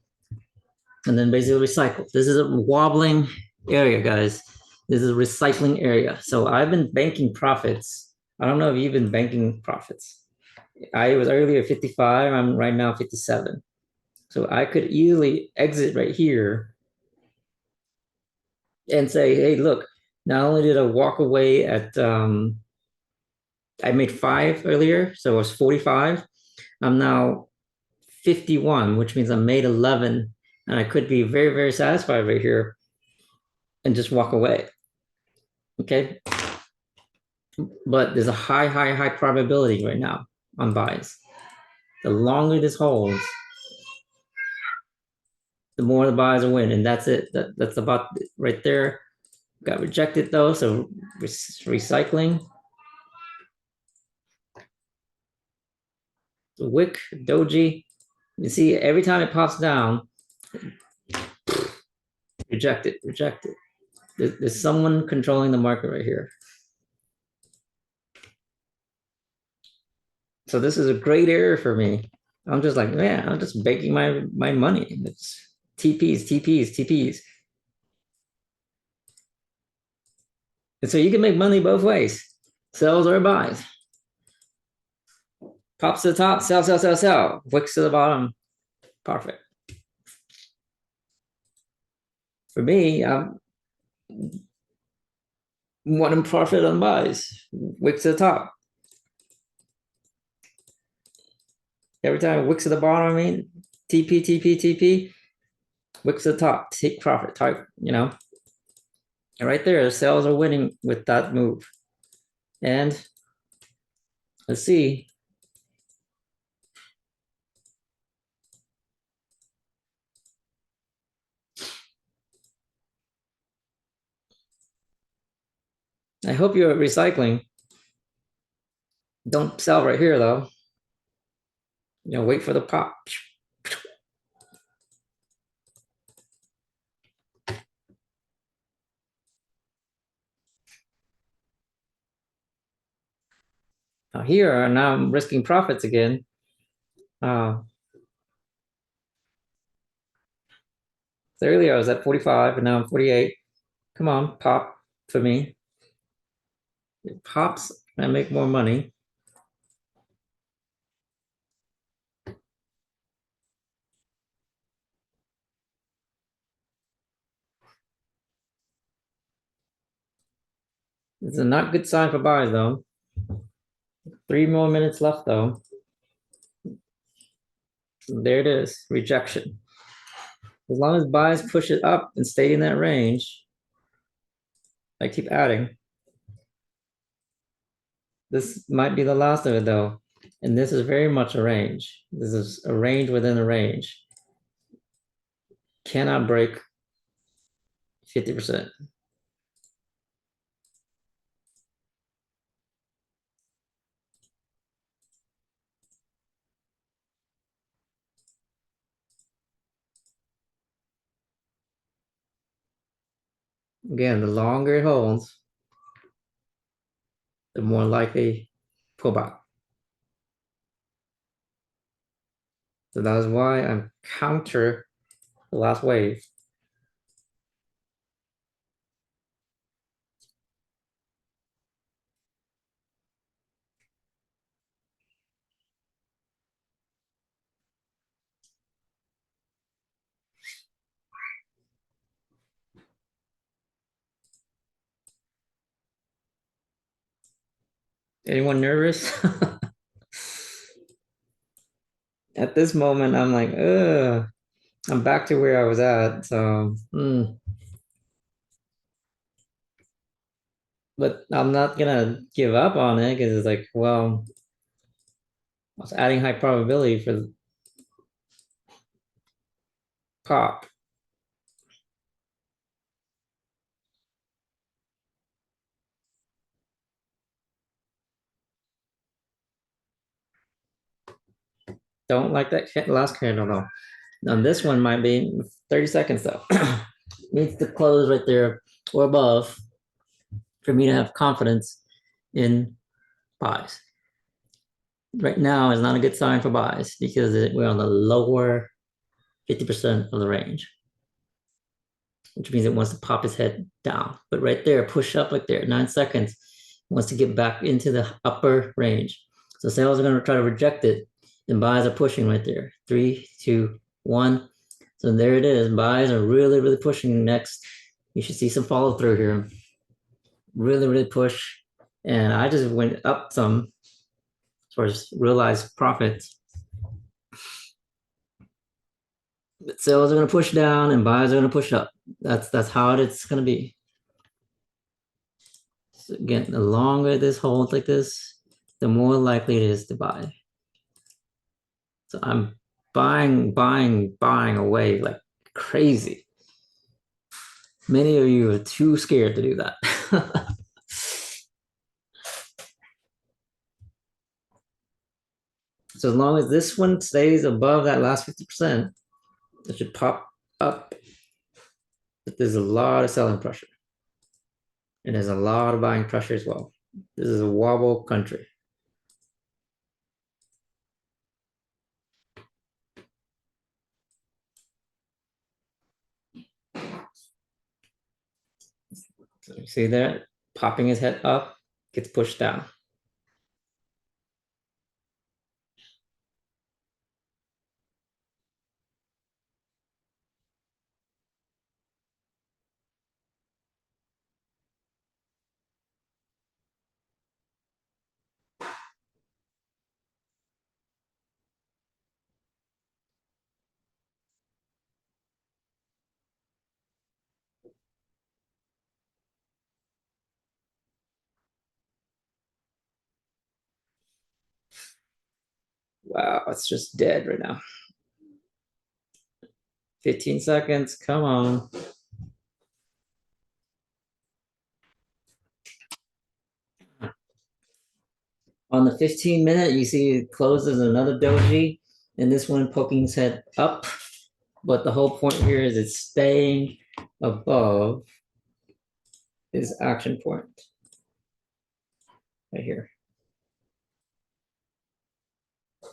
and then basically recycle. This is a wobbling area, guys. This is a recycling area. So I've been banking profits. I don't know if you've been banking profits. I was earlier 55, I'm right now 57. So I could easily exit right here and say, hey, look, not only did I walk away at, I made 5 earlier, so it was 45. I'm now 51, which means I made 11, and I could be very, very satisfied right here and just walk away. Okay. But there's a high probability right now on buys. The longer this holds, the more the buys will win. And that's it. That's about right there. Got rejected though. So recycling. The wick, doji. You see, every time it pops down, reject it. There's someone controlling the market right here. So this is a great area for me. I'm just like, man, I'm just baking my money. It's TPs. And so you can make money both ways, sells or buys. Pops to the top, sell. Wicks to the bottom, perfect. For me, I'm wanting profit on buys, wicks to the top. Every time wicks to the bottom, I mean, TP, wicks to the top, take profit type, you know. And right there, the sales are winning with that move. And let's see. I hope you're recycling. Don't sell right here though. You know, wait for the pop. Now here, now I'm risking profits again. So earlier I was at 45 and now I'm 48. Come on, pop for me. It pops, I make more money. It's a not good sign for buys though. 3 more minutes left though. There it is, rejection. As long as buys push it up and stay in that range, I keep adding. This might be the last of it though. And this is very much a range. This is a range within a range. Cannot break 50%. Again, the longer it holds, the more likely pullback. So that is why I'm counter the last wave. Anyone nervous? At this moment, I'm like, ugh, I'm back to where I was at. So, but I'm not gonna give up on it because it's like, well, I was adding high probability for the pop. Don't like that last candle though. Now this one might be 30 seconds though. Needs to close right there or above for me to have confidence in buys. Right now is not a good sign for buys because we're on the lower 50% of the range, which means it wants to pop its head down. But right there, push up like there, 9 seconds, wants to get back into the upper range. So sales are going to try to reject it, and buys are pushing right there. 3, 2, 1. So there it is. Buys are really, really pushing next. You should see some follow through here. Really, really push. And I just went up some as far as realized profits. But sales are going to push down and buys are going to push up. That's how it's going to be. So again, the longer this holds like this, the more likely it is to buy. So I'm buying away like crazy. Many of you are too scared to do that. So as long as this one stays above that last 50%, it should pop up. But there's a lot of selling pressure. And there's a lot of buying pressure as well. This is a wobble country. So you see that? Popping his head up, gets pushed down. Wow, it's just dead right now. 15 seconds, come on. On the 15-minute, you see it closes another doji, and this one poking its head up. But the whole point here is it's staying above this action point right here.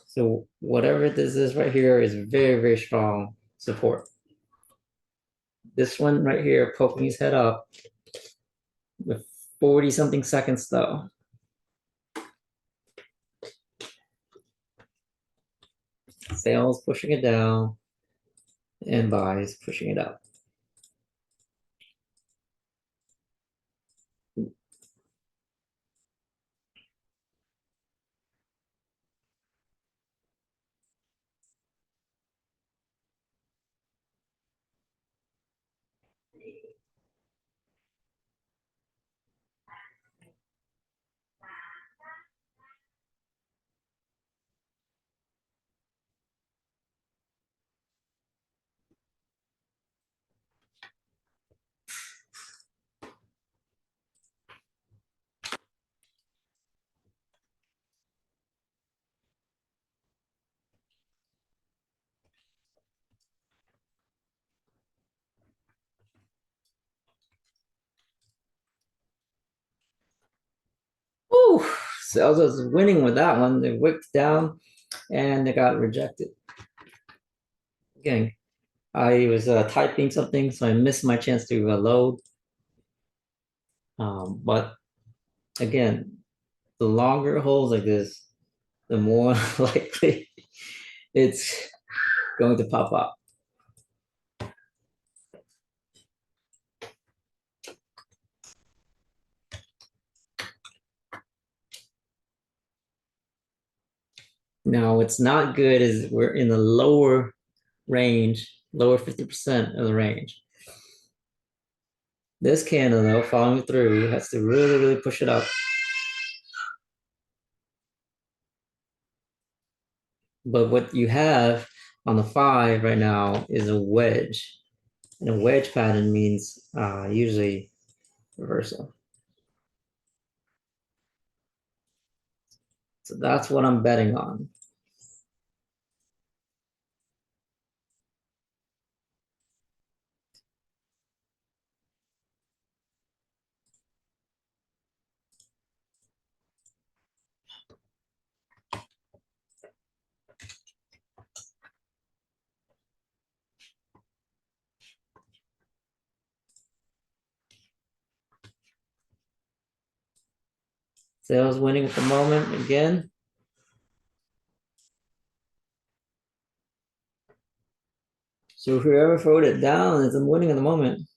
So whatever this is right here is very, very strong support. This one right here poking his head up with 40 something seconds though. Sales pushing it down and buys pushing it up. Sales was winning with that one. They wicked down and they got rejected. Again, I was typing something, so I missed my chance to load. But again, the longer it holds like this, the more likely it's going to pop up. Now, what's not good is we're in the lower range, lower 50% of the range. This candle, though, following through, has to really, really push it up. But what you have on the 5 right now is a wedge. And a wedge pattern means usually reversal. So that's what I'm betting on. Sales winning at the moment again. So whoever voted down is winning at the moment.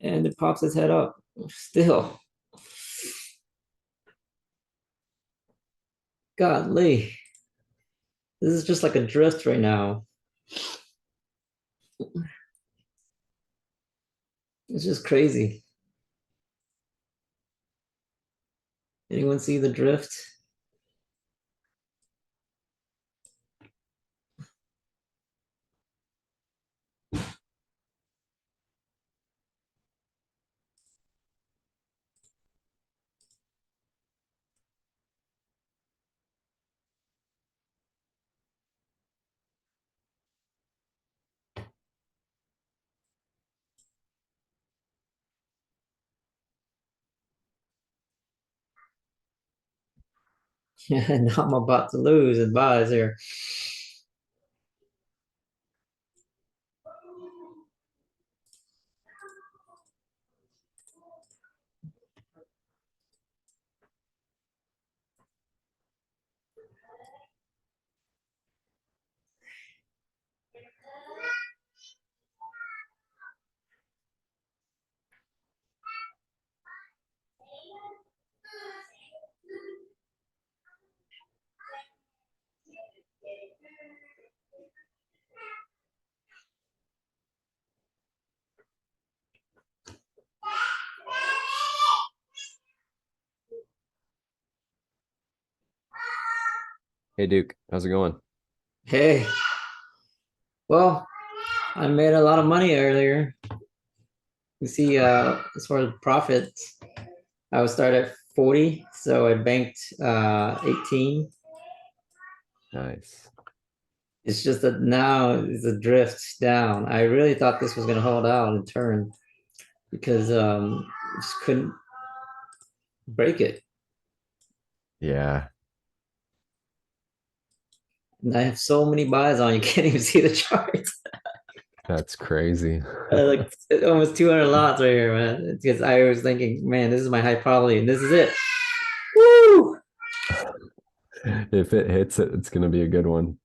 And it pops its head up still. Godly. This is just like a drift right now. It's just crazy. Anyone see the drift? Yeah, now I'm about to lose and buys here. Hey Duke, how's it going? Hey, well, I made a lot of money earlier. You see, as far as profits, I would start at 40, so I banked 18. Nice. It's just that now it's a drift down. I really thought this was gonna hold out and turn because just couldn't break it. Yeah, And I have so many buys on, you can't even see the chart. that's crazy. Like almost 200 lots right here, man. Because I was thinking, man, this is my high probability, and this is it. Woo! If it hits it, it's gonna be a good one.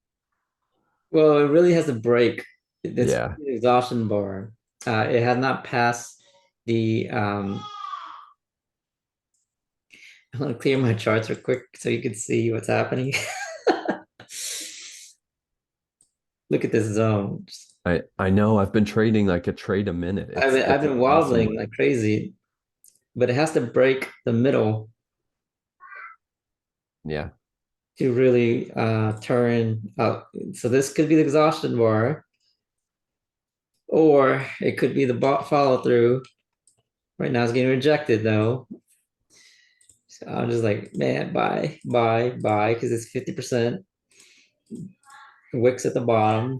Well, it really has to break. It's Yeah. the exhaustion bar. It has not passed the I want to clear my charts real quick so you can see what's happening. Look at this zone. I know I've been trading like a trade a minute. I've been It's awesome. wobbling like crazy, but it has to break the middle Yeah. to really turn up. So this could be the exhaustion bar, or it could be the follow through. Right now it's getting rejected though. So I'm just like, man, buy, because it's 50%. Wicks at the bottom.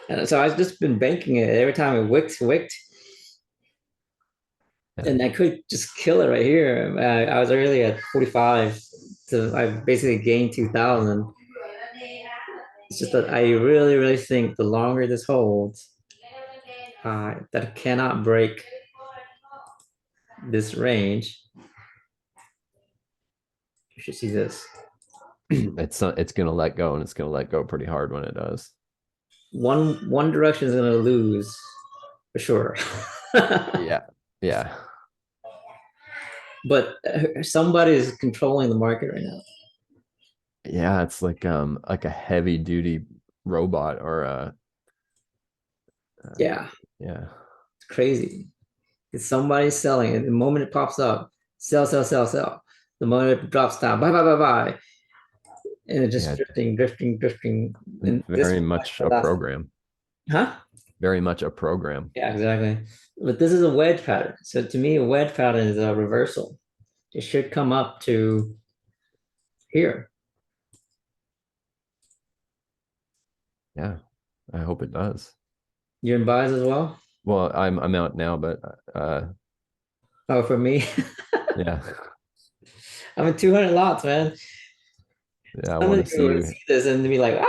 And so I've just been banking it every time it wicked. Yeah. And I could just kill it right here. I was early at 45, so I basically gained 2,000. It's just that I really, really think the longer this holds, that it cannot break this range. You should see this. It's gonna let go, and it's gonna let go pretty hard when it does. One direction is gonna lose for sure. Yeah. Yeah. But somebody is controlling the market right now. Yeah, it's like a heavy duty robot or a Yeah, yeah. it's crazy. It's somebody selling, and the moment it pops up, sell, sell, sell, sell. The moment it drops down, buy, buy, buy, buy. And it's just Yeah. drifting. And this Very much a last, program. huh? Very much a program. Yeah, exactly. But this is a wedge pattern. So to me, a wedge pattern is a reversal. It should come up to here. Yeah. I hope it does. You're in buys as well? Well, I'm out now, but Oh, for me, yeah. I'm in 200 lots, man. Yeah, I Some want of to see you will you. see this and be like,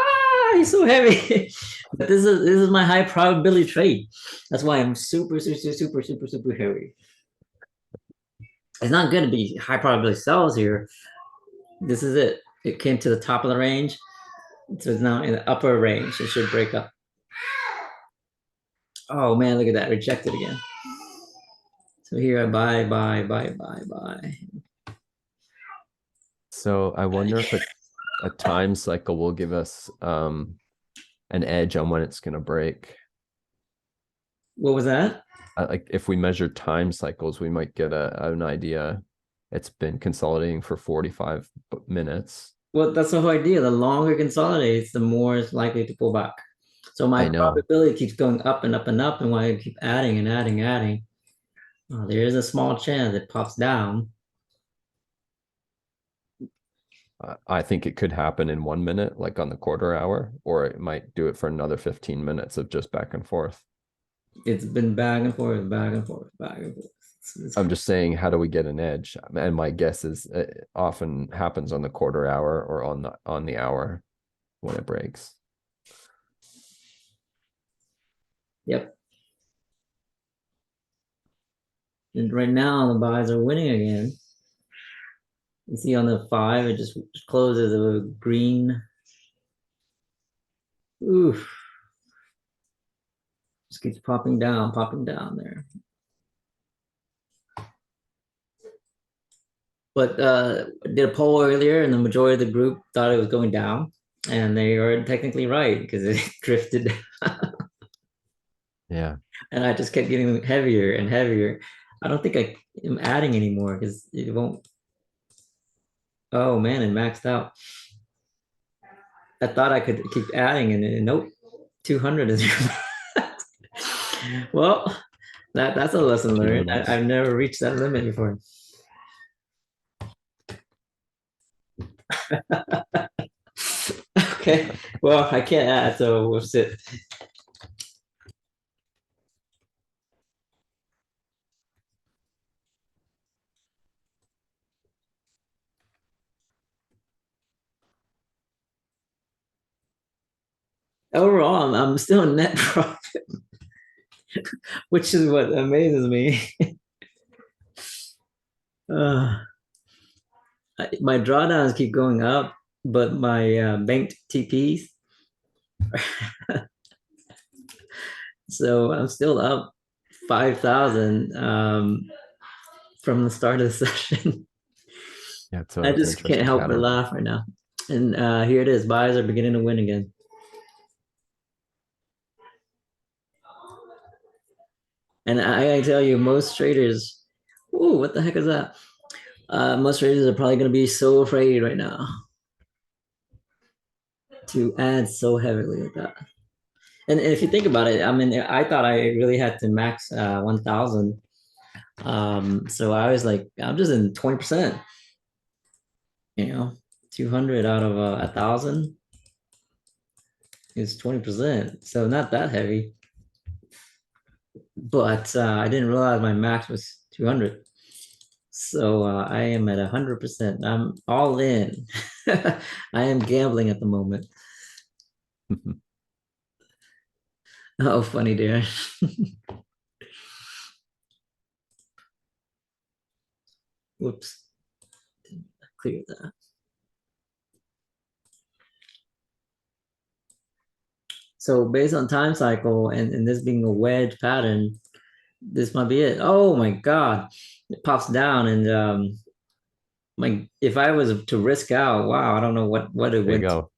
he's so heavy. But this is my high probability trade. That's why I'm super, super, super, super, super heavy. It's not going to be high probability sells here. This is it. It came to the top of the range. So it's now in the upper range. It should break up. Oh man, look at that. Rejected again. So here I buy. So I wonder if a time cycle will give us an edge on when it's going to break. What was that? Like if we measure time cycles, we might get an idea. It's been consolidating for 45 minutes. Well, that's the whole idea. The longer it consolidates, the more it's likely to pull back. So my I know. probability keeps going up and up and up, and when I keep adding and adding, there is a small chance it pops down. I think it could happen in 1 minute, like on the quarter hour, or it might do it for another 15 minutes of just back and forth. It's been back and forth, back and forth, back and forth. I'm just saying, how do we get an edge? And my guess is it often happens on the quarter hour or on the hour when it breaks. Yep. And right now the buys are winning again. You see on the 5, it just closes a green. Oof. Just keeps popping down there. But did a poll earlier, and the majority of the group thought it was going down, and they were technically right because it drifted. Yeah. And I just kept getting heavier and heavier. I don't think I am adding anymore because it won't. Oh man, it maxed out. I thought I could keep adding, and nope, 200 is. Well, that's a lesson learned. I've never reached that limit before. Okay, well, I can't add, so we'll sit. Overall, I'm still in net profit, which is what amazes me. My drawdowns keep going up, but my banked TPs. So I'm still up 5,000 from the start of the session. Yeah, so I just can't help but laugh right now. And here it is. Buys are beginning to win again. And I tell you, most traders, ooh, what the heck is that? Most traders are probably going to be so afraid right now to add so heavily like that. And if you think about it, I mean, I thought I really had to max 1,000 So I was like, I'm just in 20%, 200 out of 1,000 is 20%. So not that heavy, but I didn't realize my max was 200. So I am at 100%. I'm all in. I am gambling at the moment. Oh, funny, dear. Whoops. Clear that. So based on time cycle and this being a wedge pattern, this might be it. Oh my God. It pops down and if I was to risk out, wow, I don't know what it There you went. go.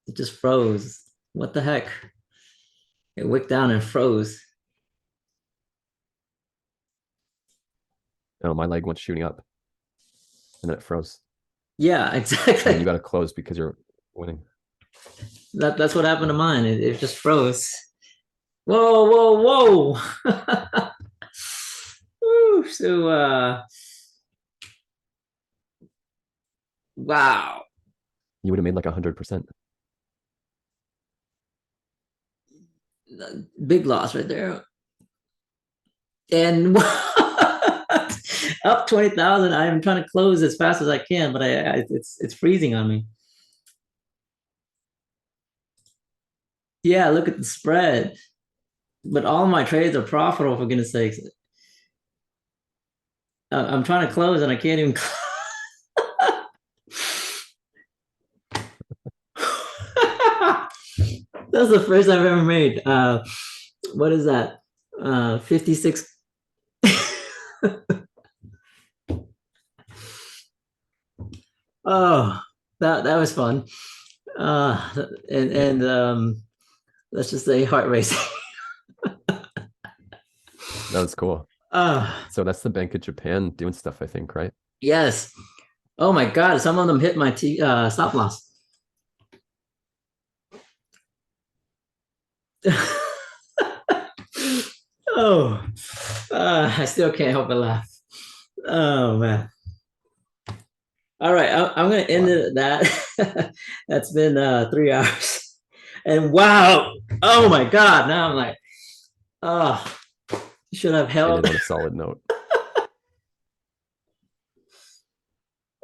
It just froze. What the heck? It wicked down and froze. Oh, my leg went shooting up, and then it froze. Yeah, And exactly. then you got to close because you're winning. That's what happened to mine. It just froze. Whoa, whoa, whoa. Woo, so wow. You would have made like 100%. Big loss right there. And up 20,000. I am trying to close as fast as I can, but it's freezing on me. Yeah, look at the spread. But all my trades are profitable, for goodness sakes. I'm trying to close and I can't even That's the first I've ever made. What is that? 56. Oh, that was fun. And let's just say heart racing. That was cool. So that's the Bank of Japan doing stuff, I think, right? Yes. Oh my God, some of them hit my stop loss. Oh, I still can't help but laugh. Oh man. All right, I'm gonna end it at that. That's been 3 hours. And wow, oh my God, now I'm like, oh, should have held. Ended on a solid note.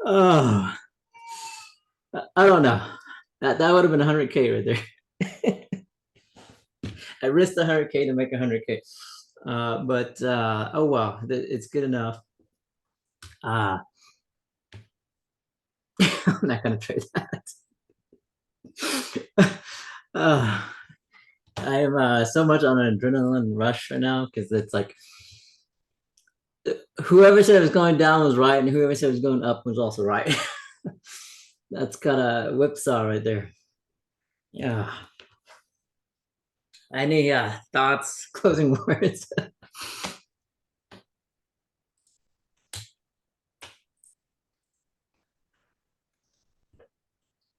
Oh, I don't know. That would have been 100K right there. I risked 100K to make 100K. But oh wow, it's good enough. I'm not gonna trade that. I am so much on an adrenaline rush right now because it's like whoever said it was going down was right, and whoever said it was going up was also right. That's kind of whipsaw right there. Yeah. Any thoughts, closing words?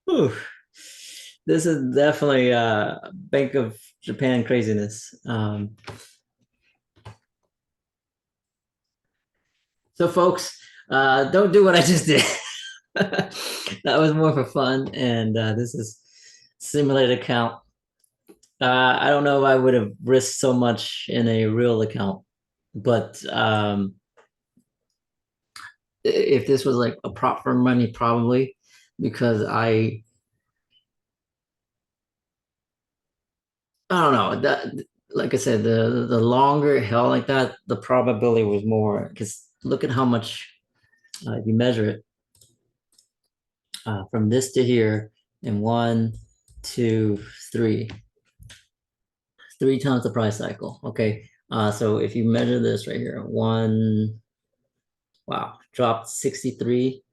Whew. This is definitely Bank of Japan craziness. So folks, don't do what I just did. That was more for fun, and this is simulated account. I don't know if I would have risked so much in a real account, but if this was like a prop for money, probably, because I don't know that. Like I said, the longer it held like that, the probability was more. Because look at how much if you measure it from this to here, and 1, 2, 3, 3 times the price cycle. Okay, so if you measure this right here, wow, dropped 63,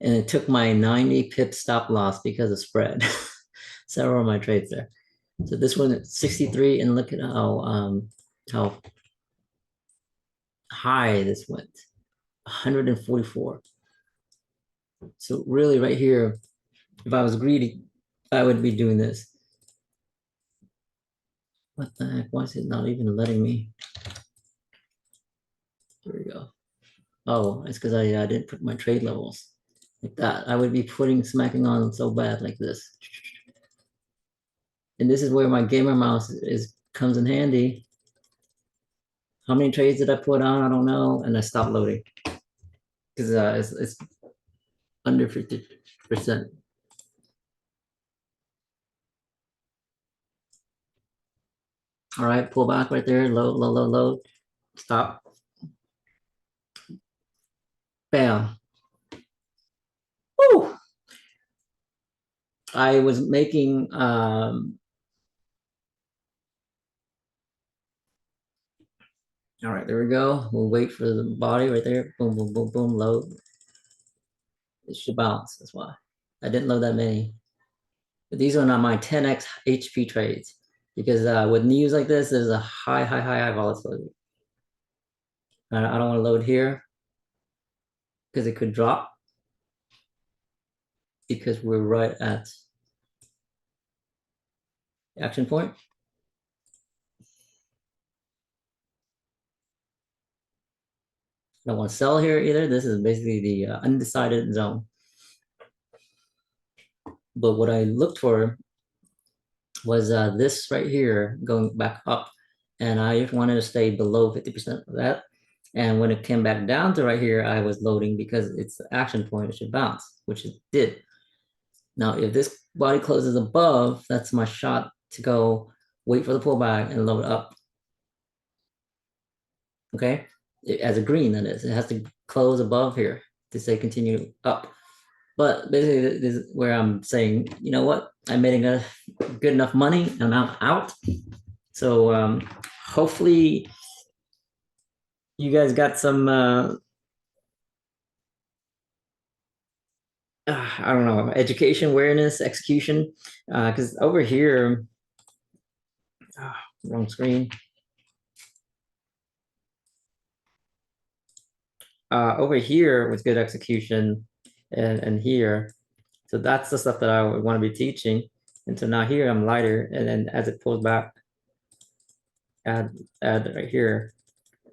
and it took my 90 pip stop loss because of spread. Several of my trades there. So this one at 63, and look at how high this went, 144. So really right here, if I was greedy, I would be doing this. What the heck? Why is it not even letting me? Here we go. Oh, it's because I didn't put my trade levels like that. I would be smacking on so bad like this. And this is where my gamer mouse comes in handy. How many trades did I put on? I don't know. And I stopped loading because it's under 50%. All right, pull back right there. Load, load, load, load. Stop. Bam. Woo! I was making all right, there we go. We'll wait for the body right there. Boom, boom, boom, boom, load. It should bounce. That's why. I didn't load that many. But these are not my 10x HP trades because with news like this, there's a high volatility. I don't want to load here because it could drop because we're right at action point. I don't want to sell here either. This is basically the undecided zone. But what I looked for was this right here going back up. And I just wanted to stay below 50% of that. And when it came back down to right here, I was loading because it's the action point, it should bounce, which it did. Now, if this body closes above, that's my shot to go wait for the pullback and load up. Okay, as a green, that is, it has to close above here to say continue up. But basically, this is where I'm saying, you know what, I'm making a good enough money and I'm out. So hopefully you guys got some I don't know, education, awareness, execution, because over here, wrong screen. Over here with good execution and here. So that's the stuff that I would want to be teaching. And so now here I'm lighter, and then as it pulls back, add right here,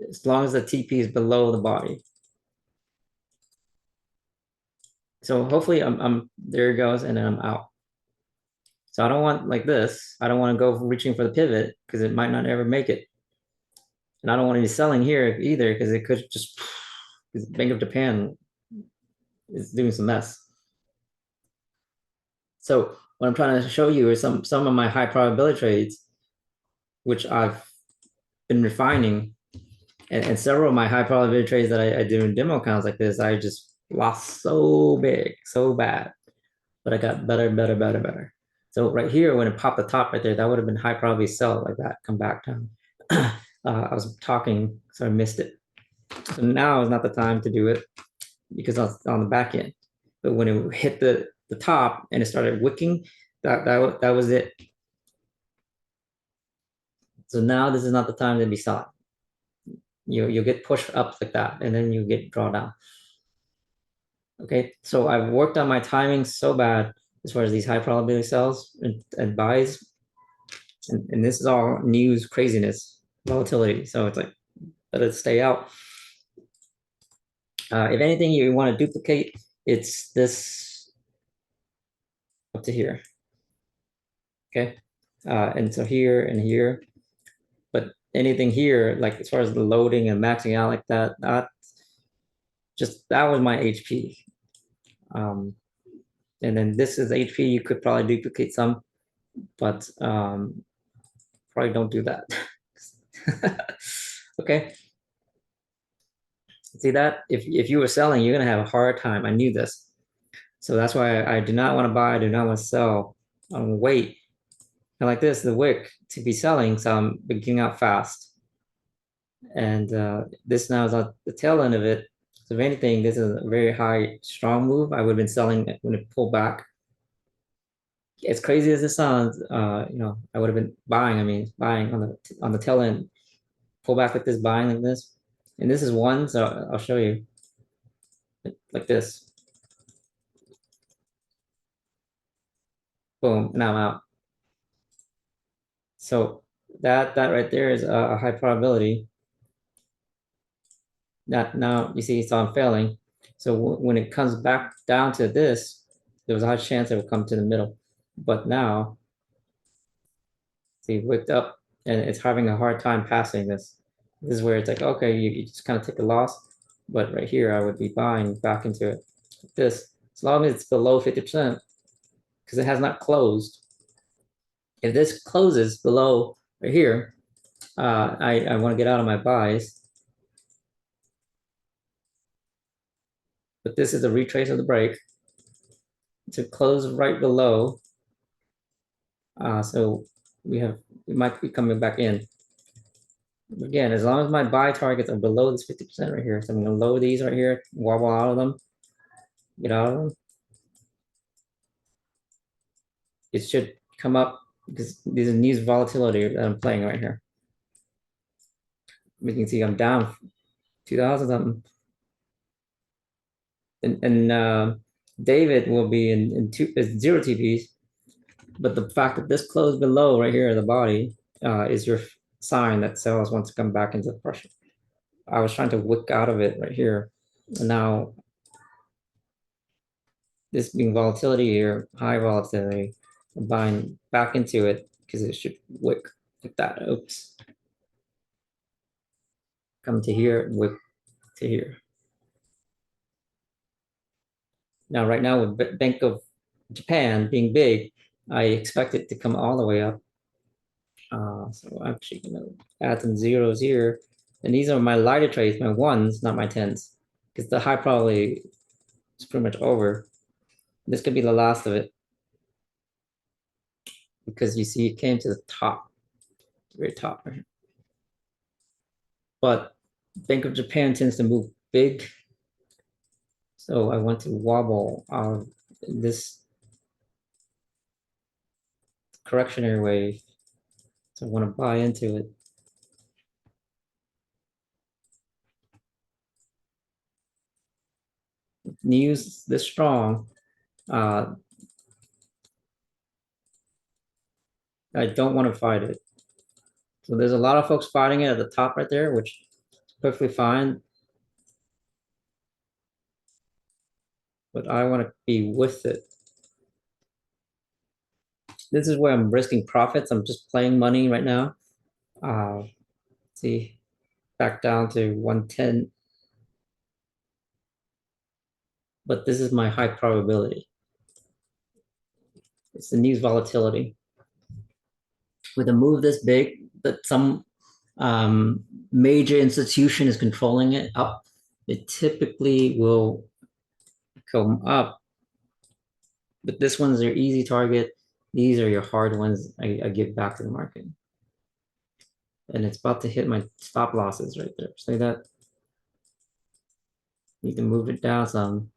as long as the TP is below the body. So hopefully I'm there it goes, and then I'm out. So I don't want like this. I don't want to go reaching for the pivot because it might not ever make it. And I don't want to be selling here either because it could just, because Bank of Japan is doing some mess. So what I'm trying to show you is some of my high probability trades, which I've been refining, and several of my high probability trades that I do in demo accounts like this, I just lost so big, so bad, but I got better. So right here, when it popped the top right there, that would have been high probability sell like that, come back down. I was talking, so I missed it. So now is not the time to do it because it's on the back end. But when it hit the top and it started wicking, that was it. So now this is not the time to be selling. You'll get pushed up like that, and then you get drawn down. Okay, so I've worked on my timing so bad as far as these high probability sells and buys, and this is all news craziness, volatility. So it's like, let it stay out. If anything you want to duplicate, it's this up to here. Okay, and so here and here, but anything here, like as far as the loading and maxing out like that, that was my HP. And then this is HP. You could probably duplicate some, but probably don't do that. Okay. See that? If you were selling, you're gonna have a hard time. I knew this. So that's why I do not want to buy, I do not want to sell. I'm gonna wait. And like this, the wick to be selling, so I'm getting out fast. And this now is at the tail end of it. So if anything, this is a very high, strong move. I would have been selling when it pulled back. As crazy as it sounds, you know, I would have been buying. I mean, buying on the tail end, pull back like this, buying like this, and this is one. So I'll show you, like this. Boom, and I'm out. So that right there is a high probability. That now you see, so I'm failing. So when it comes back down to this, there was a high chance it would come to the middle. But now, see, wicked up and it's having a hard time passing this. This is where it's like, okay, you just kind of take a loss. But right here, I would be buying back into it. This, as long as it's below 50%, because it has not closed. If this closes below right here, I want to get out of my buys. But this is a retrace of the break to close right below. So we might be coming back in. Again, as long as my buy targets are below this 50% right here, so I'm gonna lower these right here, wobble out of them, get out of them. It should come up because these are news volatility that I'm playing right here. We can see I'm down 2,000 something. And David will be in zero TPs, but the fact that this closed below right here at the body is your sign that sales wants to come back into the pressure. I was trying to wick out of it right here. And now this being volatility here, high volatility, I'm buying back into it because it should wick like that. Oops. Come to here, wick to here. Now, right now with Bank of Japan being big, I expect it to come all the way up. So I'm actually gonna add some zeros here. And these are my lighter trades, my ones, not my tens. Because the high probably is pretty much over. This could be the last of it. Because you see it came to the top, very top right here. But Bank of Japan tends to move big. So I want to wobble out of this correctionary wave. So I want to buy into it. News this strong, I don't want to fight it. So there's a lot of folks fighting it at the top right there, which is perfectly fine. But I want to be with it. This is where I'm risking profits. I'm just playing money right now. See, back down to 110. But this is my high probability. It's the news volatility. With a move this big, that some major institution is controlling it up, it typically will come up. But this one's your easy target. These are your hard ones I give back to the market. And it's about to hit my stop losses right there. Say that. Need to move it down some.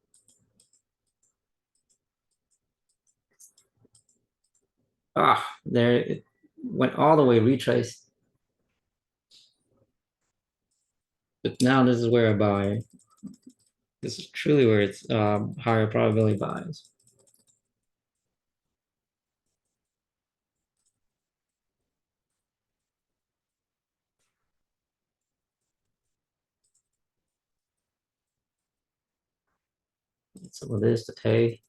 There it went all the way retraced. But now this is where I buy. This is truly where it's higher probability buys. Some of this to pay.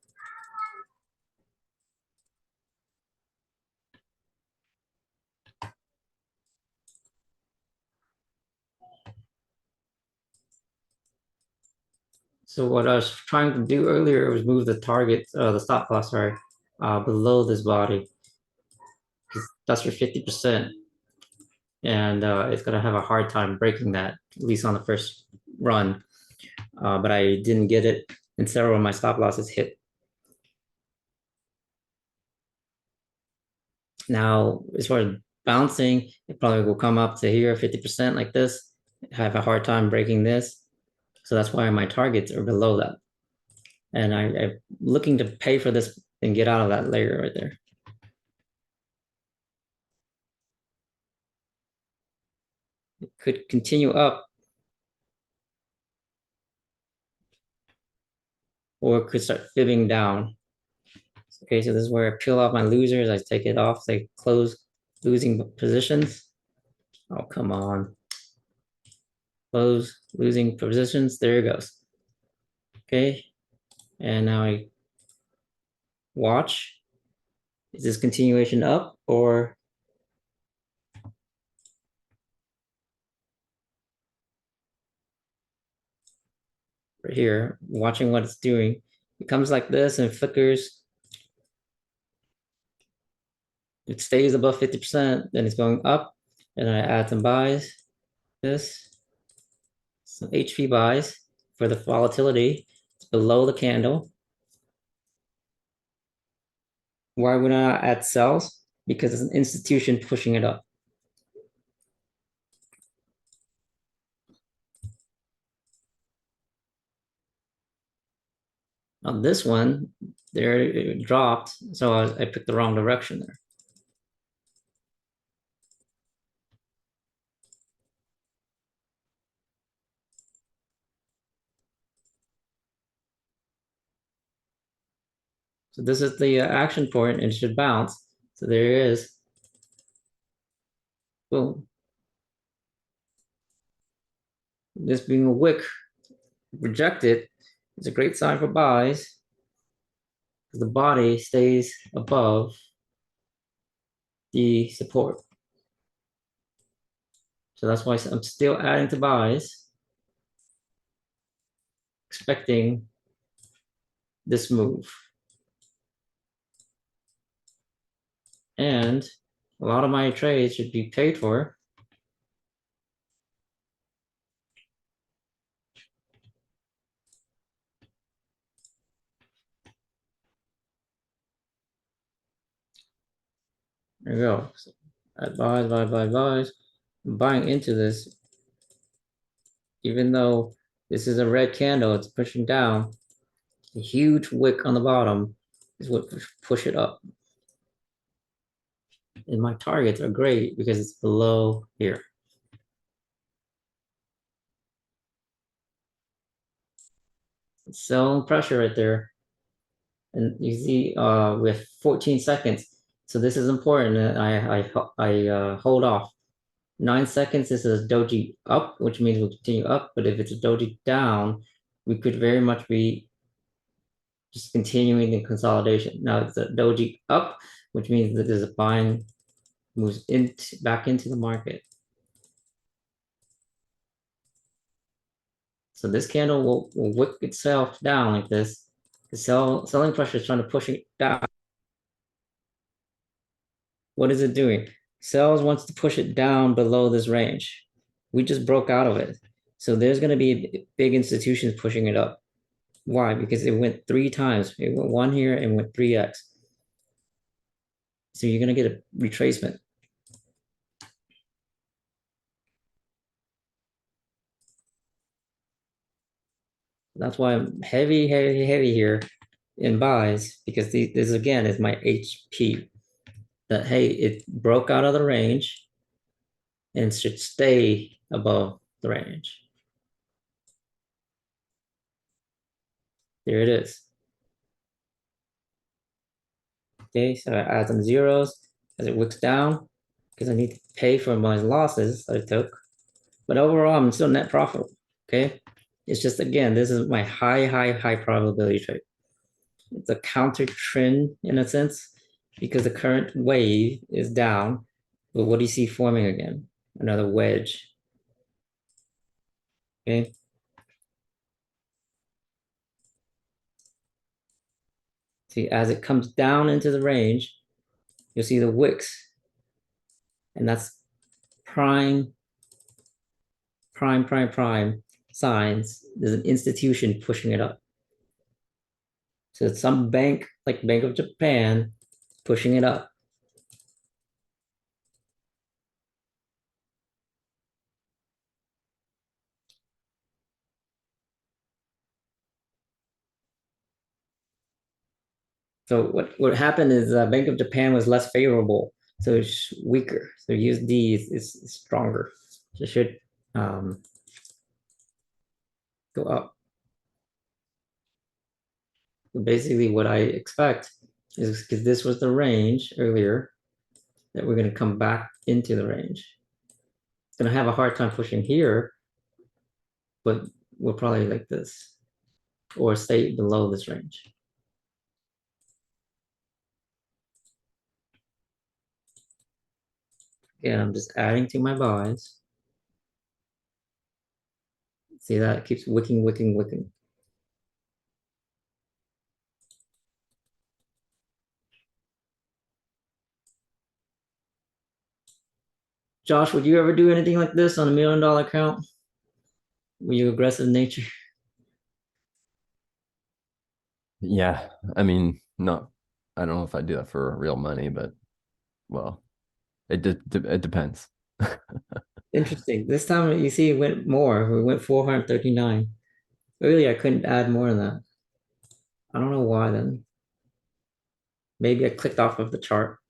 So what I was trying to do earlier was move the target, the stop loss, sorry, below this body. That's your 50%. And it's gonna have a hard time breaking that, at least on the first run. But I didn't get it, and several of my stop losses hit. Now, as far as bouncing, it probably will come up to here, 50% like this. I have a hard time breaking this. So that's why my targets are below that. And I'm looking to pay for this and get out of that layer right there. It could continue up, or it could start fibbing down. Okay, so this is where I peel off my losers. I take it off, they close losing positions. Oh, come on. Close, losing positions. There it goes. Okay. And now I watch. Is this continuation up or right here, watching what it's doing? It comes like this and flickers. It stays above 50%, then it's going up, and I add some buys. This, some HP buys for the volatility. It's below the candle. Why would I not add sells? Because it's an institution pushing it up. On this one, there it dropped, so I picked the wrong direction there. So this is the action point, and it should bounce. So there it is. Boom. This being a wick rejected is a great sign for buys. The body stays above the support. So that's why I'm still adding to buys, expecting this move. And a lot of my trades should be paid for. There you go. So add buys, buys. I'm buying into this, even though this is a red candle, it's pushing down. A huge wick on the bottom is what push it up. And my targets are great because it's below here. Selling pressure right there. And you see we have 14 seconds. So this is important. I hold off. 9 seconds, this is a doji up, which means we'll continue up. But if it's a doji down, we could very much be just continuing the consolidation. Now it's a doji up, which means that there's a buying moves back into the market. So this candle will wick itself down like this. The selling pressure is trying to push it down. What is it doing? Sells wants to push it down below this range. We just broke out of it. So there's going to be big institutions pushing it up. Why? Because it went 3 times. It went 1 here and went 3x. So you're going to get a retracement. That's why I'm heavy here in buys, because this again is my HP. That, hey, it broke out of the range and should stay above the range. There it is. Okay, so I add some zeros as it wicks down because I need to pay for my losses I took. But overall, I'm still net profitable. Okay, it's just, again, this is my high probability trade. It's a counter trend in a sense because the current wave is down. But what do you see forming again? Another wedge. Okay. See, as it comes down into the range, you'll see the wicks. And that's prime signs. There's an institution pushing it up. So it's some bank, like Bank of Japan, pushing it up. So what happened is Bank of Japan was less favorable, so it's weaker. So USD is stronger. So it should go up. So basically, what I expect is, because this was the range earlier, that we're going to come back into the range. It's going to have a hard time pushing here, but we'll probably like this or stay below this range. Again, I'm just adding to my buys. See that? It keeps wicking, wicking, wicking. Josh, would you ever do anything like this on $1 million account? Were you aggressive in nature? Yeah, I mean, no, I don't know if I do that for real money, but well, it depends. Interesting. This time you see it went more. We went 439. Earlier I couldn't add more than that. I don't know why then. Maybe I clicked off of the chart.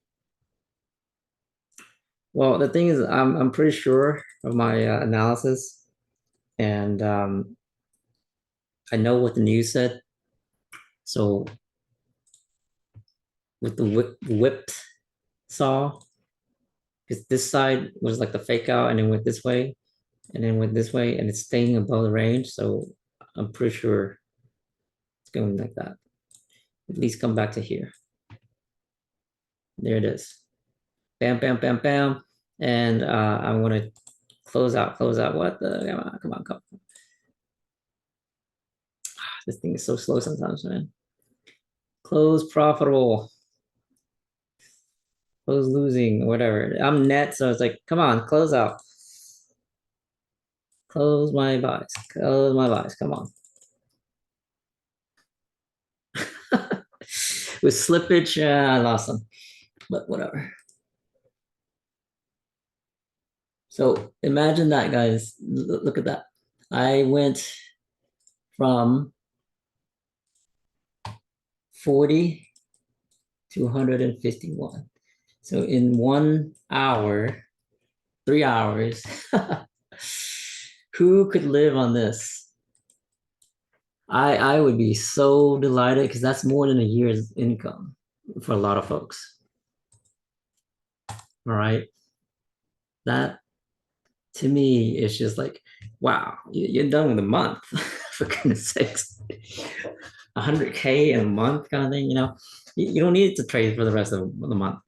Well, the thing is, I'm pretty sure of my analysis, and I know what the news said. So with the whipped saw, because this side was like the fake out, and then went this way, and then went this way, and it's staying above the range. So I'm pretty sure it's going like that. At least come back to here. There it is. Bam, bam, bam, bam. And I want to close out. What the, come on. This thing is so slow sometimes, man. Close profitable. Close losing, whatever. I'm net, so it's like, come on, close out. Close my buys. Close my buys. Come on. With slippage, I lost them, but whatever. So imagine that, guys. Look at that. I went from 40 to 151. So in 1 hour, 3 hours, who could live on this? I would be so delighted because that's more than a year's income for a lot of folks. All right. That to me is just like, wow, you're done with a month, for goodness sakes. 100K in a month kind of thing, you know. You don't need to trade for the rest of the month.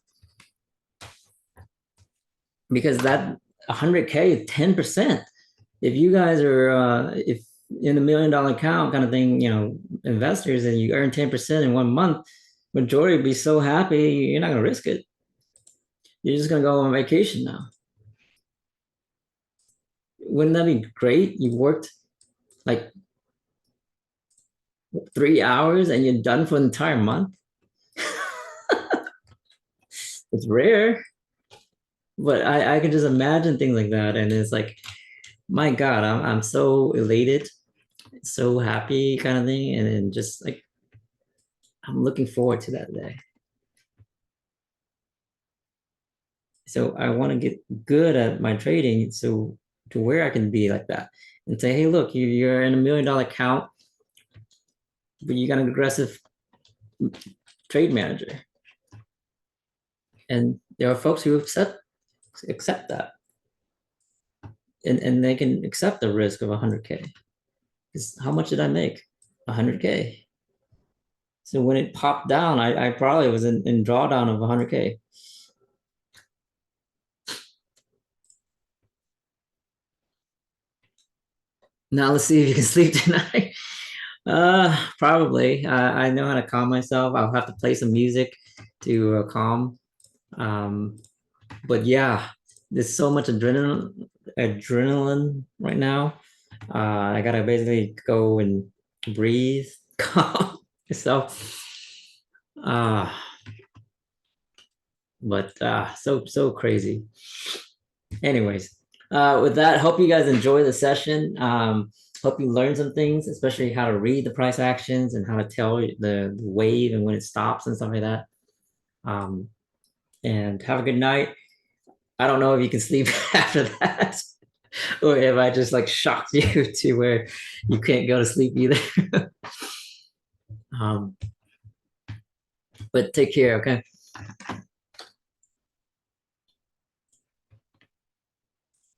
Because that 100K, 10%. If you guys are if in $1 million account kind of thing, you know, investors, and you earn 10% in 1 month, majority would be so happy, you're not gonna risk it. You're just gonna go on vacation now. Wouldn't that be great? You worked like 3 hours and you're done for an entire month. It's rare, but I can just imagine things like that, and it's like, my God, I'm so elated, so happy kind of thing, and then just like I'm looking forward to that day. So I want to get good at my trading, so to where I can be like that and say, hey, look, you're in $1 million account, but you got an aggressive trade manager. And there are folks who accept that. And they can accept the risk of 100K. Because how much did I make? 100K. So when it popped down, I probably was in drawdown of 100K. Now let's see if you can sleep tonight. Probably. I know how to calm myself. I'll have to play some music to calm. But yeah, there's so much adrenaline right now. I gotta basically go and breathe, calm myself. But so crazy. Anyways, with that, hope you guys enjoy the session. Hope you learn some things, especially how to read the price actions and how to tell the wave and when it stops and stuff like that. And have a good night. I don't know if you can sleep after that, or if I just like shocked you to where you can't go to sleep either. But take care, okay?